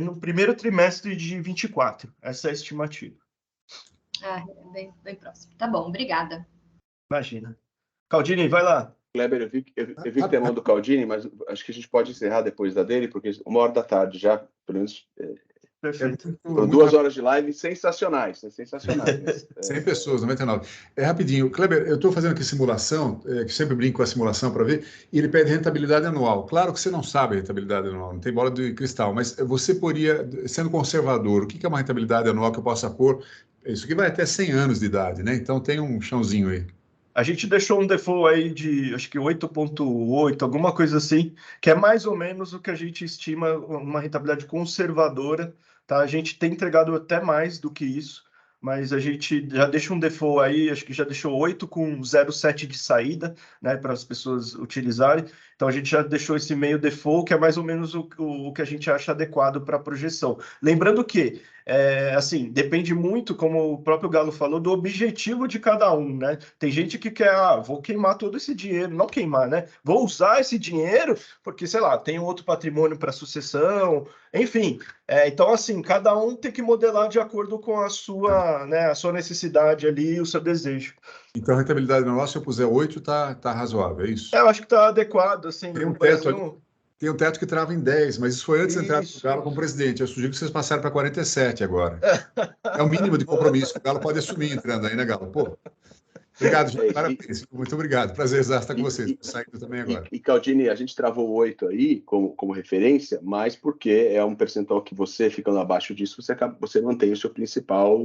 no primeiro trimestre de 24. Essa é a estimativa. Bem próximo. Tá bom, obrigada. Imagina. Caldini, vai lá. Kleber, eu vi que tem a mão do Caldini, mas acho que a gente pode encerrar depois da dele, porque 13h, já, pelo menos... Perfeito. Foram 2 horas de live sensacionais, né? Sensacionais. 100 pessoas, 99. Rapidinho, Kleber, eu estou fazendo aqui simulação, que sempre brinco com a simulação para ver, e ele pede rentabilidade anual. Claro que você não sabe a rentabilidade anual, não tem bola de cristal, mas você poderia, sendo conservador, o que é uma rentabilidade anual que eu possa pôr? Isso aqui vai até 100 anos de idade, né? Então tem um chãozinho aí. A gente deixou um default aí de, acho que 8,8, alguma coisa assim, que é mais ou menos o que a gente estima uma rentabilidade conservadora, tá? A gente tem entregado até mais do que isso, mas a gente já deixa um default aí, acho que já deixou 8 com 0,7 de saída, né, para as pessoas utilizarem. Então, a gente já deixou esse meio default, que é mais ou menos o que a gente acha adequado para a projeção. Lembrando que, assim, depende muito, como o próprio Galo falou, do objetivo de cada um, né? Tem gente que quer, vou queimar todo esse dinheiro, não queimar, né? Vou usar esse dinheiro porque, sei lá, tem outro patrimônio para sucessão, enfim. Então, assim, cada um tem que modelar de acordo com a sua necessidade ali e o seu desejo. Então, a rentabilidade anual, se eu puser 8, tá razoável, é isso? Eu acho que está adequado, assim. Tem um teto Tem um teto que trava em 10, mas isso foi antes de entrar no Galo como presidente. Eu sugiro que vocês passaram para 47 agora. É o mínimo de compromisso que o Galo pode assumir entrando aí, né, Galo? Pô, obrigado, gente. Parabéns. Muito obrigado. Prazer estar com vocês. Saindo também agora. E Caldini, a gente travou 8 aí como referência, mas porque é um percentual que você, ficando abaixo disso, você mantém o seu principal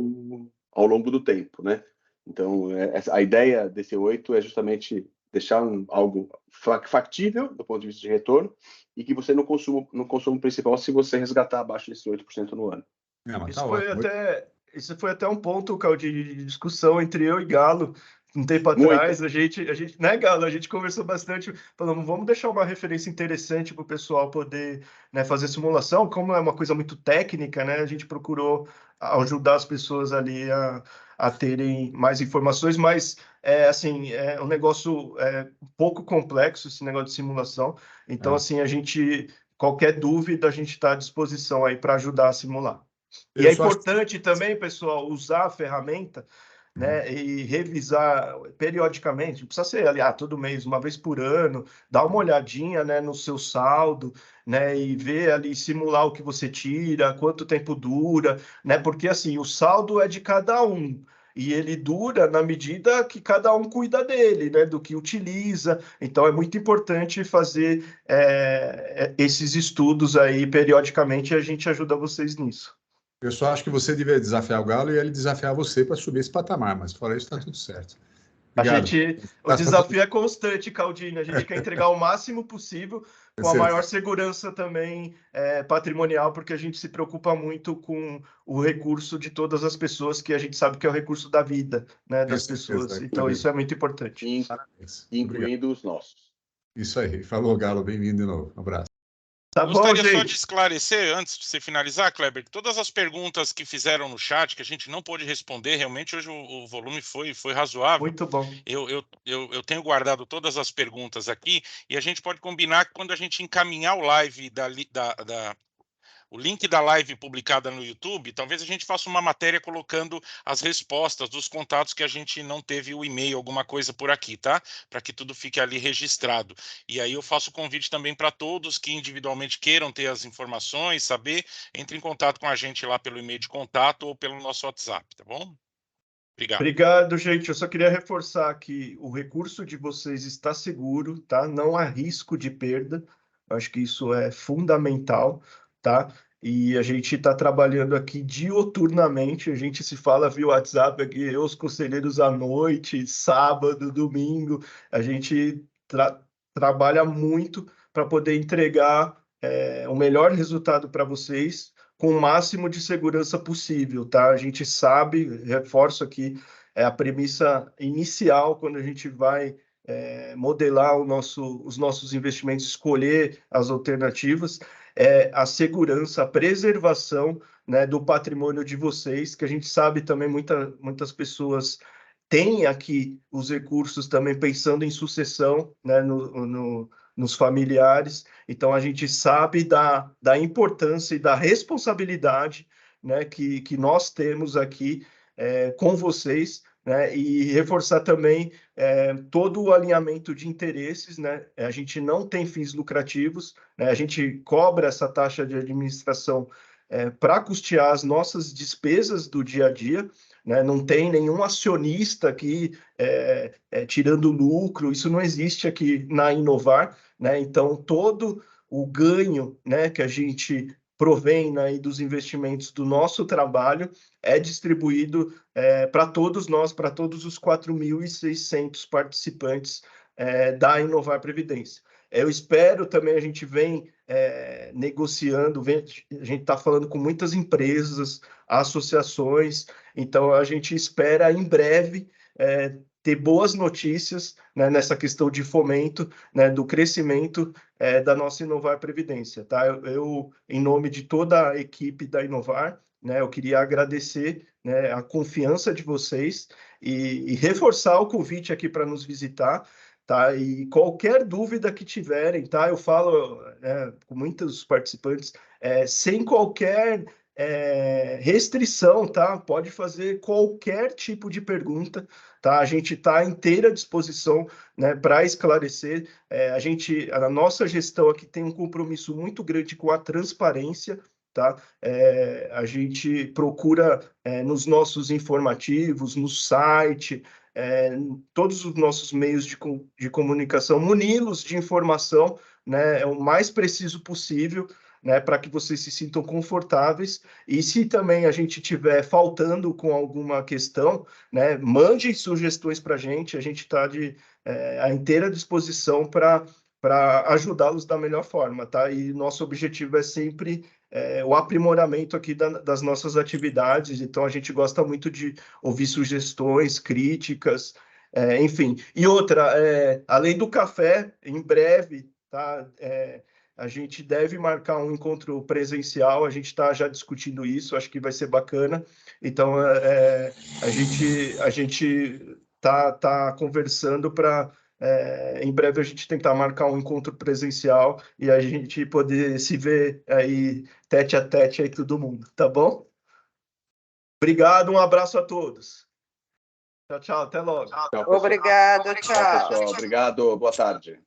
ao longo do tempo, né? Então, a ideia desse 8 é justamente deixar algo factível do ponto de vista de retorno e que você não consuma o principal se você resgatar abaixo desse 8% no ano. Isso foi isso foi até um ponto, Caldi, de discussão entre eu e Galo. Um tempo atrás, a gente, né, Galo, a gente conversou bastante, falando, vamos deixar uma referência interessante para o pessoal poder, né, fazer simulação, como é uma coisa muito técnica, né, a gente procurou ajudar as pessoas ali a terem mais informações, mas, assim, é um negócio um pouco complexo, esse negócio de simulação, então, assim, qualquer dúvida, a gente está à disposição aí para ajudar a simular. E é importante também, pessoal, usar a ferramenta, né, e revisar periodicamente, não precisa ser ali, todo mês, uma vez por ano, dar uma olhadinha, né, no seu saldo, né, e ver ali, simular o que você tira, quanto tempo dura, né, porque assim, o saldo é de cada um, e ele dura na medida que cada um cuida dele, né, do que utiliza, então é muito importante fazer esses estudos aí periodicamente, e a gente ajuda vocês nisso. Eu só acho que você deveria desafiar o Galo e ele desafiar você para subir esse patamar, mas fora isso, está tudo certo. Obrigado. O desafio é constante, Caldini. A gente quer entregar o máximo possível com a maior segurança também patrimonial, porque a gente se preocupa muito com o recurso de todas as pessoas, que a gente sabe que é o recurso da vida, né, das pessoas. Então, isso é muito importante. Incluindo os nossos. Isso aí. Falou, Galo. Bem-vindo de novo. Um abraço. Tá bom, gostaria só de esclarecer, antes de você finalizar, Kleber, que todas as perguntas que fizeram no chat, que a gente não pôde responder, realmente hoje o volume foi razoável. Muito bom. Eu tenho guardado todas as perguntas aqui, e a gente pode combinar que quando a gente encaminhar o live o link da live publicada no YouTube, talvez a gente faça uma matéria colocando as respostas dos contatos que a gente não teve o e-mail, alguma coisa por aqui, tá? Para que tudo fique ali registrado. E aí eu faço o convite também para todos que individualmente queiram ter as informações, saber, entre em contato com a gente lá pelo e-mail de contato ou pelo nosso WhatsApp, tá bom? Obrigado. Obrigado, gente. Eu só queria reforçar que o recurso de vocês está seguro, tá? Não há risco de perda. Acho que isso é fundamental, tá? E a gente está trabalhando aqui dioturnamente, a gente se fala via WhatsApp aqui, eu, os conselheiros à noite, sábado, domingo, a gente trabalha muito para poder entregar o melhor resultado para vocês, com o máximo de segurança possível, tá? A gente sabe, reforço aqui, a premissa inicial, quando a gente vai modelar os nossos investimentos, escolher as alternativas, a segurança, a preservação, né, do patrimônio de vocês, que a gente sabe também muitas pessoas têm aqui os recursos também pensando em sucessão, né, nos familiares, então a gente sabe da importância e da responsabilidade, né, que nós temos aqui com vocês, né, e reforçar também todo o alinhamento de interesses, né, a gente não tem fins lucrativos, né, a gente cobra essa taxa de administração para custear as nossas despesas do dia a dia, né, não tem nenhum acionista aqui tirando lucro, isso não existe aqui na Inovar, né, então todo o ganho, né, que a gente provém, né, dos investimentos do nosso trabalho é distribuído para todos nós, para todos os 4.600 participantes da Inovar Previdência. Eu espero também, a gente vem negociando, a gente está falando com muitas empresas, associações, então a gente espera em breve ter boas notícias, né, nessa questão de fomento, né, do crescimento da nossa Inovar Previdência, tá? Eu, em nome de toda a equipe da Inovar, né, eu queria agradecer, né, a confiança de vocês e reforçar o convite aqui para nos visitar, tá? E qualquer dúvida que tiverem, tá? Eu falo com muitos participantes, sem qualquer restrição, tá? Pode fazer qualquer tipo de pergunta, tá? A gente está à inteira disposição, né, para esclarecer. A nossa gestão aqui tem um compromisso muito grande com a transparência, tá? A gente procura nos nossos informativos, no site, todos os nossos meios de comunicação, muni-los de informação, né, o mais preciso possível, né, para que vocês se sintam confortáveis, e se também a gente estiver faltando com alguma questão, né, mande sugestões para a gente está à inteira disposição para ajudá-los da melhor forma, tá? E nosso objetivo é sempre o aprimoramento aqui das nossas atividades. Então, a gente gosta muito de ouvir sugestões, críticas, enfim. E outra, além do café, em breve, tá? A gente deve marcar um encontro presencial, a gente está já discutindo isso, acho que vai ser bacana. Então, a gente tá conversando para, em breve, a gente tentar marcar um encontro presencial e a gente poder se ver aí, tete a tete aí, todo mundo, tá bom? Obrigado, um abraço a todos. Tchau, tchau, até logo. Tchau, pessoal. Obrigado, Tchau, pessoal. Obrigado, boa tarde.